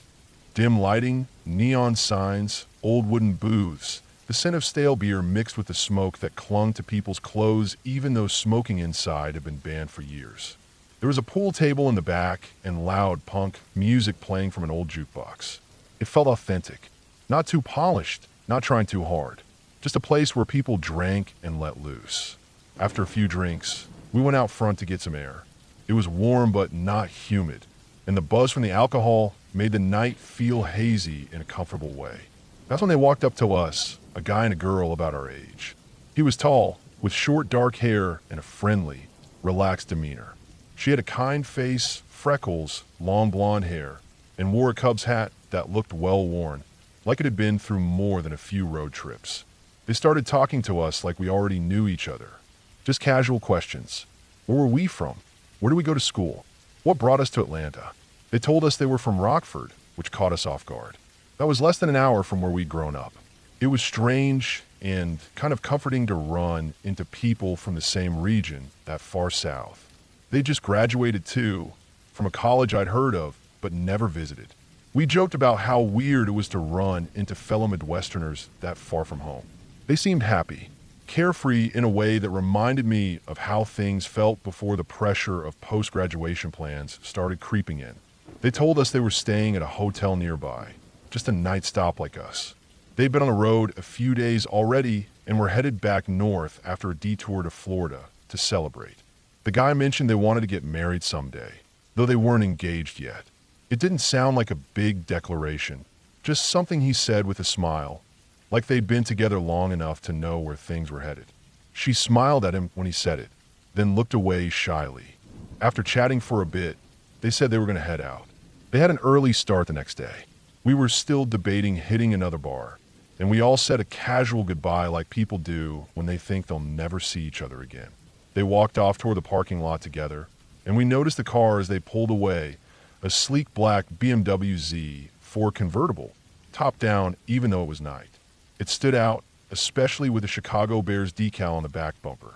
Dim lighting, neon signs, old wooden booths, the scent of stale beer mixed with the smoke that clung to people's clothes even though smoking inside had been banned for years. There was a pool table in the back and loud punk music playing from an old jukebox. It felt authentic, not too polished, not trying too hard. Just a place where people drank and let loose. After a few drinks, we went out front to get some air. It was warm but not humid, and the buzz from the alcohol made the night feel hazy in a comfortable way. That's when they walked up to us, a guy and a girl about our age. He was tall, with short dark hair and a friendly, relaxed demeanor. She had a kind face, freckles, long blonde hair, and wore a Cubs hat that looked well worn, like it had been through more than a few road trips. They started talking to us like we already knew each other. Just casual questions. Where were we from? Where did we go to school? What brought us to Atlanta? They told us they were from Rockford, which caught us off guard. That was less than an hour from where we'd grown up. It was strange and kind of comforting to run into people from the same region that far south. They just graduated too, from a college I'd heard of, but never visited. We joked about how weird it was to run into fellow Midwesterners that far from home. They seemed happy, carefree in a way that reminded me of how things felt before the pressure of post-graduation plans started creeping in. They told us they were staying at a hotel nearby, just a night stop like us. They'd been on the road a few days already and were headed back north after a detour to Florida to celebrate. The guy mentioned they wanted to get married someday, though they weren't engaged yet. It didn't sound like a big declaration, just something he said with a smile, like they'd been together long enough to know where things were headed. She smiled at him when he said it, then looked away shyly. After chatting for a bit, they said they were going to head out. They had an early start the next day. We were still debating hitting another bar, and we all said a casual goodbye like people do when they think they'll never see each other again. They walked off toward the parking lot together, and we noticed the car as they pulled away, a sleek black BMW Z4 convertible, top down even though it was night. It stood out, especially with the Chicago Bears decal on the back bumper.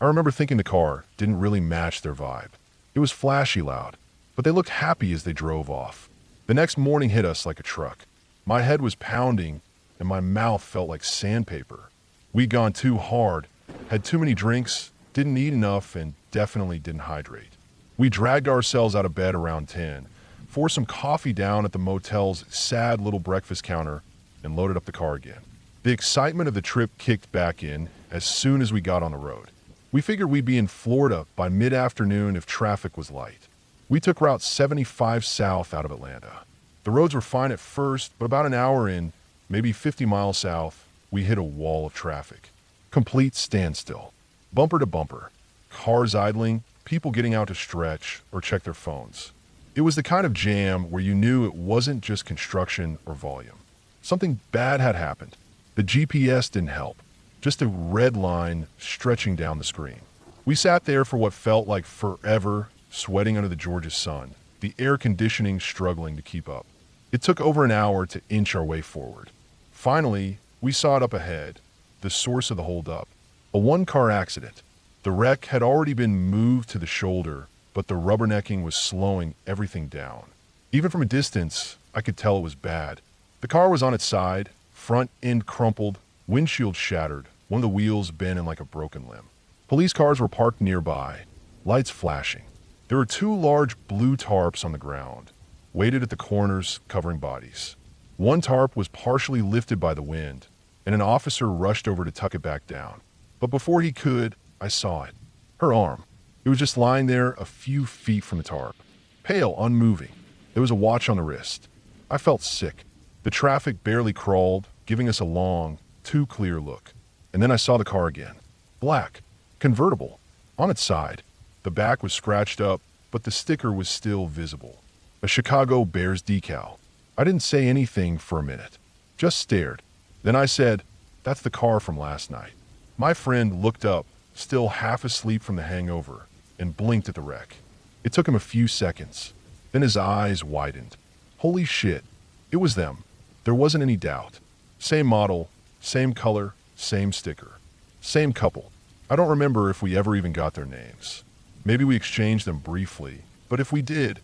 I remember thinking the car didn't really match their vibe. It was flashy loud, but they looked happy as they drove off. The next morning hit us like a truck. My head was pounding, and my mouth felt like sandpaper. We'd gone too hard, had too many drinks, didn't eat enough, and definitely didn't hydrate. We dragged ourselves out of bed around 10, forced some coffee down at the motel's sad little breakfast counter, and loaded up the car again. The excitement of the trip kicked back in as soon as we got on the road. We figured we'd be in Florida by mid-afternoon if traffic was light. We took Route 75 south out of Atlanta. The roads were fine at first, but about an hour in, maybe 50 miles south, we hit a wall of traffic. Complete standstill. Bumper to bumper. Cars idling, people getting out to stretch or check their phones. It was the kind of jam where you knew it wasn't just construction or volume. Something bad had happened. The GPS didn't help. Just a red line stretching down the screen. We sat there for what felt like forever, sweating under the Georgia sun, the air conditioning struggling to keep up. It took over an hour to inch our way forward. Finally, we saw it up ahead, the source of the holdup. A one-car accident. The wreck had already been moved to the shoulder, but the rubbernecking was slowing everything down. Even from a distance, I could tell it was bad. The car was on its side, front end crumpled, windshield shattered, one of the wheels bent in like a broken limb. Police cars were parked nearby, lights flashing. There were two large blue tarps on the ground, weighted at the corners, covering bodies. One tarp was partially lifted by the wind, and an officer rushed over to tuck it back down. But before he could, I saw it. Her arm. It was just lying there a few feet from the tarp. Pale, unmoving. There was a watch on the wrist. I felt sick. The traffic barely crawled, giving us a long, too clear look. And then I saw the car again. Black. Convertible. On its side. The back was scratched up, but the sticker was still visible. A Chicago Bears decal. I didn't say anything for a minute. Just stared. Then I said, "That's the car from last night." My friend looked up, still half asleep from the hangover, and blinked at the wreck. It took him a few seconds. Then his eyes widened. Holy shit. It was them. There wasn't any doubt. Same model, same color, same sticker. Same couple. I don't remember if we ever even got their names. Maybe we exchanged them briefly, but if we did,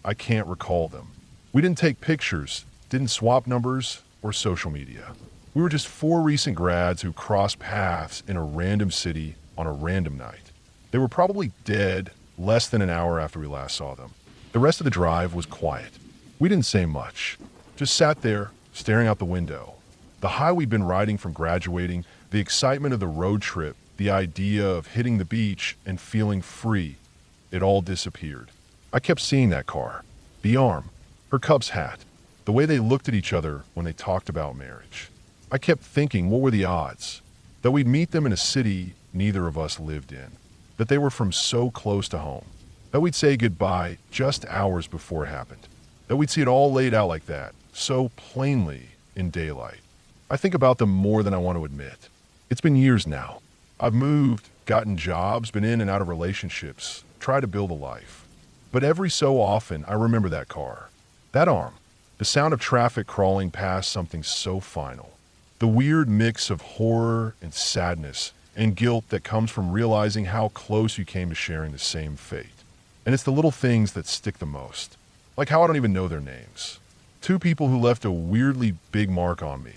I can't recall them. We didn't take pictures, didn't swap numbers, or social media. We were just four recent grads who crossed paths in a random city on a random night. They were probably dead less than an hour after we last saw them. The rest of the drive was quiet. We didn't say much, just sat there, staring out the window. The high we'd been riding from graduating, the excitement of the road trip, the idea of hitting the beach and feeling free, it all disappeared. I kept seeing that car, the arm, her Cubs hat, the way they looked at each other when they talked about marriage. I kept thinking, what were the odds? That we'd meet them in a city neither of us lived in. That they were from so close to home. That we'd say goodbye just hours before it happened. That we'd see it all laid out like that, so plainly in daylight. I think about them more than I want to admit. It's been years now. I've moved, gotten jobs, been in and out of relationships, tried to build a life. But every so often, I remember that car, that arm, the sound of traffic crawling past something so final. The weird mix of horror and sadness and guilt that comes from realizing how close you came to sharing the same fate. And it's the little things that stick the most. Like how I don't even know their names. Two people who left a weirdly big mark on me,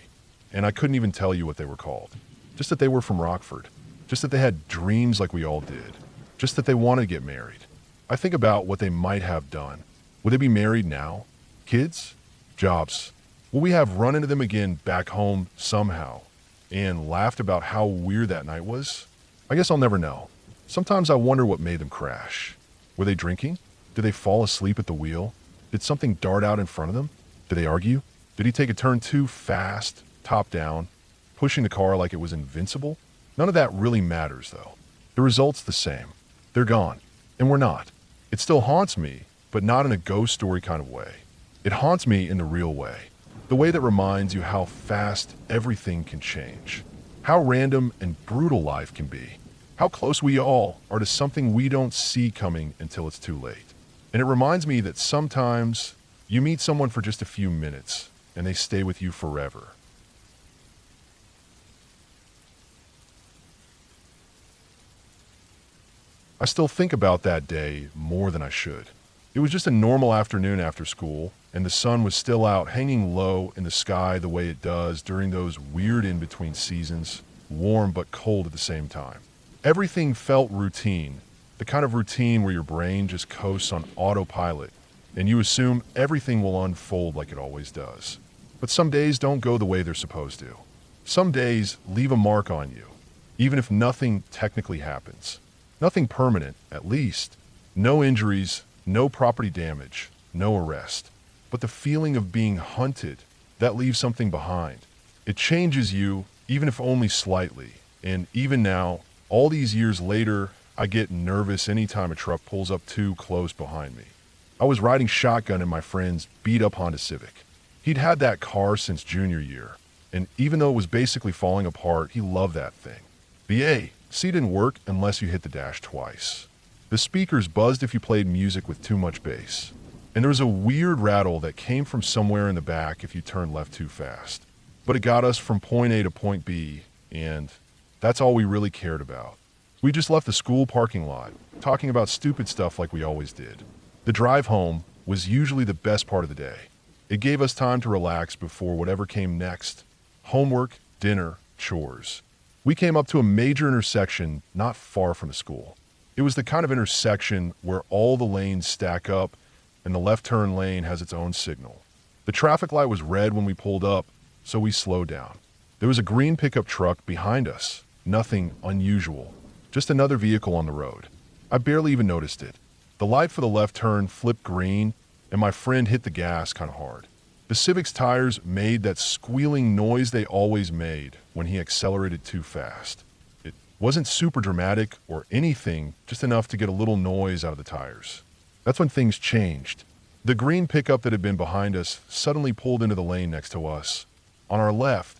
and I couldn't even tell you what they were called. Just that they were from Rockford. Just that they had dreams like we all did. Just that they wanted to get married. I think about what they might have done. Would they be married now? Kids? Jobs? Will we have run into them again back home somehow and laughed about how weird that night was? I guess I'll never know. Sometimes I wonder what made them crash. Were they drinking? Did they fall asleep at the wheel? Did something dart out in front of them? Did they argue? Did he take a turn too fast, top down, pushing the car like it was invincible? None of that really matters, though. The result's the same. They're gone. And we're not. It still haunts me, but not in a ghost story kind of way. It haunts me in the real way. The way that reminds you how fast everything can change. How random and brutal life can be. How close we all are to something we don't see coming until it's too late. And it reminds me that sometimes you meet someone for just a few minutes and they stay with you forever. I still think about that day more than I should. It was just a normal afternoon after school, and the sun was still out hanging low in the sky the way it does during those weird in-between seasons, warm but cold at the same time. Everything felt routine, the kind of routine where your brain just coasts on autopilot, and you assume everything will unfold like it always does. But some days don't go the way they're supposed to. Some days leave a mark on you, even if nothing technically happens. Nothing permanent, at least. No injuries, no property damage, no arrest. But the feeling of being hunted, that leaves something behind. It changes you, even if only slightly. And even now, all these years later, I get nervous anytime a truck pulls up too close behind me. I was riding shotgun in my friend's beat-up Honda Civic. He'd had that car since junior year, and even though it was basically falling apart, he loved that thing. The seat didn't work unless you hit the dash twice. The speakers buzzed if you played music with too much bass. And there was a weird rattle that came from somewhere in the back if you turned left too fast. But it got us from point A to point B, and that's all we really cared about. We just left the school parking lot, talking about stupid stuff like we always did. The drive home was usually the best part of the day. It gave us time to relax before whatever came next. Homework, dinner, chores. We came up to a major intersection not far from the school. It was the kind of intersection where all the lanes stack up and the left turn lane has its own signal. The traffic light was red when we pulled up, so we slowed down. There was a green pickup truck behind us. Nothing unusual, just another vehicle on the road. I barely even noticed it. The light for the left turn flipped green, and my friend hit the gas kind of hard. The Civic's tires made that squealing noise they always made when he accelerated too fast. It wasn't super dramatic or anything, just enough to get a little noise out of the tires. That's when things changed. The green pickup that had been behind us suddenly pulled into the lane next to us, on our left,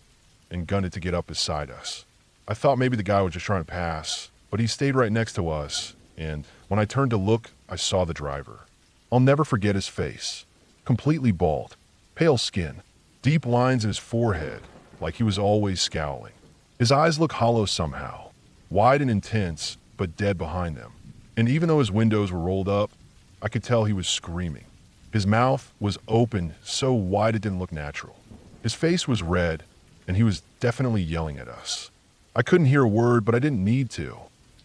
and gunned it to get up beside us. I thought maybe the guy was just trying to pass, but he stayed right next to us, and when I turned to look, I saw the driver. I'll never forget his face. Completely bald, pale skin, deep lines in his forehead, like he was always scowling. His eyes looked hollow somehow, wide and intense, but dead behind them. And even though his windows were rolled up, I could tell he was screaming. His mouth was open so wide it didn't look natural. His face was red, and he was definitely yelling at us. I couldn't hear a word, but I didn't need to.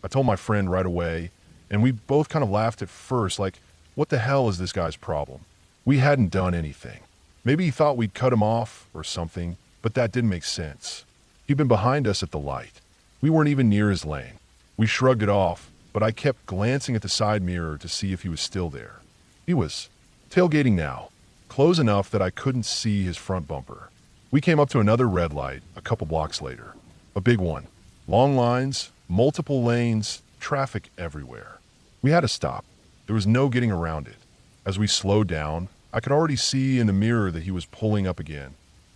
I told my friend right away, and we both kind of laughed at first, like, what the hell is this guy's problem? We hadn't done anything. Maybe he thought we'd cut him off or something, but that didn't make sense. He'd been behind us at the light. We weren't even near his lane. We shrugged it off, but I kept glancing at the side mirror to see if he was still there. He was tailgating now, close enough that I couldn't see his front bumper. We came up to another red light a couple blocks later. A big one. Long lines, multiple lanes, traffic everywhere. We had to stop. There was no getting around it. As we slowed down, I could already see in the mirror that he was pulling up again,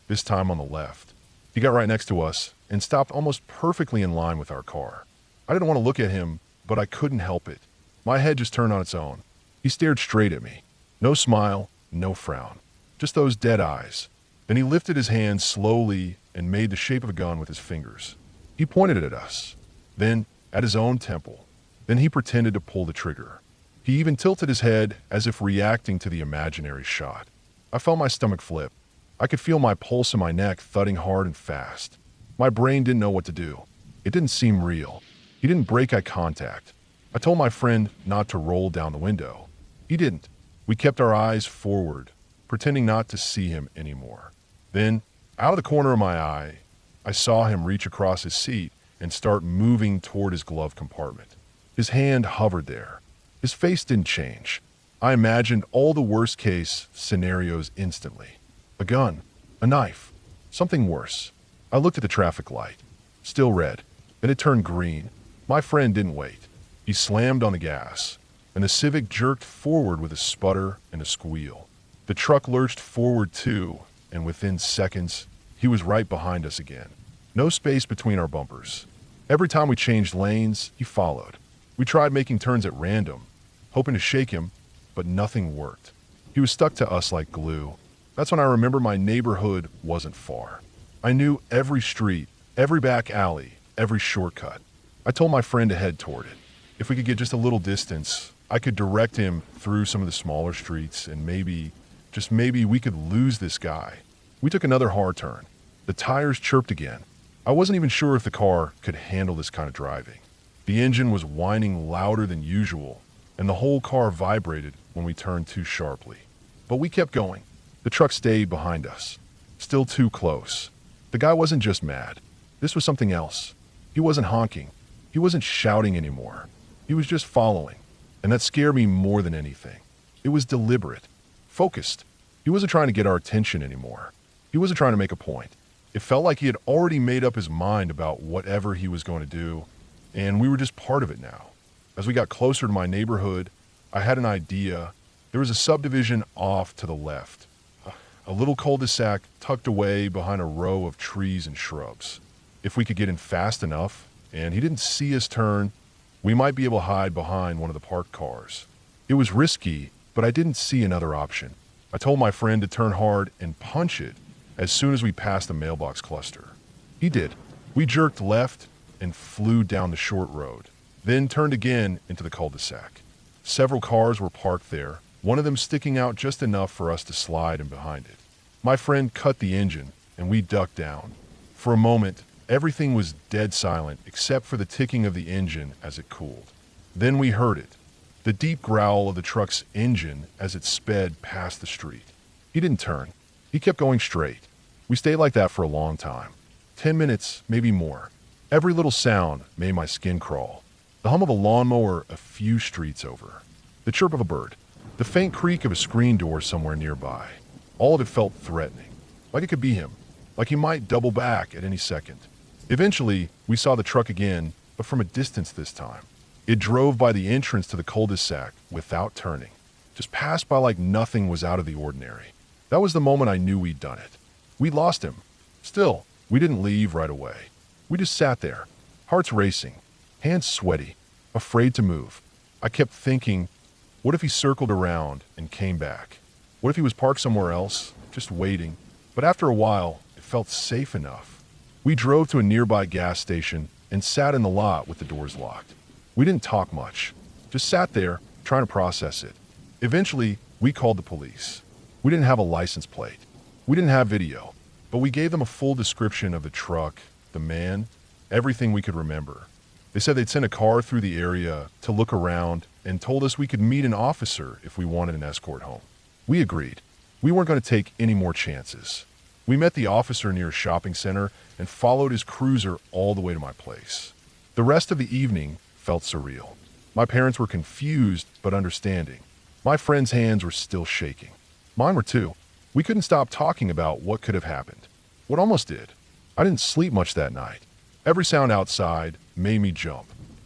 this time on the left. He got right next to us and stopped almost perfectly in line with our car. I didn't want to look at him, but I couldn't help it. My head just turned on its own. He stared straight at me. No smile, no frown. Just those dead eyes. Then he lifted his hand slowly and made the shape of a gun with his fingers. He pointed it at us, then at his own temple. Then he pretended to pull the trigger. He even tilted his head as if reacting to the imaginary shot. I felt my stomach flip. I could feel my pulse in my neck thudding hard and fast. My brain didn't know what to do. It didn't seem real. He didn't break eye contact. I told my friend not to roll down the window. He didn't. We kept our eyes forward, pretending not to see him anymore. Then, out of the corner of my eye, I saw him reach across his seat and start moving toward his glove compartment. His hand hovered there. His face didn't change. I imagined all the worst-case scenarios instantly. A gun, a knife, something worse. I looked at the traffic light. Still red. Then it turned green. My friend didn't wait. He slammed on the gas, and the Civic jerked forward with a sputter and a squeal. The truck lurched forward too, and within seconds, he was right behind us again. No space between our bumpers. Every time we changed lanes, he followed. We tried making turns at random, hoping to shake him, but nothing worked. He was stuck to us like glue. That's when I remember my neighborhood wasn't far. I knew every street, every back alley, every shortcut. I told my friend to head toward it. If we could get just a little distance, I could direct him through some of the smaller streets, and maybe, just maybe, we could lose this guy. We took another hard turn. The tires chirped again. I wasn't even sure if the car could handle this kind of driving. The engine was whining louder than usual, and the whole car vibrated when we turned too sharply. But we kept going. The truck stayed behind us, still too close. The guy wasn't just mad. This was something else. He wasn't honking. He wasn't shouting anymore. He was just following, and that scared me more than anything. It was deliberate, focused. He wasn't trying to get our attention anymore. He wasn't trying to make a point. It felt like he had already made up his mind about whatever he was going to do, and we were just part of it now. As we got closer to my neighborhood, I had an idea. There was a subdivision off to the left, a little cul-de-sac tucked away behind a row of trees and shrubs. If we could get in fast enough, and he didn't see us turn, we might be able to hide behind one of the parked cars. It was risky, but I didn't see another option. I told my friend to turn hard and punch it as soon as we passed the mailbox cluster. He did. We jerked left and flew down the short road, then turned again into the cul-de-sac. Several cars were parked there, one of them sticking out just enough for us to slide in behind it. My friend cut the engine, and we ducked down. For a moment, everything was dead silent except for the ticking of the engine as it cooled. Then we heard it, the deep growl of the truck's engine as it sped past the street. He didn't turn. He kept going straight. We stayed like that for a long time. 10 minutes, maybe more. Every little sound made my skin crawl. The hum of a lawnmower a few streets over. The chirp of a bird. The faint creak of a screen door somewhere nearby. All of it felt threatening. Like it could be him. Like he might double back at any second. Eventually, we saw the truck again, but from a distance this time. It drove by the entrance to the cul-de-sac without turning. Just passed by like nothing was out of the ordinary. That was the moment I knew we'd done it. We'd lost him. Still, we didn't leave right away. We just sat there, hearts racing, hands sweaty, afraid to move. I kept thinking, what if he circled around and came back? What if he was parked somewhere else, just waiting? But after a while, it felt safe enough. We drove to a nearby gas station and sat in the lot with the doors locked. We didn't talk much, just sat there trying to process it. Eventually, we called the police. We didn't have a license plate. We didn't have video, but we gave them a full description of the truck, the man, everything we could remember. They said they'd sent a car through the area to look around and told us we could meet an officer if we wanted an escort home. We agreed. We weren't going to take any more chances. We met the officer near a shopping center and followed his cruiser all the way to my place. The rest of the evening felt surreal. My parents were confused but understanding. My friends' hands were still shaking. Mine were too. We couldn't stop talking about what could have happened. What almost did. I didn't sleep much that night. Every sound outside made me jump.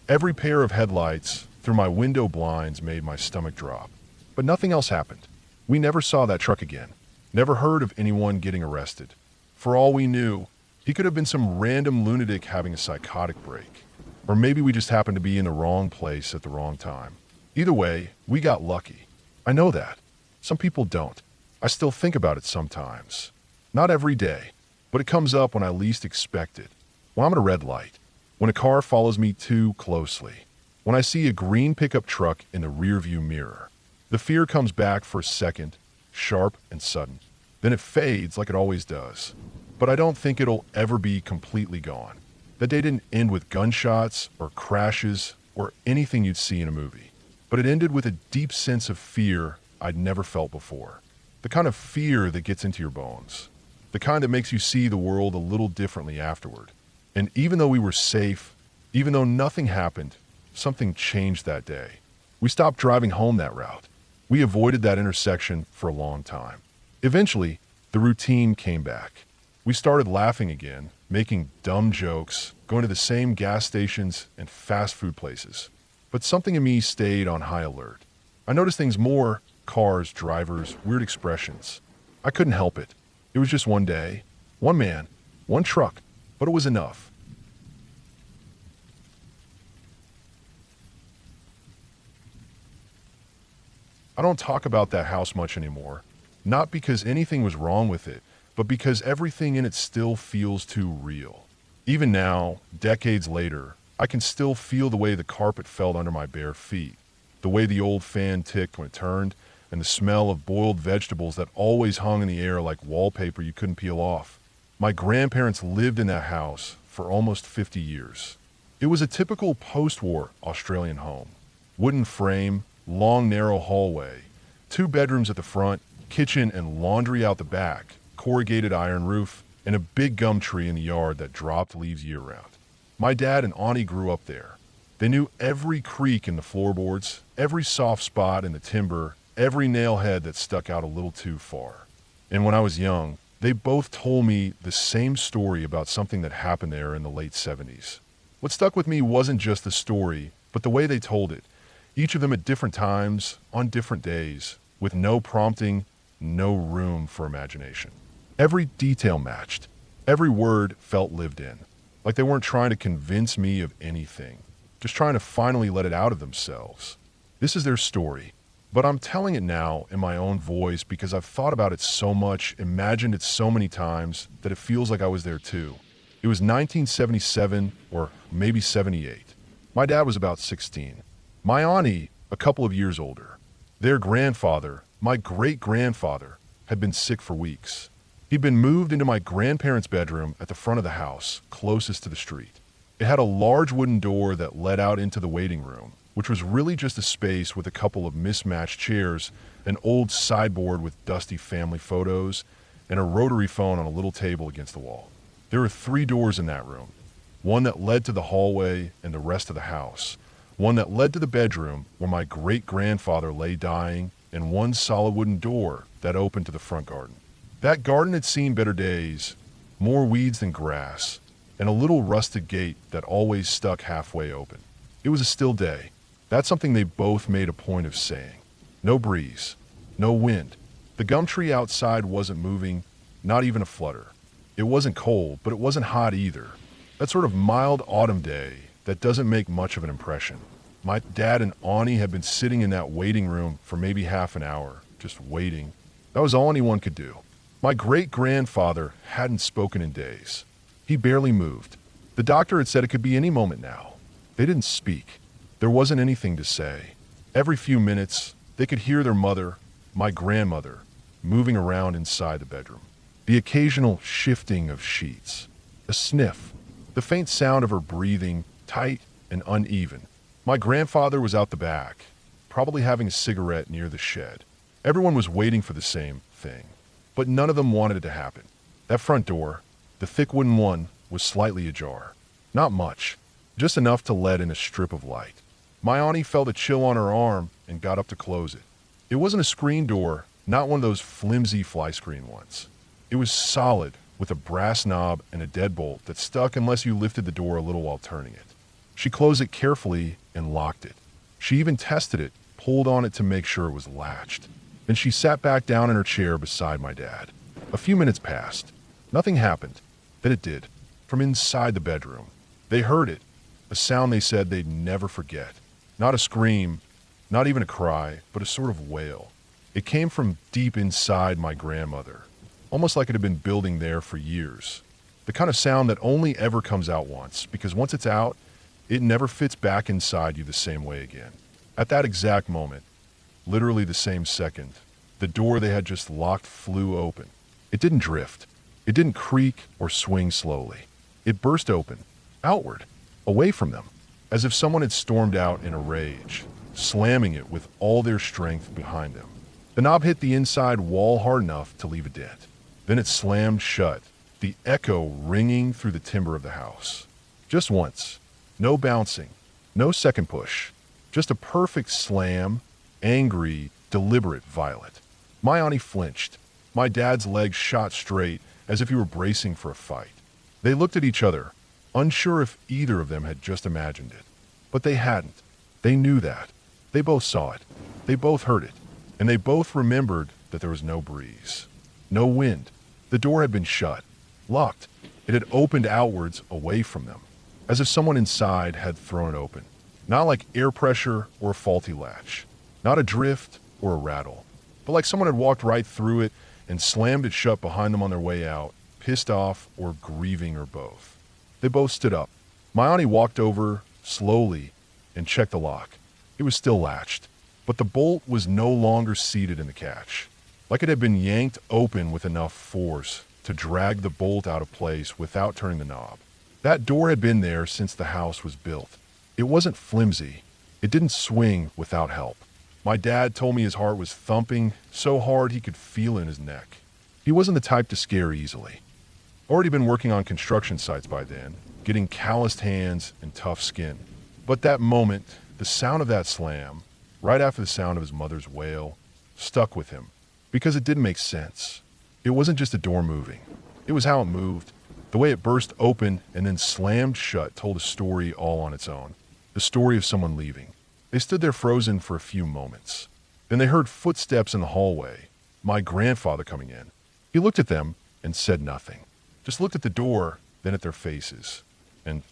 Every pair of headlights through my window blinds made my stomach drop. But nothing else happened. We never saw that truck again. Never heard of anyone getting arrested. For all we knew, he could have been some random lunatic having a psychotic break. Or maybe we just happened to be in the wrong place at the wrong time. Either way, we got lucky. I know that. Some people don't. I still think about it sometimes. Not every day, but it comes up when I least expect it. When I'm at a red light. When a car follows me too closely. When I see a green pickup truck in the rearview mirror. The fear comes back for a second, sharp and sudden. Then it fades like it always does. But I don't think it'll ever be completely gone. That day didn't end with gunshots or crashes or anything you'd see in a movie. But it ended with a deep sense of fear I'd never felt before. The kind of fear that gets into your bones. The kind that makes you see the world a little differently afterward. And even though we were safe, even though nothing happened, something changed that day. We stopped driving home that route. We avoided that intersection for a long time. Eventually, the routine came back. We started laughing again, making dumb jokes, going to the same gas stations and fast food places. But something in me stayed on high alert. I noticed things more: cars, drivers, weird expressions. I couldn't help it. It was just one day, one man, one truck, but it was enough. I don't talk about that house much anymore. Not because anything was wrong with it, but because everything in it still feels too real. Even now, decades later, I can still feel the way the carpet felt under my bare feet, the way the old fan ticked when it turned, and the smell of boiled vegetables that always hung in the air like wallpaper you couldn't peel off. My grandparents lived in that house for almost 50 years. It was a typical post-war Australian home. Wooden frame, long narrow hallway, 2 bedrooms at the front, kitchen and laundry out the back, corrugated iron roof, and a big gum tree in the yard that dropped leaves year-round. My dad and Auntie grew up there. They knew every creak in the floorboards, every soft spot in the timber, every nail head that stuck out a little too far. And when I was young, they both told me the same story about something that happened there in the late 70s. What stuck with me wasn't just the story, but the way they told it. Each of them at different times, on different days, with no prompting, no room for imagination. Every detail matched. Every word felt lived in. Like they weren't trying to convince me of anything, just trying to finally let it out of themselves. This is their story, but I'm telling it now in my own voice because I've thought about it so much, imagined it so many times, that it feels like I was there too. It was 1977 or maybe 78. My dad was about 16. My auntie, a couple of years older. Their grandfather, my great-grandfather, had been sick for weeks. He'd been moved into my grandparents' bedroom at the front of the house, closest to the street. It had a large wooden door that led out into the waiting room, which was really just a space with a couple of mismatched chairs, an old sideboard with dusty family photos, and a rotary phone on a little table against the wall. There were 3 doors in that room, one that led to the hallway and the rest of the house, one that led to the bedroom where my great-grandfather lay dying, and one solid wooden door that opened to the front garden. That garden had seen better days, more weeds than grass, and a little rusted gate that always stuck halfway open. It was a still day. That's something they both made a point of saying. No breeze, no wind. The gum tree outside wasn't moving, not even a flutter. It wasn't cold, but it wasn't hot either. That sort of mild autumn day that doesn't make much of an impression. My dad and Auntie had been sitting in that waiting room for maybe half an hour, just waiting. That was all anyone could do. My great-grandfather hadn't spoken in days. He barely moved. The doctor had said it could be any moment now. They didn't speak. There wasn't anything to say. Every few minutes, they could hear their mother, my grandmother, moving around inside the bedroom. The occasional shifting of sheets. A sniff. The faint sound of her breathing, tight and uneven. My grandfather was out the back, probably having a cigarette near the shed. Everyone was waiting for the same thing, but none of them wanted it to happen. That front door, the thick wooden one, was slightly ajar. Not much, just enough to let in a strip of light. My auntie felt a chill on her arm and got up to close it. It wasn't a screen door, not one of those flimsy fly screen ones. It was solid, with a brass knob and a deadbolt that stuck unless you lifted the door a little while turning it. She closed it carefully and locked it. She even tested it, pulled on it to make sure it was latched. Then she sat back down in her chair beside my dad. A few minutes passed. Nothing happened. Then it did. From inside the bedroom. They heard it. A sound they said they'd never forget. Not a scream, not even a cry, but a sort of wail. It came from deep inside my grandmother, almost like it had been building there for years. The kind of sound that only ever comes out once, because once it's out, it never fits back inside you the same way again. At that exact moment, literally the same second, the door they had just locked flew open. It didn't drift. It didn't creak or swing slowly. It burst open, outward, away from them, as if someone had stormed out in a rage, slamming it with all their strength behind them. The knob hit the inside wall hard enough to leave a dent. Then it slammed shut, the echo ringing through the timber of the house. Just once. No bouncing. No second push. Just a perfect slam, angry, deliberate, violent. My auntie flinched. My dad's legs shot straight, as if he were bracing for a fight. They looked at each other, unsure if either of them had just imagined it. But they hadn't. They knew that. They both saw it. They both heard it. And they both remembered that there was no breeze. No wind. The door had been shut. Locked. It had opened outwards away from them, as if someone inside had thrown it open. Not like air pressure or a faulty latch. Not a drift or a rattle. But like someone had walked right through it and slammed it shut behind them on their way out, pissed off or grieving or both. They both stood up. My auntie walked over, slowly, and checked the lock. It was still latched, but the bolt was no longer seated in the catch. Like it had been yanked open with enough force to drag the bolt out of place without turning the knob. That door had been there since the house was built. It wasn't flimsy. It didn't swing without help. My dad told me his heart was thumping so hard he could feel it in his neck. He wasn't the type to scare easily. Already been working on construction sites by then, getting calloused hands and tough skin. But that moment, the sound of that slam, right after the sound of his mother's wail, stuck with him because it didn't make sense. It wasn't just a door moving. It was how it moved. The way it burst open and then slammed shut told a story all on its own. The story of someone leaving. They stood there frozen for a few moments. Then they heard footsteps in the hallway. My grandfather coming in. He looked at them and said nothing. Just looked at the door, then at their faces. And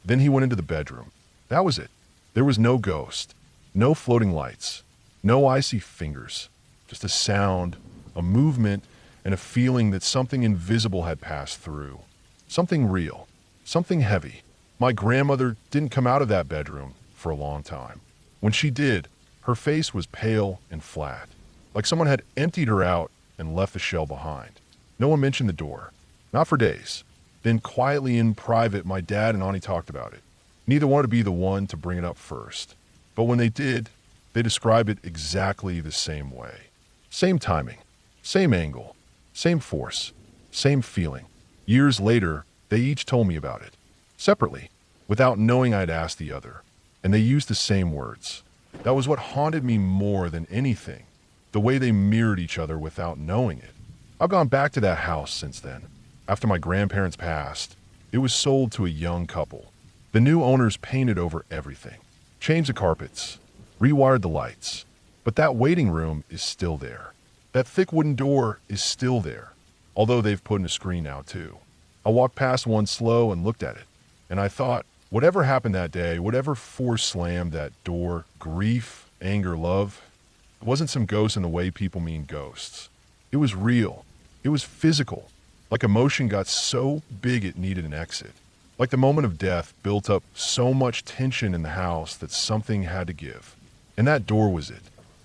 then he went into the bedroom. That was it. There was no ghost. No floating lights. No icy fingers. Just a sound, a movement, and a feeling that something invisible had passed through. Something real. Something heavy. My grandmother didn't come out of that bedroom for a long time. When she did, her face was pale and flat, like someone had emptied her out and left the shell behind. No one mentioned the door. Not for days. Then quietly in private, my dad and Auntie talked about it. Neither wanted to be the one to bring it up first. But when they did, they described it exactly the same way. Same timing, same angle, same force, same feeling. Years later, they each told me about it, separately, without knowing I'd asked the other. And they used the same words. That was what haunted me more than anything, the way they mirrored each other without knowing it. I've gone back to that house since then. After my grandparents passed, it was sold to a young couple. The new owners painted over everything, changed the carpets, rewired the lights. But that waiting room is still there. That thick wooden door is still there, although they've put in a screen now too. I walked past one slow and looked at it, and I thought, whatever happened that day, whatever force slammed that door, grief, anger, love, it wasn't some ghost in the way people mean ghosts. It was real. It was physical. Like emotion got so big it needed an exit. Like the moment of death built up so much tension in the house that something had to give. And that door was it.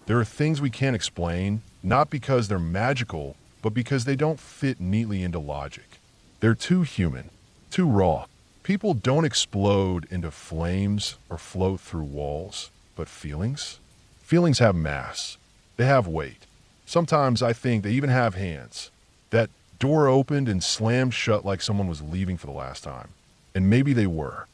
There are things we can't explain, not because they're magical, but because they don't fit neatly into logic. They're too human, too raw. People don't explode into flames or float through walls, but feelings? Feelings have mass. They have weight. Sometimes I think they even have hands. That door opened and slammed shut like someone was leaving for the last time. And maybe they were.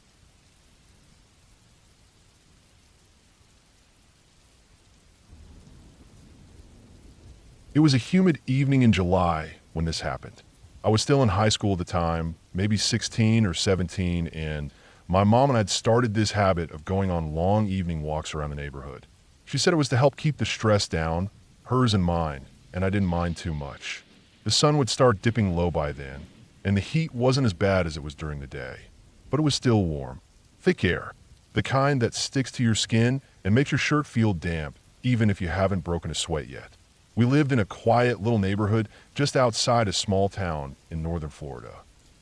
It was a humid evening in July when this happened. I was still in high school at the time, maybe 16 or 17, and my mom and I had started this habit of going on long evening walks around the neighborhood. She said it was to help keep the stress down, hers and mine, and I didn't mind too much. The sun would start dipping low by then, and the heat wasn't as bad as it was during the day, but it was still warm. Thick air, the kind that sticks to your skin and makes your shirt feel damp, even if you haven't broken a sweat yet. We lived in a quiet little neighborhood just outside a small town in northern Florida.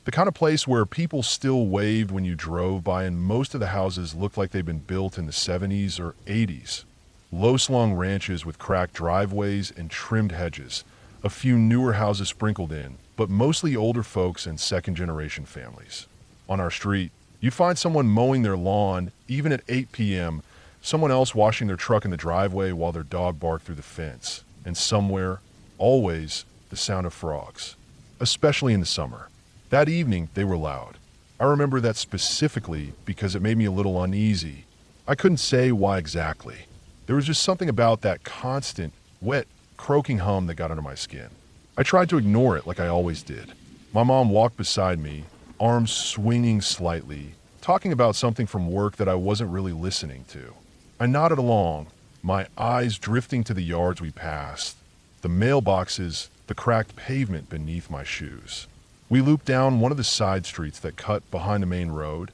The kind of place where people still waved when you drove by, and most of the houses looked like they'd been built in the 70s or 80s. Low-slung ranches with cracked driveways and trimmed hedges. A few newer houses sprinkled in, but mostly older folks and second-generation families. On our street, you'd find someone mowing their lawn, even at 8 p.m., someone else washing their truck in the driveway while their dog barked through the fence. And somewhere, always, the sound of frogs, especially in the summer. That evening, they were loud. I remember that specifically because it made me a little uneasy. I couldn't say why exactly. There was just something about that constant, wet, croaking hum that got under my skin. I tried to ignore it like I always did. My mom walked beside me, arms swinging slightly, talking about something from work that I wasn't really listening to. I nodded along, my eyes drifting to the yards we passed, the mailboxes, the cracked pavement beneath my shoes. We looped down one of the side streets that cut behind the main road,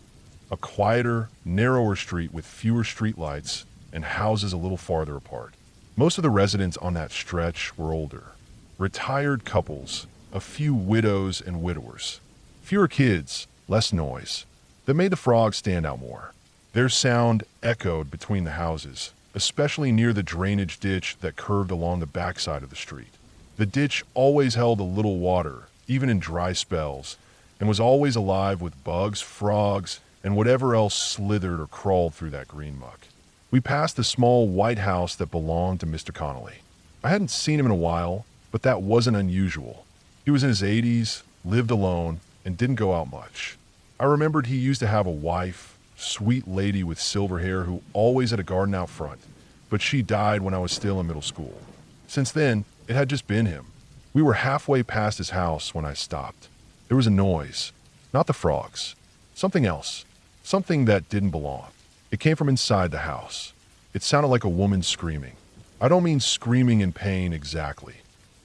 a quieter, narrower street with fewer streetlights and houses a little farther apart. Most of the residents on that stretch were older. Retired couples, a few widows and widowers. Fewer kids, less noise. That made the frogs stand out more. Their sound echoed between the houses, especially near the drainage ditch that curved along the backside of the street. The ditch always held a little water, even in dry spells, and was always alive with bugs, frogs, and whatever else slithered or crawled through that green muck. We passed the small white house that belonged to Mr. Connolly. I hadn't seen him in a while, but that wasn't unusual. He was in his 80s, lived alone, and didn't go out much. I remembered he used to have a wife, sweet lady with silver hair who always had a garden out front, but she died when I was still in middle school. Since then, it had just been him. We were halfway past his house when I stopped. There was a noise, not the frogs, something else, something that didn't belong. It came from inside the house. It sounded like a woman screaming. I don't mean screaming in pain exactly,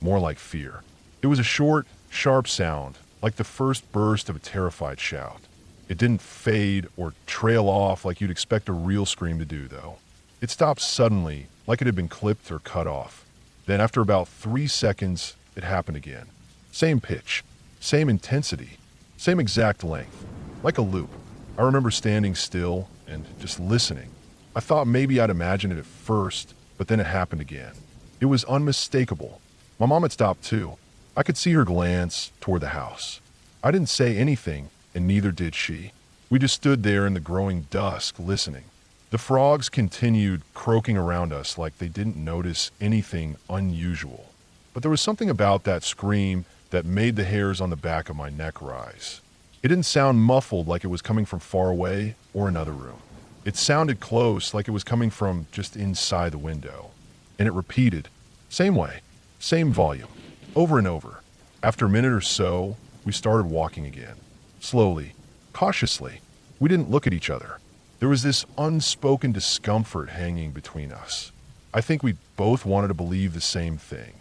more like fear. It was a short, sharp sound, like the first burst of a terrified shout. It didn't fade or trail off like you'd expect a real scream to do, though. It stopped suddenly, like it had been clipped or cut off. Then after about 3 seconds, it happened again. Same pitch, same intensity, same exact length, like a loop. I remember standing still and just listening. I thought maybe I'd imagine it at first, but then it happened again. It was unmistakable. My mom had stopped too. I could see her glance toward the house. I didn't say anything, and neither did she. We just stood there in the growing dusk, listening. The frogs continued croaking around us like they didn't notice anything unusual. But there was something about that scream that made the hairs on the back of my neck rise. It didn't sound muffled like it was coming from far away or another room. It sounded close like it was coming from just inside the window. And it repeated, same way, same volume, over and over. After a minute or so, we started walking again. Slowly, cautiously. We didn't look at each other. There was this unspoken discomfort hanging between us. I think we both wanted to believe the same thing,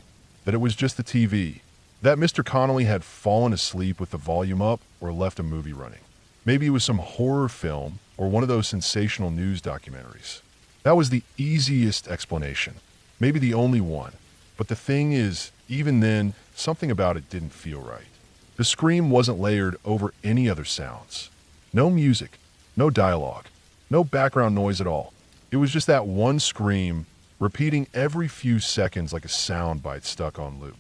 that it was just the TV, that Mr. Connolly had fallen asleep with the volume up or left a movie running. Maybe it was some horror film or one of those sensational news documentaries. That was the easiest explanation, maybe the only one. But the thing is, even then, something about it didn't feel right. The scream wasn't layered over any other sounds. No music, no dialogue, no background noise at all. It was just that one scream, repeating every few seconds like a sound bite stuck on loop.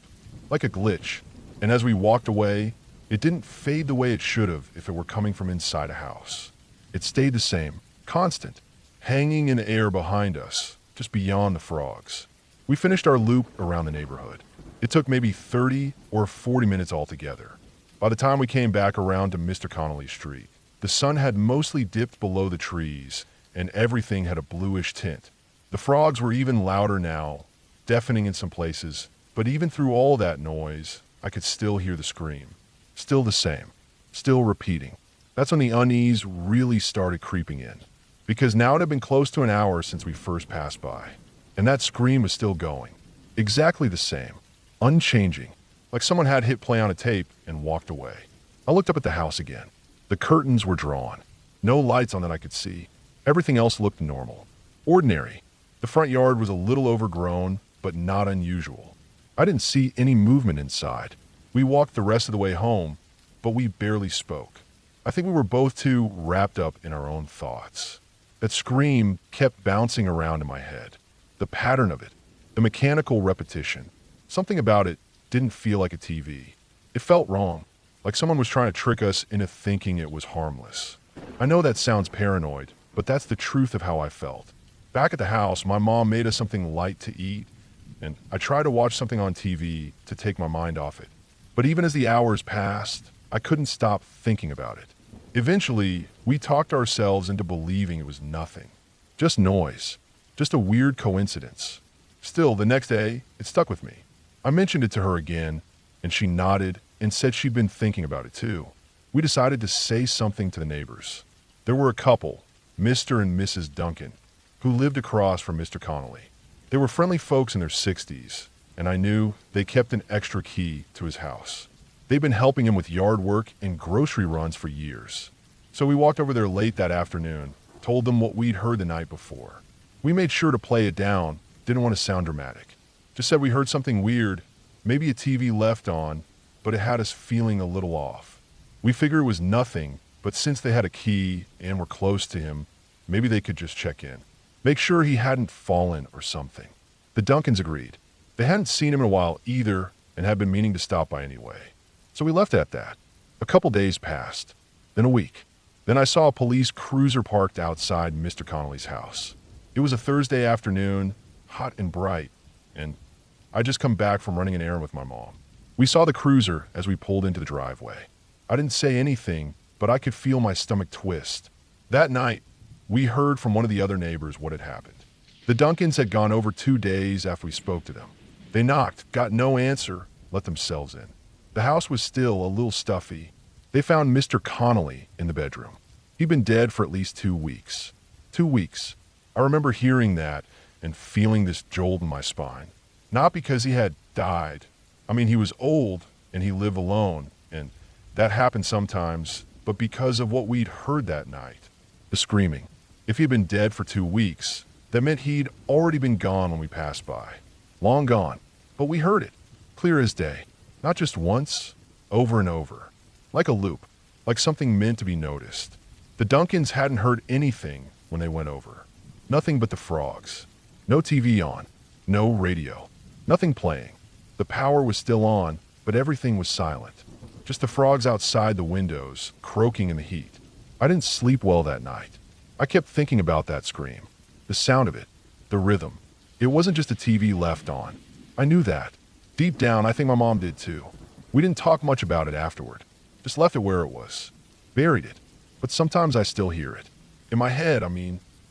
Like a glitch. And as we walked away, it didn't fade the way it should have if it were coming from inside a house. It stayed the same, constant, hanging in the air behind us, just beyond the frogs. We finished our loop around the neighborhood. It took maybe 30 or 40 minutes altogether. By the time we came back around to Mr. Connolly Street, the sun had mostly dipped below the trees, and everything had a bluish tint. The frogs were even louder now, deafening in some places, but even through all that noise, I could still hear the scream. Still the same, still repeating. That's when the unease really started creeping in, because now it had been close to an hour since we first passed by, and that scream was still going. Exactly the same, unchanging, like someone had hit play on a tape and walked away. I looked up at the house again. The curtains were drawn. No lights on that I could see. Everything else looked normal. Ordinary. The front yard was a little overgrown, but not unusual. I didn't see any movement inside. We walked the rest of the way home, but we barely spoke. I think we were both too wrapped up in our own thoughts. That scream kept bouncing around in my head. The pattern of it, the mechanical repetition. Something about it didn't feel like a TV. It felt wrong, like someone was trying to trick us into thinking it was harmless. I know that sounds paranoid, but that's the truth of how I felt. Back at the house, my mom made us something light to eat, and I tried to watch something on TV to take my mind off it. But even as the hours passed, I couldn't stop thinking about it. Eventually, we talked ourselves into believing it was nothing. Just noise. Just a weird coincidence. Still, the next day, it stuck with me. I mentioned it to her again, and she nodded and said she'd been thinking about it too. We decided to say something to the neighbors. There were a couple, Mr. and Mrs. Duncan, who lived across from Mr. Connolly. They were friendly folks in their 60s, and I knew they kept an extra key to his house. They'd been helping him with yard work and grocery runs for years. So we walked over there late that afternoon, told them what we'd heard the night before. We made sure to play it down, didn't want to sound dramatic. Just said we heard something weird, maybe a TV left on, but it had us feeling a little off. We figured it was nothing, but since they had a key and were close to him, maybe they could just check in. Make sure he hadn't fallen or something. The Duncans agreed. They hadn't seen him in a while either and had been meaning to stop by anyway. So we left it at that. A couple days passed, then a week. Then I saw a police cruiser parked outside Mr. Connolly's house. It was a Thursday afternoon, hot and bright, and I'd just come back from running an errand with my mom. We saw the cruiser as we pulled into the driveway. I didn't say anything, but I could feel my stomach twist. That night, we heard from one of the other neighbors what had happened. The Duncans had gone over 2 days after we spoke to them. They knocked, got no answer, let themselves in. The house was still a little stuffy. They found Mr. Connolly in the bedroom. He'd been dead for at least 2 weeks. 2 weeks. I remember hearing that and feeling this jolt in my spine. Not because he had died. I mean, he was old and he lived alone, and that happened sometimes, but because of what we'd heard that night. The screaming. If he'd been dead for 2 weeks, that meant he'd already been gone when we passed by. Long gone. But we heard it. Clear as day. Not just once, over and over. Like a loop. Like something meant to be noticed. The Duncans hadn't heard anything when they went over. Nothing but the frogs. No TV on. No radio. Nothing playing. The power was still on, but everything was silent. Just the frogs outside the windows, croaking in the heat. I didn't sleep well that night. I kept thinking about that scream, the sound of it, the rhythm. It wasn't just a TV left on. I knew that. Deep down, I think my mom did too. We didn't talk much about it afterward. Just left it where it was. Buried it. But sometimes I still hear it. In my head,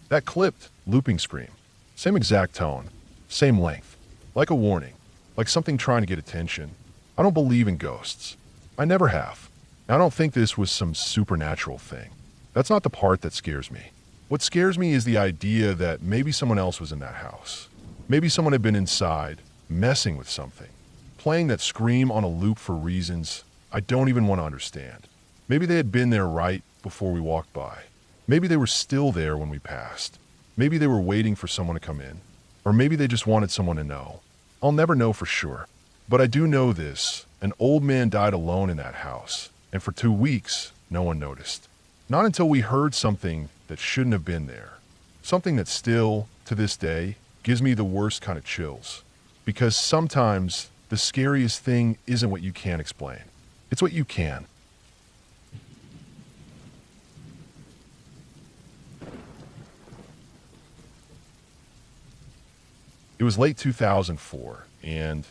that clipped, looping scream. Same exact tone. Same length. Like a warning. Like something trying to get attention. I don't believe in ghosts. I never have. I don't think this was some supernatural thing. That's not the part that scares me. What scares me is the idea that maybe someone else was in that house. Maybe someone had been inside, messing with something. Playing that scream on a loop for reasons I don't even want to understand. Maybe they had been there right before we walked by. Maybe they were still there when we passed. Maybe they were waiting for someone to come in. Or maybe they just wanted someone to know. I'll never know for sure. But I do know this. An old man died alone in that house. And for 2 weeks, no one noticed. Not until we heard something that shouldn't have been there. Something that still, to this day, gives me the worst kind of chills. Because sometimes the scariest thing isn't what you can't explain. It's what you can. It was late 2004, and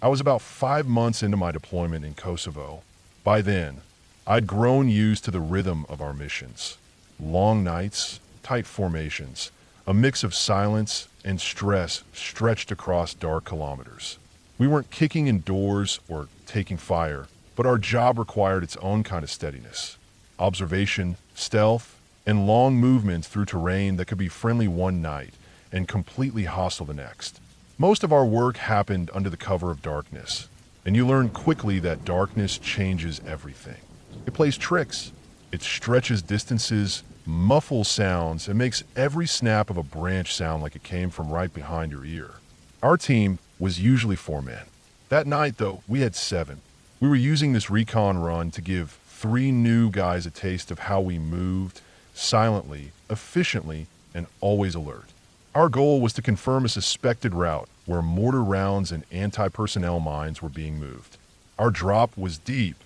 I was about 5 months into my deployment in Kosovo. By then, I'd grown used to the rhythm of our missions. Long nights, tight formations, a mix of silence and stress stretched across dark kilometers. We weren't kicking in doors or taking fire, but our job required its own kind of steadiness. Observation, stealth, and long movements through terrain that could be friendly one night and completely hostile the next. Most of our work happened under the cover of darkness, and you learn quickly that darkness changes everything. It plays tricks. It stretches distances, muffles sounds, and makes every snap of a branch sound like it came from right behind your ear. Our team was usually 4 men. That night, though, we had 7. We were using this recon run to give 3 new guys a taste of how we moved, silently, efficiently, and always alert. Our goal was to confirm a suspected route where mortar rounds and anti-personnel mines were being moved. Our drop was deep,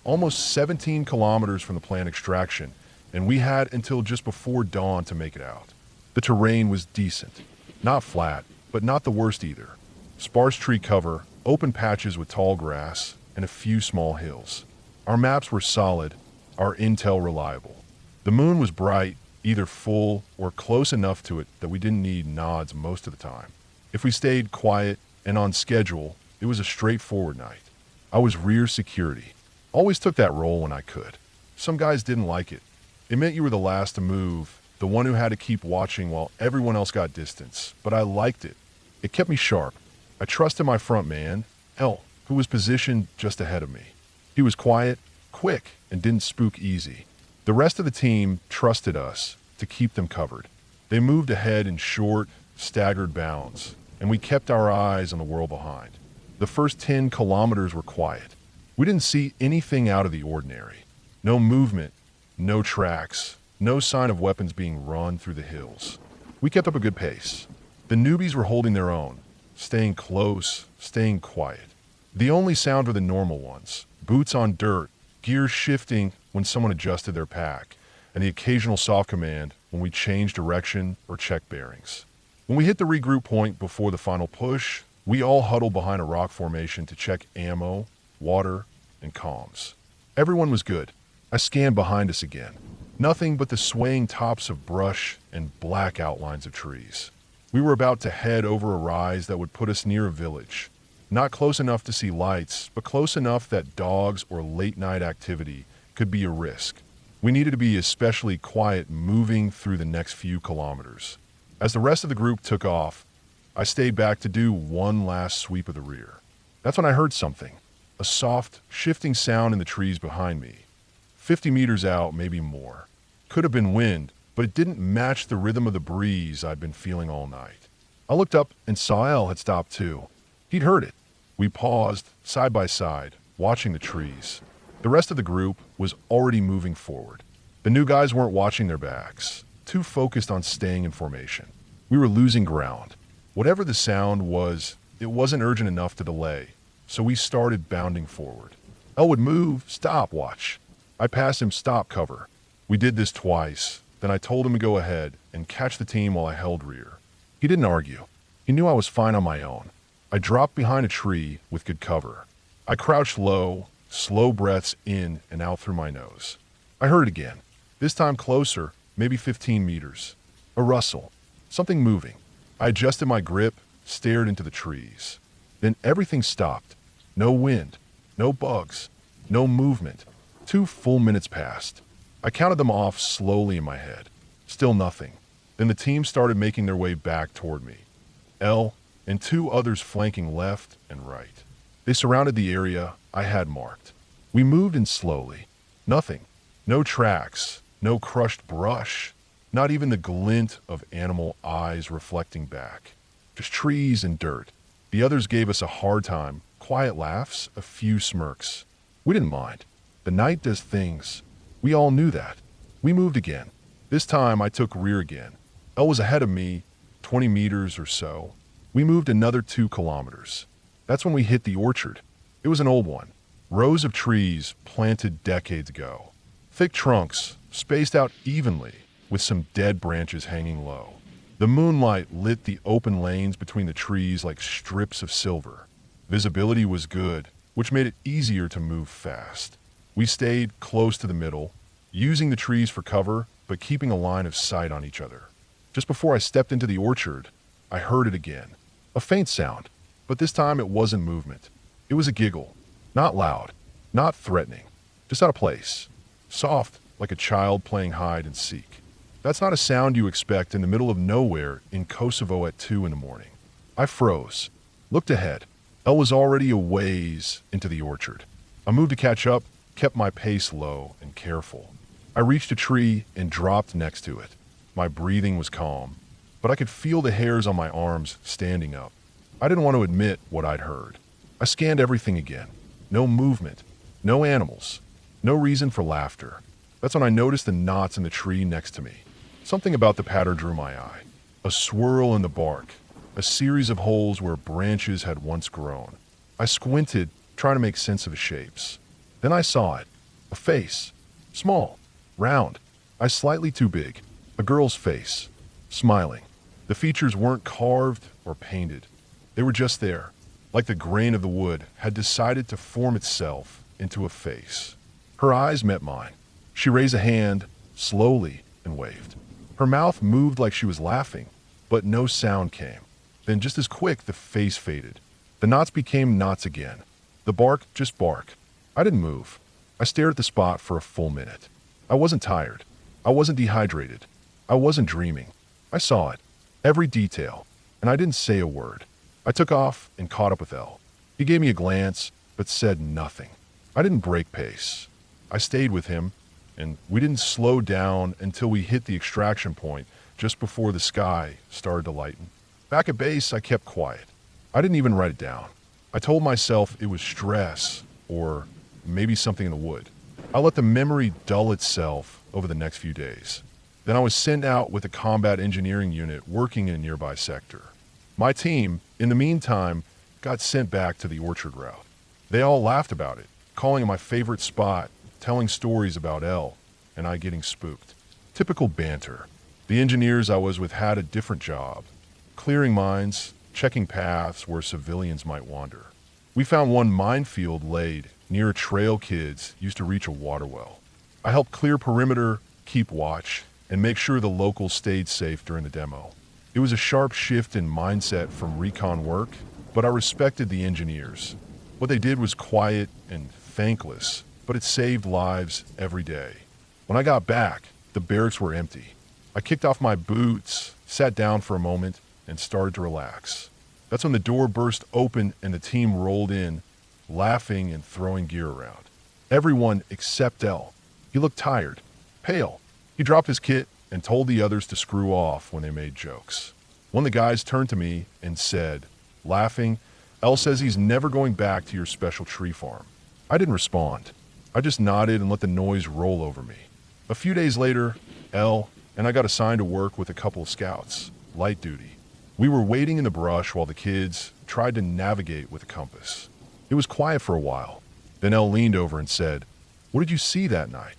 almost 17 kilometers from the planned extraction, and we had until just before dawn to make it out. The terrain was decent. Not flat, but not the worst either. Sparse tree cover, open patches with tall grass, and a few small hills. Our maps were solid, our intel reliable. The moon was bright, either full or close enough to it that we didn't need nods most of the time. If we stayed quiet and on schedule, it was a straightforward night. I was rear security. Always took that role when I could. Some guys didn't like it. It meant you were the last to move, the one who had to keep watching while everyone else got distance. But I liked it. It kept me sharp. I trusted my front man, L, who was positioned just ahead of me. He was quiet, quick, and didn't spook easy. The rest of the team trusted us to keep them covered. They moved ahead in short, staggered bounds, and we kept our eyes on the world behind. The first 10 kilometers were quiet. We didn't see anything out of the ordinary. No movement, no tracks, no sign of weapons being run through the hills. We kept up a good pace. The newbies were holding their own, staying close, staying quiet. The only sound were the normal ones, boots on dirt, gears shifting when someone adjusted their pack, and the occasional soft command when we changed direction or checked bearings. When we hit the regroup point before the final push, we all huddled behind a rock formation to check ammo, water, and comms. Everyone was good. I scanned behind us again. Nothing but the swaying tops of brush and black outlines of trees. We were about to head over a rise that would put us near a village. Not close enough to see lights, but close enough that dogs or late-night activity could be a risk. We needed to be especially quiet moving through the next few kilometers. As the rest of the group took off, I stayed back to do one last sweep of the rear. That's when I heard something. A soft, shifting sound in the trees behind me. 50 meters out, maybe more. Could have been wind, but it didn't match the rhythm of the breeze I'd been feeling all night. I looked up and saw El had stopped too. He'd heard it. We paused, side by side, watching the trees. The rest of the group was already moving forward. The new guys weren't watching their backs, too focused on staying in formation. We were losing ground. Whatever the sound was, it wasn't urgent enough to delay, so we started bounding forward. El would move, stop, watch. I passed him, stop, cover. We did this twice, Then I told him to go ahead and catch the team while I held rear. He didn't argue. He knew I was fine on my own. I dropped behind a tree with good cover. I crouched low, slow breaths in and out through my nose. I heard it again, this time closer, maybe 15 meters. A rustle, something moving. I adjusted my grip, stared into the trees. Then everything stopped. No wind, no bugs, no movement. 2 full minutes passed. I counted them off slowly in my head. Still nothing. Then the team started making their way back toward me. L and 2 others flanking left and right. They surrounded the area I had marked. We moved in slowly. Nothing. No tracks, no crushed brush, not even the glint of animal eyes reflecting back. Just trees and dirt. The others gave us a hard time, quiet laughs, a few smirks. We didn't mind. The night does things. We all knew that. We moved again. This time I took rear again. Elle was ahead of me, 20 meters or so. We moved another 2 kilometers. That's when we hit the orchard. It was an old one. Rows of trees planted decades ago. Thick trunks, spaced out evenly, with some dead branches hanging low. The moonlight lit the open lanes between the trees like strips of silver. Visibility was good, which made it easier to move fast. We stayed close to the middle, using the trees for cover, but keeping a line of sight on each other. Just before I stepped into the orchard, I heard it again. A faint sound, but this time it wasn't movement. It was a giggle. Not loud, not threatening, just out of place. Soft, like a child playing hide and seek. That's not a sound you expect in the middle of nowhere in Kosovo at 2 in the morning. I froze, looked ahead. Elle was already a ways into the orchard. I moved to catch up, kept my pace low and careful. I reached a tree and dropped next to it. My breathing was calm, but I could feel the hairs on my arms standing up. I didn't want to admit what I'd heard. I scanned everything again. No movement, no animals, no reason for laughter. That's when I noticed the knots in the tree next to me. Something about the pattern drew my eye. A swirl in the bark, a series of holes where branches had once grown. I squinted, trying to make sense of the shapes. Then I saw it. A face. Small. Round. Slightly too big. A girl's face. Smiling. The features weren't carved or painted. They were just there, like the grain of the wood had decided to form itself into a face. Her eyes met mine. She raised a hand, slowly, and waved. Her mouth moved like she was laughing, but no sound came. Then just as quick, the face faded. The knots became knots again. The bark just bark. I didn't move. I stared at the spot for a full minute. I wasn't tired. I wasn't dehydrated. I wasn't dreaming. I saw it. Every detail. And I didn't say a word. I took off and caught up with Elle. He gave me a glance, but said nothing. I didn't break pace. I stayed with him, and we didn't slow down until we hit the extraction point just before the sky started to lighten. Back at base, I kept quiet. I didn't even write it down. I told myself it was stress, or maybe something in the wood. I let the memory dull itself over the next few days. Then I was sent out with a combat engineering unit working in a nearby sector. My team, in the meantime, got sent back to the orchard route. They all laughed about it, calling it my favorite spot, telling stories about Elle, and I getting spooked. Typical banter. The engineers I was with had a different job. Clearing mines, checking paths where civilians might wander. We found one minefield laid near a trail kids used to reach a water well. I helped clear perimeter, keep watch, and make sure the locals stayed safe during the demo. It was a sharp shift in mindset from recon work, but I respected the engineers. What they did was quiet and thankless, but it saved lives every day. When I got back, the barracks were empty. I kicked off my boots, sat down for a moment, and started to relax. That's when the door burst open and the team rolled in, laughing and throwing gear around. Everyone except Elle. He looked tired, pale. He dropped his kit and told the others to screw off when they made jokes. One of the guys turned to me and said, laughing, "Elle says he's never going back to your special tree farm." I didn't respond. I just nodded and let the noise roll over me. A few days later, Elle and I got assigned to work with a couple of scouts, light duty. We were waiting in the brush while the kids tried to navigate with a compass. It was quiet for a while. Then Elle leaned over and said, "What did you see that night?"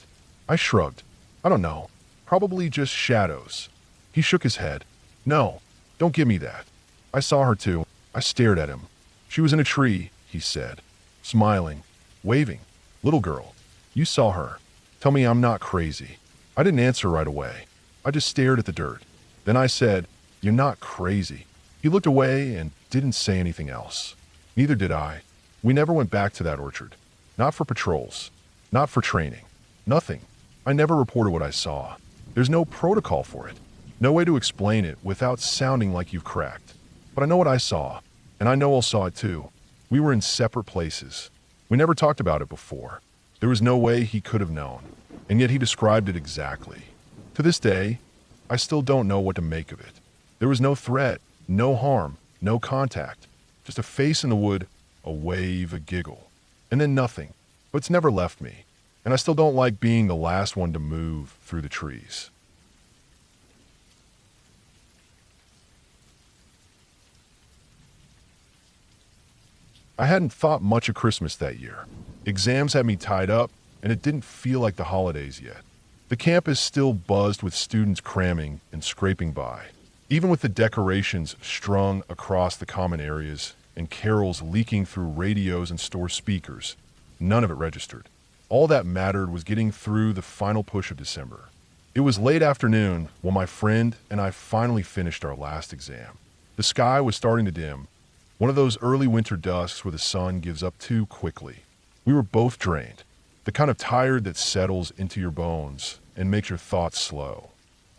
I shrugged. "I don't know. Probably just shadows. He shook his head. No, don't give me that. I saw her too. I stared at him. She was in a tree, he said, smiling, waving. Little girl, you saw her. Tell me I'm not crazy. I didn't answer right away. I just stared at the dirt. Then I said, you're not crazy. He looked away and didn't say anything else. Neither did I. We never went back to that orchard. Not for patrols. Not for training. Nothing. I never reported what I saw. There's no protocol for it. No way to explain it without sounding like you've cracked. But I know what I saw, and I know Noel saw it too. We were in separate places. We never talked about it before. There was no way he could have known, and yet he described it exactly. To this day, I still don't know what to make of it. There was no threat, no harm, no contact. Just a face in the wood, a wave, a giggle, and then nothing. But it's never left me, and I still don't like being the last one to move through the trees. I hadn't thought much of Christmas that year. Exams had me tied up, and it didn't feel like the holidays yet. The campus still buzzed with students cramming and scraping by. Even with the decorations strung across the common areas and carols leaking through radios and store speakers, none of it registered. All that mattered was getting through the final push of December. It was late afternoon when my friend and I finally finished our last exam. The sky was starting to dim, one of those early winter dusks where the sun gives up too quickly. We were both drained, the kind of tired that settles into your bones and makes your thoughts slow.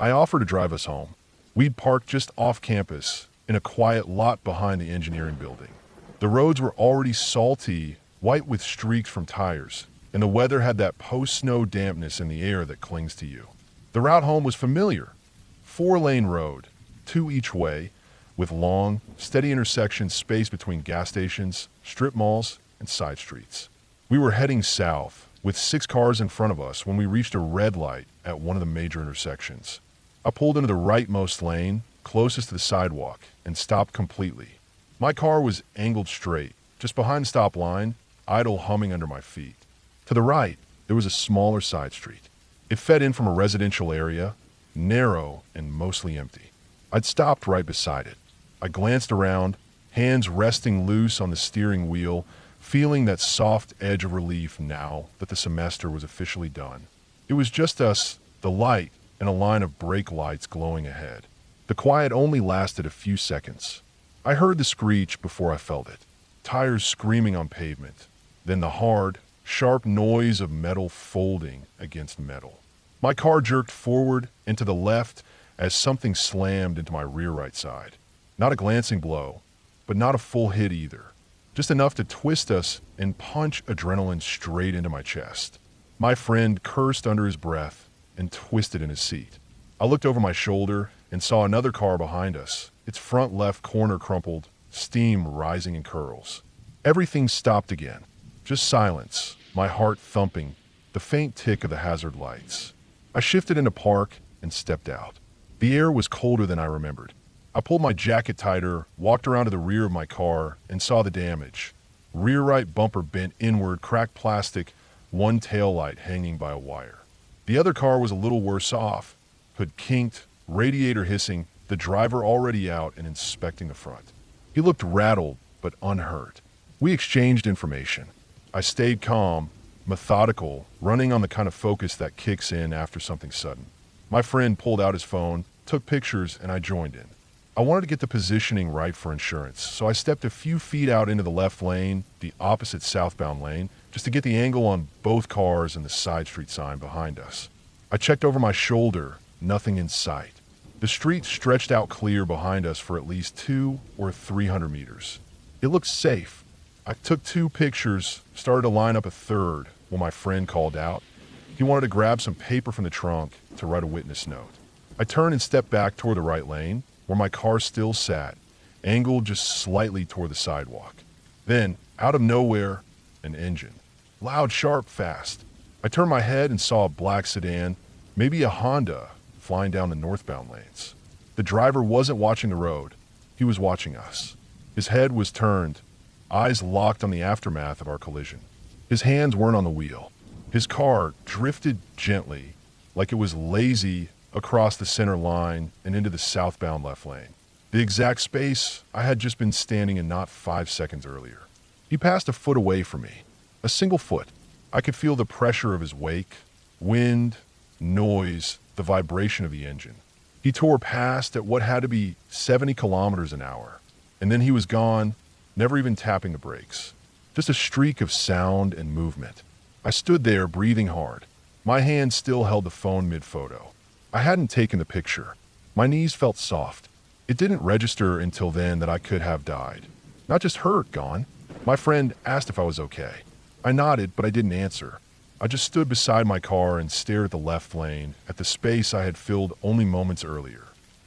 I offered to drive us home. We'd parked just off campus in a quiet lot behind the engineering building. The roads were already salty, white with streaks from tires, and the weather had that post-snow dampness in the air that clings to you. The route home was familiar. 4-lane road, 2 each way, with long, steady intersections spaced between gas stations, strip malls, and side streets. We were heading south, with 6 cars in front of us when we reached a red light at one of the major intersections. I pulled into the rightmost lane, closest to the sidewalk, and stopped completely. My car was angled straight, just behind the stop line, idle humming under my feet. To the right, there was a smaller side street. It fed in from a residential area, narrow and mostly empty. I'd stopped right beside it. I glanced around, hands resting loose on the steering wheel, feeling that soft edge of relief now that the semester was officially done. It was just us, the light, and a line of brake lights glowing ahead. The quiet only lasted a few seconds. I heard the screech before I felt it, tires screaming on pavement, then the hard, sharp noise of metal folding against metal. My car jerked forward and to the left as something slammed into my rear right side. Not a glancing blow, but not a full hit either. Just enough to twist us and punch adrenaline straight into my chest. My friend cursed under his breath and twisted in his seat. I looked over my shoulder and saw another car behind us, its front left corner crumpled, steam rising in curls. Everything stopped again. Just silence, my heart thumping, the faint tick of the hazard lights. I shifted into park and stepped out. The air was colder than I remembered. I pulled my jacket tighter, walked around to the rear of my car, and saw the damage. Rear right bumper bent inward, cracked plastic, one taillight hanging by a wire. The other car was a little worse off. Hood kinked, radiator hissing, the driver already out and inspecting the front. He looked rattled, but unhurt. We exchanged information. I stayed calm, methodical, running on the kind of focus that kicks in after something sudden. My friend pulled out his phone, took pictures, and I joined in. I wanted to get the positioning right for insurance, so I stepped a few feet out into the left lane, the opposite southbound lane, just to get the angle on both cars and the side street sign behind us. I checked over my shoulder, nothing in sight. The street stretched out clear behind us for at least 200 or 300 meters. It looked safe. I took 2 pictures, started to line up a third when my friend called out. He wanted to grab some paper from the trunk to write a witness note. I turned and stepped back toward the right lane, where my car still sat, angled just slightly toward the sidewalk. Then, out of nowhere, an engine. Loud, sharp, fast. I turned my head and saw a black sedan, maybe a Honda, flying down the northbound lanes. The driver wasn't watching the road. He was watching us. His head was turned, eyes locked on the aftermath of our collision. His hands weren't on the wheel. His car drifted gently, like it was lazy across the center line and into the southbound left lane. The exact space I had just been standing in not 5 seconds earlier. He passed a foot away from me. A single foot. I could feel the pressure of his wake, wind, noise, the vibration of the engine. He tore past at what had to be 70 kilometers an hour, and then he was gone, never even tapping the brakes. Just a streak of sound and movement. I stood there breathing hard. My hand still held the phone mid-photo. I hadn't taken the picture. My knees felt soft. It didn't register until then that I could have died. Not just hurt, gone. My friend asked if I was okay. I nodded, but I didn't answer. I just stood beside my car and stared at the left lane, at the space I had filled only moments earlier.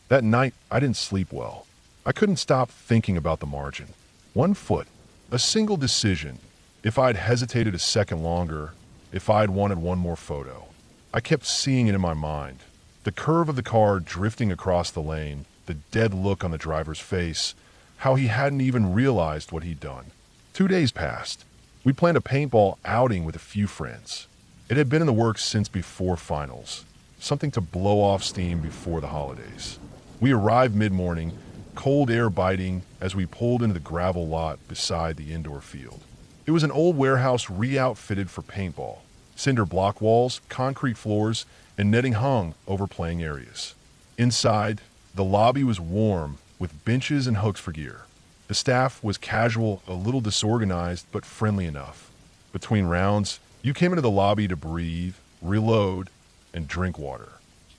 That night, I didn't sleep well. I couldn't stop thinking about the margin. 1 foot. A single decision. If I'd hesitated a second longer, if I'd wanted one more photo. I kept seeing it in my mind. The curve of the car drifting across the lane, the dead look on the driver's face, how he hadn't even realized what he'd done. 2 days passed. We planned a paintball outing with a few friends. It had been in the works since before finals, something to blow off steam before the holidays. We arrived mid-morning, cold air biting as we pulled into the gravel lot beside the indoor field. It was an old warehouse re-outfitted for paintball. Cinder block walls, concrete floors, and netting hung over playing areas. Inside, the lobby was warm with benches and hooks for gear. The staff was casual, a little disorganized, but friendly enough. Between rounds, you came into the lobby to breathe, reload, and drink water.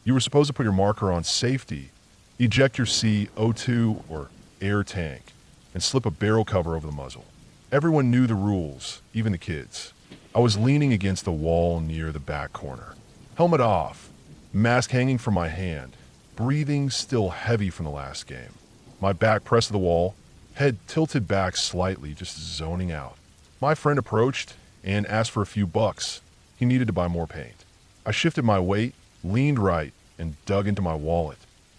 You were supposed to put your marker on safety, eject your CO2 or air tank, and slip a barrel cover over the muzzle. Everyone knew the rules, even the kids. I was leaning against the wall near the back corner. Helmet off, mask hanging from my hand, breathing still heavy from the last game. My back pressed to the wall, head tilted back slightly, just zoning out. My friend approached and asked for a few bucks. He needed to buy more paint. I shifted my weight, leaned right, and dug into my wallet.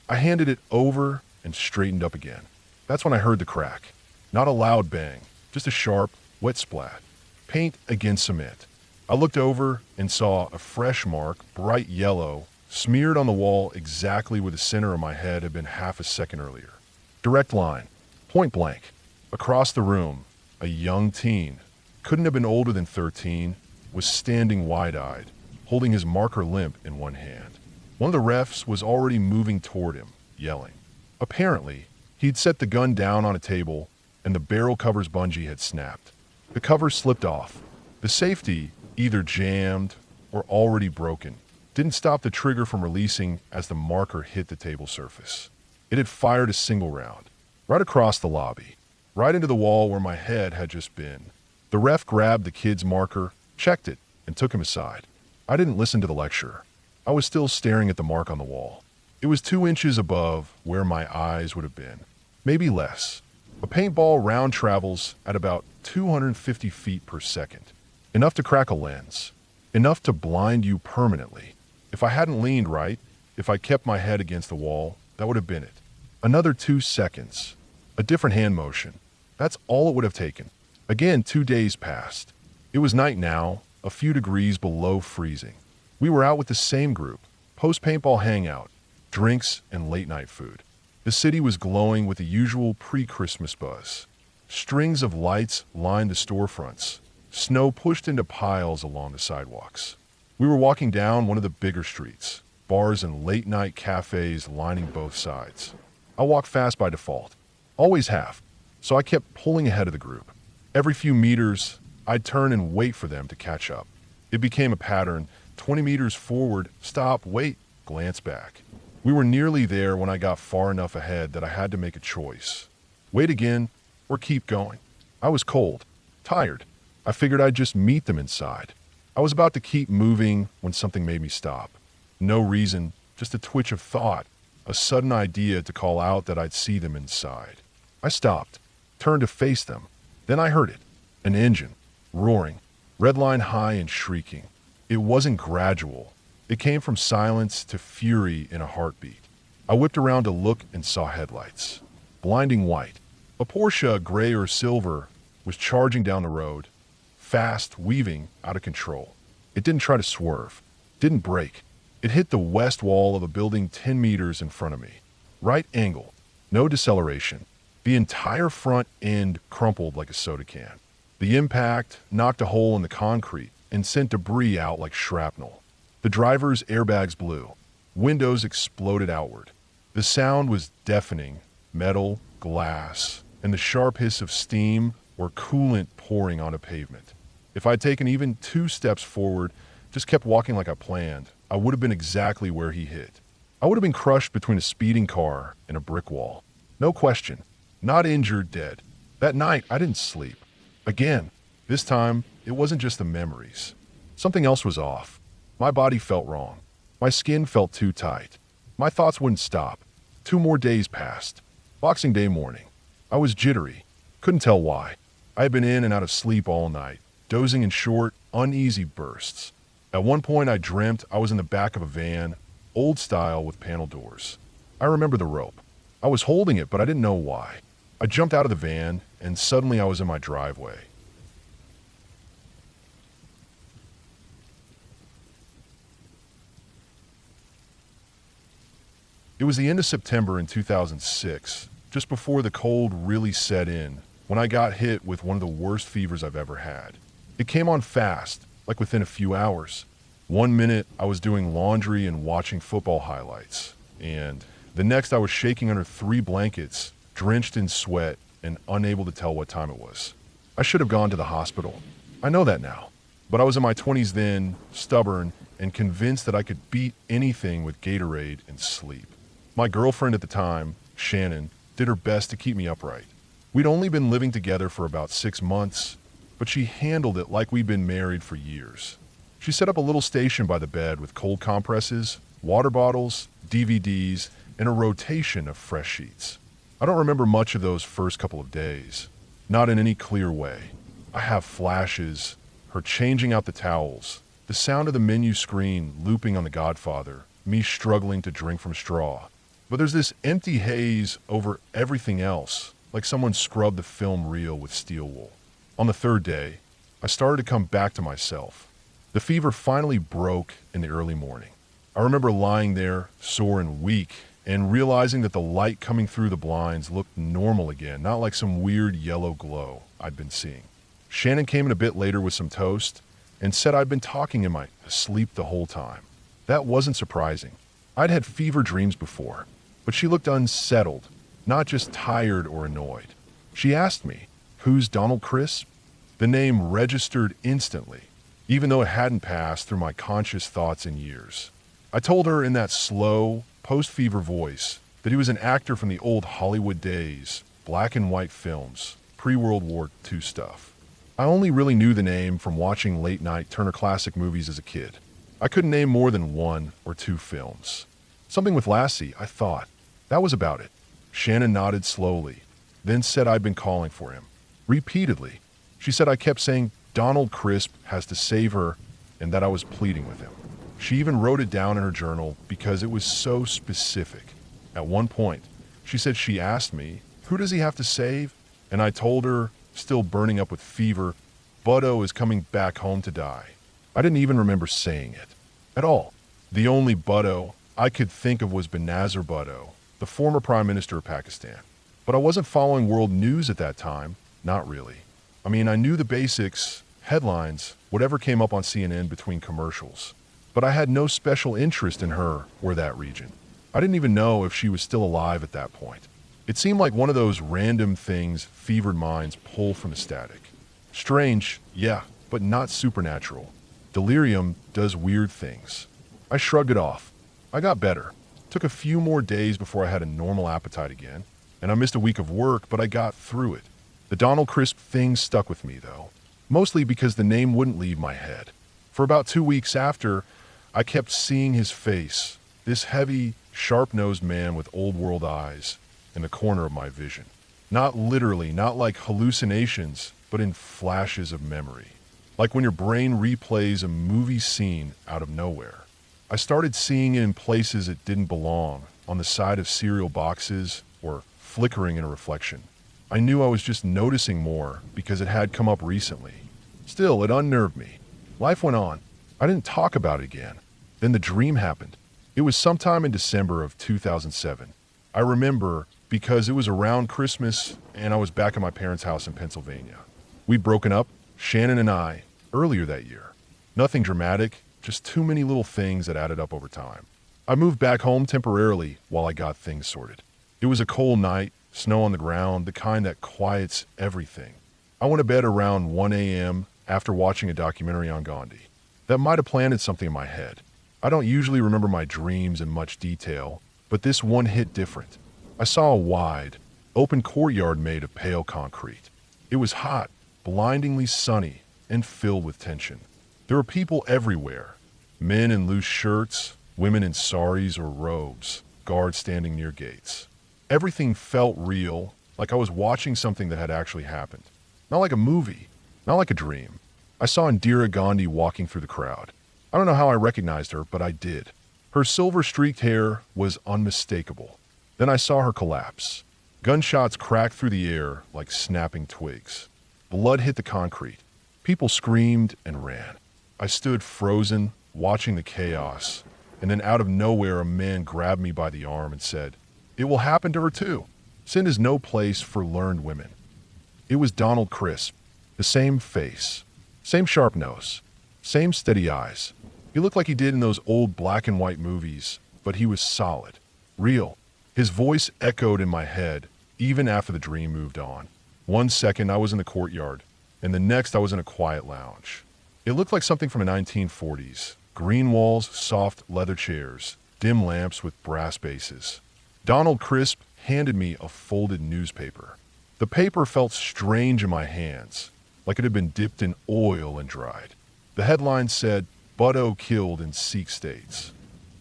I handed it over and straightened up again. That's when I heard the crack. Not a loud bang, just a sharp, wet splat. Paint against cement. I looked over and saw a fresh mark, bright yellow, smeared on the wall exactly where the center of my head had been half a second earlier. Direct line. Point blank. Across the room, a young teen, couldn't have been older than 13, was standing wide-eyed, holding his marker limp in one hand. One of the refs was already moving toward him, yelling. Apparently, he'd set the gun down on a table, and the barrel cover's bungee had snapped. The cover slipped off. The safety, either jammed or already broken, didn't stop the trigger from releasing as the marker hit the table surface. It had fired a single round. Right across the lobby, right into the wall where my head had just been. The ref grabbed the kid's marker, checked it, and took him aside. I didn't listen to the lecturer. I was still staring at the mark on the wall. It was 2 inches above where my eyes would have been. Maybe less. A paintball round travels at about 250 feet per second. Enough to crack a lens. Enough to blind you permanently. If I hadn't leaned right, if I kept my head against the wall, that would have been it. Another 2 seconds. A different hand motion. That's all it would have taken. Again, 2 days passed. It was night now, a few degrees below freezing. We were out with the same group, post-paintball hangout, drinks and late-night food. The city was glowing with the usual pre-Christmas buzz. Strings of lights lined the storefronts. Snow pushed into piles along the sidewalks. We were walking down one of the bigger streets, bars and late-night cafes lining both sides. I walked fast by default. Always have. So I kept pulling ahead of the group. Every few meters, I'd turn and wait for them to catch up. It became a pattern. 20 meters forward, stop, wait, glance back. We were nearly there when I got far enough ahead that I had to make a choice. Wait again, or keep going. I was cold, tired. I figured I'd just meet them inside. I was about to keep moving when something made me stop. No reason, just a twitch of thought. A sudden idea to call out that I'd see them inside. I stopped, turned to face them. Then I heard it. An engine, roaring, red line high and shrieking. It wasn't gradual. It came from silence to fury in a heartbeat. I whipped around to look and saw headlights. Blinding white. A Porsche, gray or silver, was charging down the road, fast, weaving, out of control. It didn't try to swerve. Didn't brake. It hit the west wall of a building 10 meters in front of me. Right angle, no deceleration. The entire front end crumpled like a soda can. The impact knocked a hole in the concrete and sent debris out like shrapnel. The driver's airbags blew. Windows exploded outward. The sound was deafening, metal, glass, and the sharp hiss of steam or coolant pouring onto pavement. If I'd taken even 2 steps forward, just kept walking like I planned, I would have been exactly where he hit. I would have been crushed between a speeding car and a brick wall. No question. Not injured, dead. That night, I didn't sleep. Again, this time, it wasn't just the memories. Something else was off. My body felt wrong. My skin felt too tight. My thoughts wouldn't stop. 2 more days passed. Boxing Day morning. I was jittery. Couldn't tell why. I had been in and out of sleep all night, dozing in short, uneasy bursts. At one point, I dreamt I was in the back of a van, old style with panel doors. I remember the rope. I was holding it, but I didn't know why. I jumped out of the van, and suddenly I was in my driveway. It was the end of September in 2006, just before the cold really set in, when I got hit with one of the worst fevers I've ever had. It came on fast, like within a few hours. One minute, I was doing laundry and watching football highlights, and the next I was shaking under 3 blankets, drenched in sweat, and unable to tell what time it was. I should have gone to the hospital. I know that now. But I was in my 20s then, stubborn, and convinced that I could beat anything with Gatorade and sleep. My girlfriend at the time, Shannon, did her best to keep me upright. We'd only been living together for about 6 months, but she handled it like we'd been married for years. She set up a little station by the bed with cold compresses, water bottles, DVDs, and a rotation of fresh sheets. I don't remember much of those first couple of days. Not in any clear way. I have flashes, her changing out the towels, the sound of the menu screen looping on The Godfather, me struggling to drink from straw. But there's this empty haze over everything else, like someone scrubbed the film reel with steel wool. On the 3rd day, I started to come back to myself. The fever finally broke in the early morning. I remember lying there, sore and weak, and realizing that the light coming through the blinds looked normal again, not like some weird yellow glow I'd been seeing. Shannon came in a bit later with some toast and said I'd been talking in my sleep the whole time. That wasn't surprising. I'd had fever dreams before, but she looked unsettled, not just tired or annoyed. She asked me, "Who's Donald Crisp?" The name registered instantly, even though it hadn't passed through my conscious thoughts in years. I told her in that slow, post-fever voice that he was an actor from the old Hollywood days, black and white films, pre-World War II stuff. I only really knew the name from watching late-night Turner Classic Movies as a kid. I couldn't name more than 1 or 2 films. Something with Lassie, I thought. That was about it. Shannon nodded slowly, then said I'd been calling for him. Repeatedly. She said I kept saying Donald Crisp has to save her and that I was pleading with him. She even wrote it down in her journal because it was so specific. At one point, she said she asked me, "Who does he have to save?" And I told her, still burning up with fever, "Butto is coming back home to die." I didn't even remember saying it. At all. The only Butto I could think of was Benazir Bhutto, the former Prime Minister of Pakistan. But I wasn't following world news at that time. Not really. I mean, I knew the basics, headlines, whatever came up on CNN between commercials. But I had no special interest in her or that region. I didn't even know if she was still alive at that point. It seemed like one of those random things fevered minds pull from the static. Strange, yeah, but not supernatural. Delirium does weird things. I shrugged it off. I got better. Took a few more days before I had a normal appetite again, and I missed a week of work, but I got through it. The Donald Crisp thing stuck with me, though, mostly because the name wouldn't leave my head. For about 2 weeks after, I kept seeing his face, this heavy, sharp-nosed man with old-world eyes, in the corner of my vision. Not literally, not like hallucinations, but in flashes of memory. Like when your brain replays a movie scene out of nowhere. I started seeing it in places it didn't belong, on the side of cereal boxes, or flickering in a reflection. I knew I was just noticing more because it had come up recently. Still, it unnerved me. Life went on. I didn't talk about it again. Then the dream happened. It was sometime in December of 2007. I remember because it was around Christmas and I was back at my parents' house in Pennsylvania. We'd broken up, Shannon and I, earlier that year. Nothing dramatic, just too many little things that added up over time. I moved back home temporarily while I got things sorted. It was a cold night, snow on the ground, the kind that quiets everything. I went to bed around 1 a.m. after watching a documentary on Gandhi. That might have planted something in my head. I don't usually remember my dreams in much detail, but this one hit different. I saw a wide, open courtyard made of pale concrete. It was hot, blindingly sunny, and filled with tension. There were people everywhere. Men in loose shirts, women in saris or robes, guards standing near gates. Everything felt real, like I was watching something that had actually happened. Not like a movie, not like a dream. I saw Indira Gandhi walking through the crowd. I don't know how I recognized her, but I did. Her silver-streaked hair was unmistakable. Then I saw her collapse. Gunshots cracked through the air like snapping twigs. Blood hit the concrete. People screamed and ran. I stood frozen, watching the chaos, and then out of nowhere a man grabbed me by the arm and said, "It will happen to her too. Sin is no place for learned women." It was Donald Crisp. The same face, same sharp nose, same steady eyes. He looked like he did in those old black and white movies, but he was solid, real. His voice echoed in my head, even after the dream moved on. 1 second I was in the courtyard, and the next I was in a quiet lounge. It looked like something from the 1940s. Green walls, soft leather chairs, dim lamps with brass bases. Donald Crisp handed me a folded newspaper. The paper felt strange in my hands, like it had been dipped in oil and dried. The headline said, "Bhutto killed in Sikh states."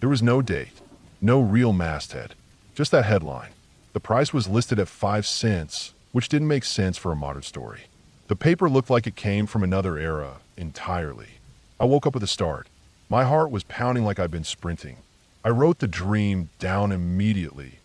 There was no date, no real masthead, just that headline. The price was listed at 5 cents, which didn't make sense for a modern story. The paper looked like it came from another era entirely. I woke up with a start. My heart was pounding like I'd been sprinting. I wrote the dream down immediately,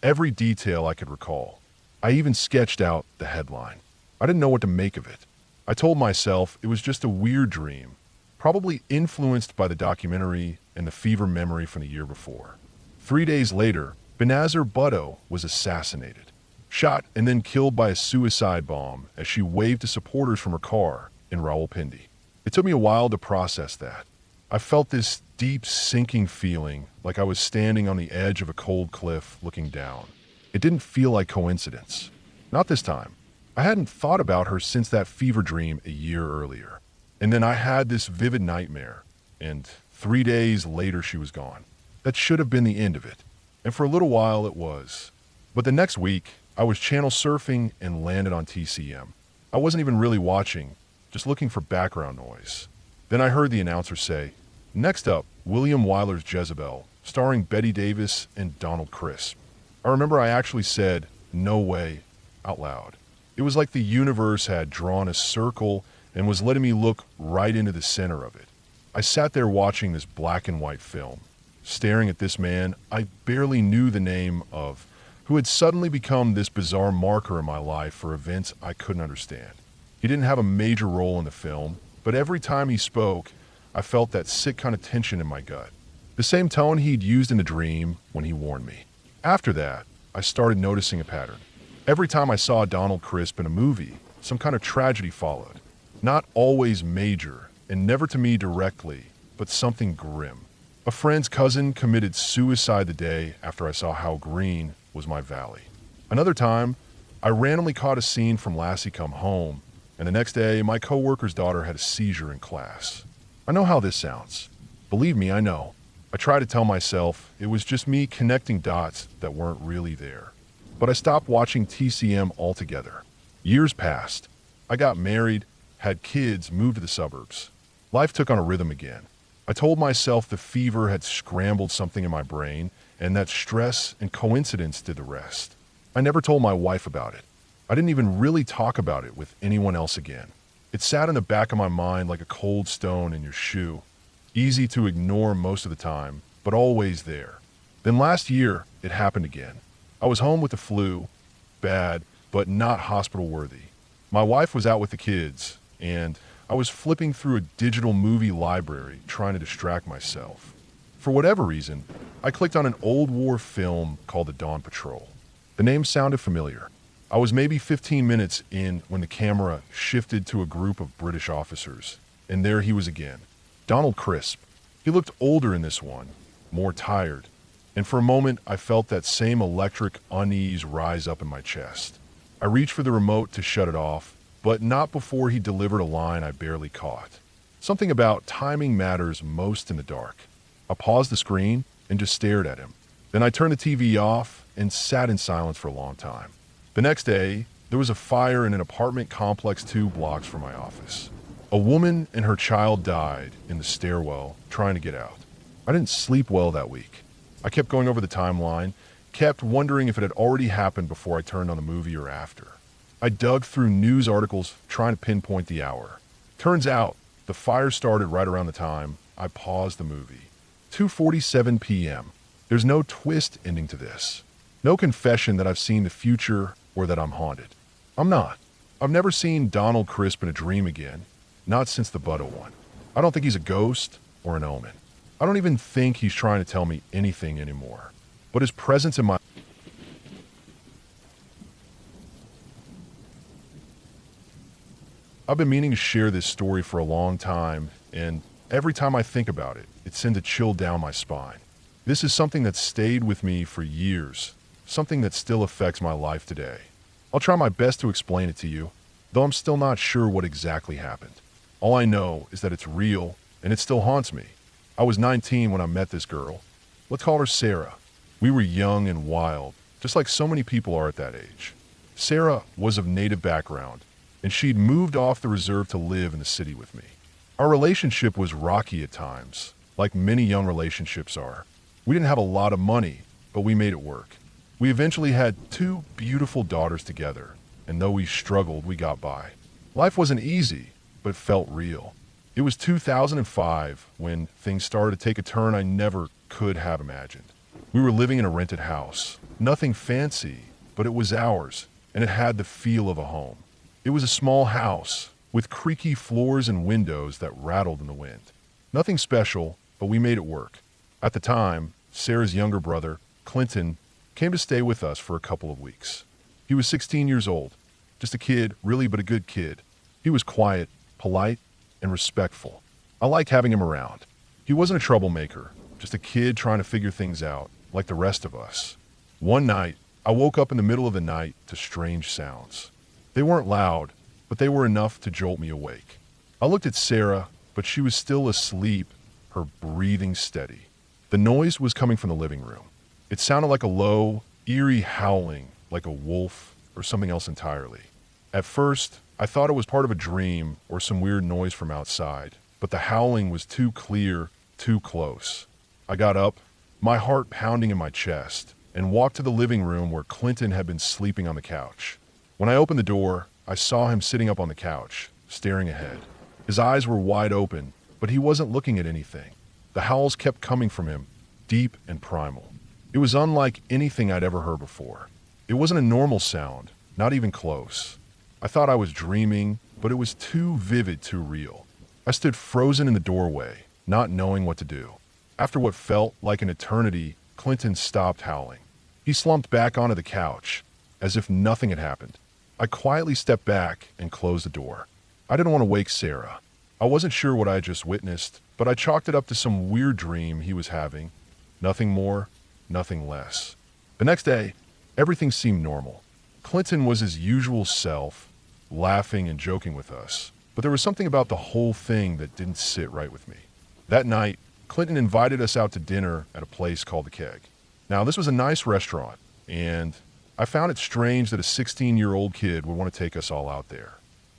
every detail I could recall. I even sketched out the headline. I didn't know what to make of it. I told myself it was just a weird dream, probably influenced by the documentary and the fever memory from the year before. 3 days later, Benazir Bhutto was assassinated, shot and then killed by a suicide bomb as she waved to supporters from her car in Rawalpindi. It took me a while to process that. I felt this deep sinking feeling like I was standing on the edge of a cold cliff looking down. It didn't feel like coincidence. Not this time. I hadn't thought about her since that fever dream a year earlier. And then I had this vivid nightmare, and 3 days later she was gone. That should have been the end of it. And for a little while it was. But the next week, I was channel surfing and landed on TCM. I wasn't even really watching, just looking for background noise. Then I heard the announcer say, "Next up, William Wyler's Jezebel, starring Betty Davis and Donald Crisp." I remember I actually said, "No way," out loud. It was like the universe had drawn a circle and was letting me look right into the center of it. I sat there watching this black and white film, staring at this man I barely knew the name of, who had suddenly become this bizarre marker in my life for events I couldn't understand. He didn't have a major role in the film, but every time he spoke, I felt that sick kind of tension in my gut. The same tone he'd used in the dream when he warned me. After that, I started noticing a pattern. Every time I saw Donald Crisp in a movie, some kind of tragedy followed. Not always major, and never to me directly, but something grim. A friend's cousin committed suicide the day after I saw how green was my valley. Another time, I randomly caught a scene from Lassie Come Home, and the next day, my coworker's daughter had a seizure in class. I know how this sounds. Believe me, I know. I try to tell myself it was just me connecting dots that weren't really there. But I stopped watching TCM altogether. Years passed. I got married, had kids, moved to the suburbs. Life took on a rhythm again. I told myself the fever had scrambled something in my brain, and that stress and coincidence did the rest. I never told my wife about it. I didn't even really talk about it with anyone else again. It sat in the back of my mind like a cold stone in your shoe. Easy to ignore most of the time, but always there. Then last year, it happened again. I was home with the flu, bad, but not hospital-worthy. My wife was out with the kids, and I was flipping through a digital movie library trying to distract myself. For whatever reason, I clicked on an old war film called The Dawn Patrol. The name sounded familiar. I was maybe 15 minutes in when the camera shifted to a group of British officers, and there he was again, Donald Crisp. He looked older in this one, more tired, and for a moment I felt that same electric unease rise up in my chest. I reached for the remote to shut it off, but not before he delivered a line I barely caught. Something about timing matters most in the dark. I paused the screen and just stared at him. Then I turned the TV off and sat in silence for a long time. The next day, there was a fire in an apartment complex 2 blocks from my office. A woman and her child died in the stairwell trying to get out. I didn't sleep well that week. I kept going over the timeline, kept wondering if it had already happened before I turned on the movie or after. I dug through news articles trying to pinpoint the hour. Turns out, the fire started right around the time I paused the movie. 2:47 p.m. There's no twist ending to this. No confession that I've seen the future or that I'm haunted. I'm not. I've never seen Donald Crisp in a dream again. Not since the Buddha one. I don't think he's a ghost or an omen. I don't even think he's trying to tell me anything anymore. But his presence in my... I've been meaning to share this story for a long time, and every time I think about it, it sends a chill down my spine. This is something that's stayed with me for years, something that still affects my life today. I'll try my best to explain it to you, though I'm still not sure what exactly happened. All I know is that it's real, and it still haunts me. I was 19 when I met this girl. Let's call her Sarah. We were young and wild, just like so many people are at that age. Sarah was of Native background, and she'd moved off the reserve to live in the city with me. Our relationship was rocky at times, like many young relationships are. We didn't have a lot of money, but we made it work. We eventually had 2 beautiful daughters together, and though we struggled, we got by. Life wasn't easy, but it felt real. It was 2005 when things started to take a turn I never could have imagined. We were living in a rented house. Nothing fancy, but it was ours, and it had the feel of a home. It was a small house with creaky floors and windows that rattled in the wind. Nothing special, but we made it work. At the time, Sarah's younger brother, Clinton, came to stay with us for a couple of weeks. He was 16 years old, just a kid, really, but a good kid. He was quiet, polite, and respectful. I liked having him around. He wasn't a troublemaker, just a kid trying to figure things out, like the rest of us. One night, I woke up in the middle of the night to strange sounds. They weren't loud, but they were enough to jolt me awake. I looked at Sarah, but she was still asleep, her breathing steady. The noise was coming from the living room. It sounded like a low, eerie howling, like a wolf or something else entirely. At first, I thought it was part of a dream or some weird noise from outside, but the howling was too clear, too close. I got up, my heart pounding in my chest, and walked to the living room where Clinton had been sleeping on the couch. When I opened the door, I saw him sitting up on the couch, staring ahead. His eyes were wide open, but he wasn't looking at anything. The howls kept coming from him, deep and primal. It was unlike anything I'd ever heard before. It wasn't a normal sound, not even close. I thought I was dreaming, but it was too vivid, too real. I stood frozen in the doorway, not knowing what to do. After what felt like an eternity, Clinton stopped howling. He slumped back onto the couch, as if nothing had happened. I quietly stepped back and closed the door. I didn't want to wake Sarah. I wasn't sure what I had just witnessed, but I chalked it up to some weird dream he was having. Nothing more, nothing less. The next day, everything seemed normal. Clinton was his usual self, laughing and joking with us, but there was something about the whole thing that didn't sit right with me. That night, Clinton invited us out to dinner at a place called The Keg. Now, this was a nice restaurant, and I found it strange that a 16-year-old kid would want to take us all out there.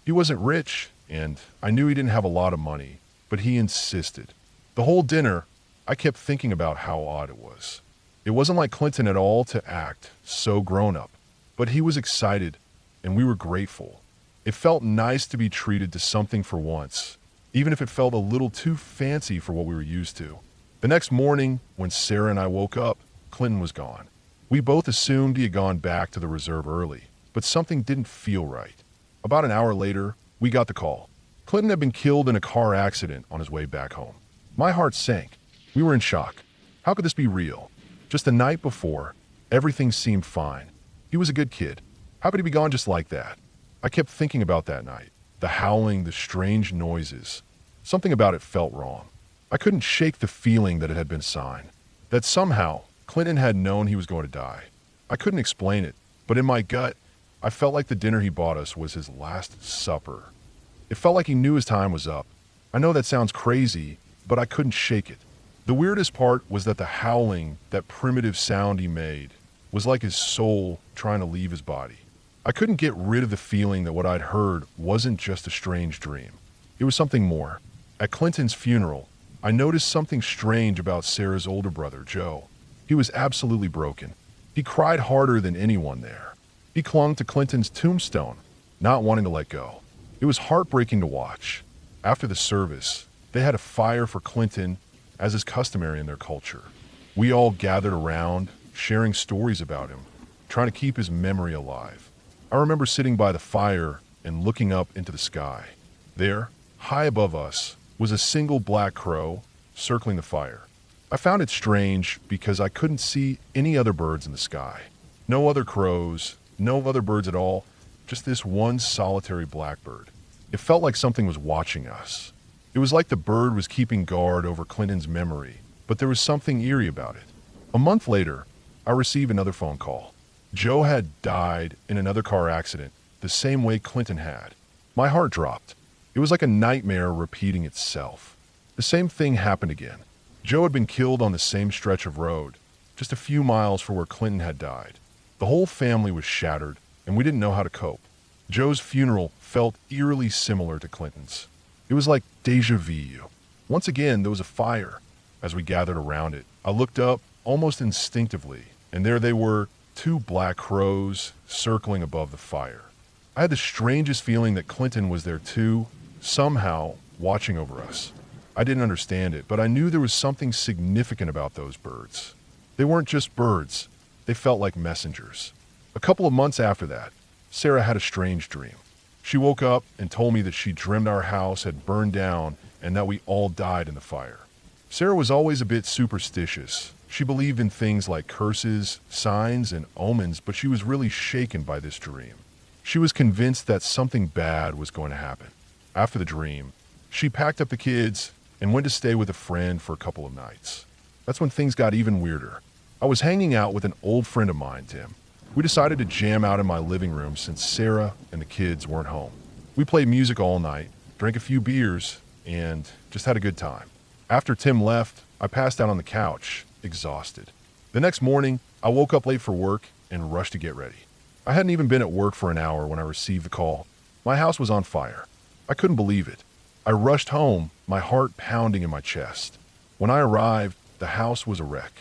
He wasn't rich, and I knew he didn't have a lot of money, but he insisted. The whole dinner, I kept thinking about how odd it was. It wasn't like Clinton at all to act so grown-up, but he was excited, and we were grateful. It felt nice to be treated to something for once, even if it felt a little too fancy for what we were used to. The next morning, when Sarah and I woke up, Clinton was gone. We both assumed he had gone back to the reserve early, but something didn't feel right. About an hour later, we got the call. Clinton had been killed in a car accident on his way back home. My heart sank. We were in shock. How could this be real? Just the night before, everything seemed fine. He was a good kid. How could he be gone just like that? I kept thinking about that night. The howling, the strange noises. Something about it felt wrong. I couldn't shake the feeling that it had been a sign. That somehow, Clinton had known he was going to die. I couldn't explain it, but in my gut, I felt like the dinner he bought us was his last supper. It felt like he knew his time was up. I know that sounds crazy, but I couldn't shake it. The weirdest part was that the howling, that primitive sound he made, was like his soul trying to leave his body. I couldn't get rid of the feeling that what I'd heard wasn't just a strange dream. It was something more. At Clinton's funeral, I noticed something strange about Sarah's older brother, Joe. He was absolutely broken. He cried harder than anyone there. He clung to Clinton's tombstone, not wanting to let go. It was heartbreaking to watch. After the service, they had a fire for Clinton, as is customary in their culture. We all gathered around, sharing stories about him, trying to keep his memory alive. I remember sitting by the fire and looking up into the sky. There, high above us, was a single black crow circling the fire. I found it strange because I couldn't see any other birds in the sky. No other crows, no other birds at all, just this one solitary blackbird. It felt like something was watching us. It was like the bird was keeping guard over Clinton's memory, but there was something eerie about it. A month later, I received another phone call. Joe had died in another car accident, the same way Clinton had. My heart dropped. It was like a nightmare repeating itself. The same thing happened again. Joe had been killed on the same stretch of road, just a few miles from where Clinton had died. The whole family was shattered, and we didn't know how to cope. Joe's funeral felt eerily similar to Clinton's. It was like deja vu. Once again, there was a fire. As we gathered around it, I looked up almost instinctively, and there they were, two black crows circling above the fire. I had the strangest feeling that Clinton was there too, somehow watching over us. I didn't understand it, but I knew there was something significant about those birds. They weren't just birds. They felt like messengers. A couple of months after that, Sarah had a strange dream. She woke up and told me that she dreamed our house had burned down and that we all died in the fire. Sarah was always a bit superstitious. She believed in things like curses, signs, and omens, but she was really shaken by this dream. She was convinced that something bad was going to happen. After the dream, she packed up the kids and went to stay with a friend for a couple of nights. That's when things got even weirder. I was hanging out with an old friend of mine, Tim. We decided to jam out in my living room since Sarah and the kids weren't home. We played music all night, drank a few beers, and just had a good time. After Tim left, I passed out on the couch, exhausted. The next morning, I woke up late for work and rushed to get ready. I hadn't even been at work for an hour when I received the call. My house was on fire. I couldn't believe it. I rushed home, my heart pounding in my chest. When I arrived, the house was a wreck.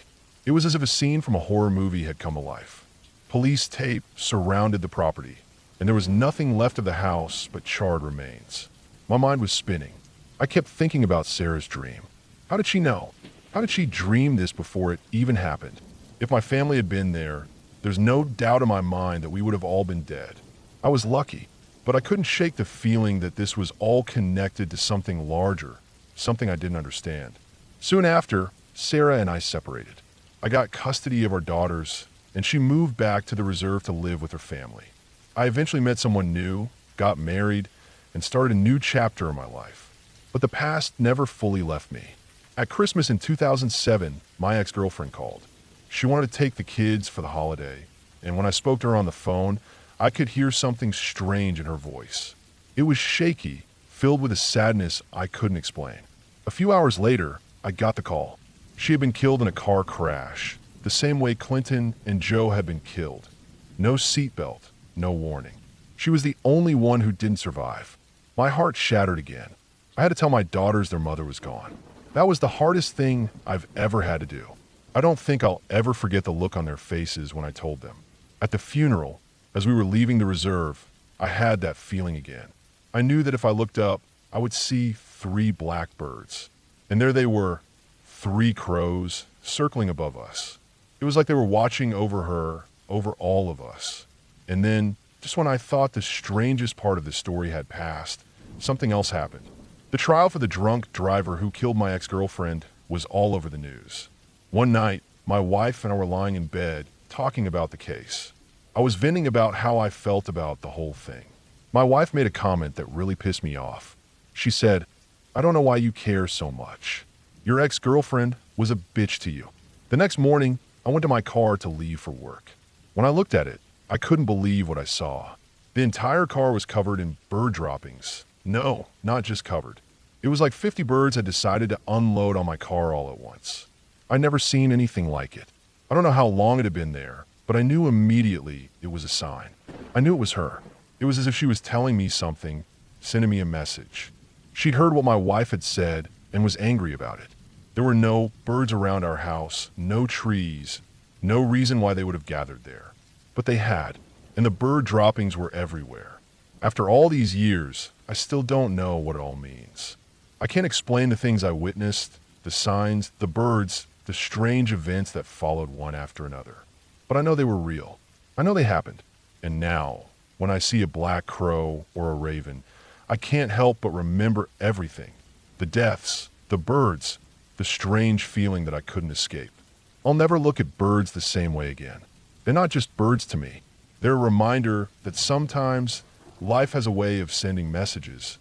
It was as if a scene from a horror movie had come to life. Police tape surrounded the property, and there was nothing left of the house but charred remains. My mind was spinning. I kept thinking about Sarah's dream. How did she know? How did she dream this before it even happened? If my family had been there, there's no doubt in my mind that we would have all been dead. I was lucky, but I couldn't shake the feeling that this was all connected to something larger, something I didn't understand. Soon after, Sarah and I separated. I got custody of our daughters, and she moved back to the reserve to live with her family. I eventually met someone new, got married, and started a new chapter in my life. But the past never fully left me. At Christmas in 2007, my ex-girlfriend called. She wanted to take the kids for the holiday, and when I spoke to her on the phone, I could hear something strange in her voice. It was shaky, filled with a sadness I couldn't explain. A few hours later, I got the call. She had been killed in a car crash, the same way Clinton and Joe had been killed. No seatbelt, no warning. She was the only one who didn't survive. My heart shattered again. I had to tell my daughters their mother was gone. That was the hardest thing I've ever had to do. I don't think I'll ever forget the look on their faces when I told them. At the funeral, as we were leaving the reserve, I had that feeling again. I knew that if I looked up, I would see 3 blackbirds. And there they were, 3 crows circling above us. It was like they were watching over her, over all of us. And then, just when I thought the strangest part of the story had passed, something else happened. The trial for the drunk driver who killed my ex-girlfriend was all over the news. One night, my wife and I were lying in bed talking about the case. I was venting about how I felt about the whole thing. My wife made a comment that really pissed me off. She said, "I don't know why you care so much. Your ex-girlfriend was a bitch to you." The next morning, I went to my car to leave for work. When I looked at it, I couldn't believe what I saw. The entire car was covered in bird droppings. No, not just covered. It was like 50 birds had decided to unload on my car all at once. I'd never seen anything like it. I don't know how long it had been there, but I knew immediately it was a sign. I knew it was her. It was as if she was telling me something, sending me a message. She'd heard what my wife had said and was angry about it. There were no birds around our house, no trees, no reason why they would have gathered there. But they had, and the bird droppings were everywhere. After all these years, I still don't know what it all means. I can't explain the things I witnessed, the signs, the birds, the strange events that followed one after another. But I know they were real. I know they happened. And now, when I see a black crow or a raven, I can't help but remember everything. The deaths, the birds, the strange feeling that I couldn't escape. I'll never look at birds the same way again. They're not just birds to me. They're a reminder that sometimes life has a way of sending messages,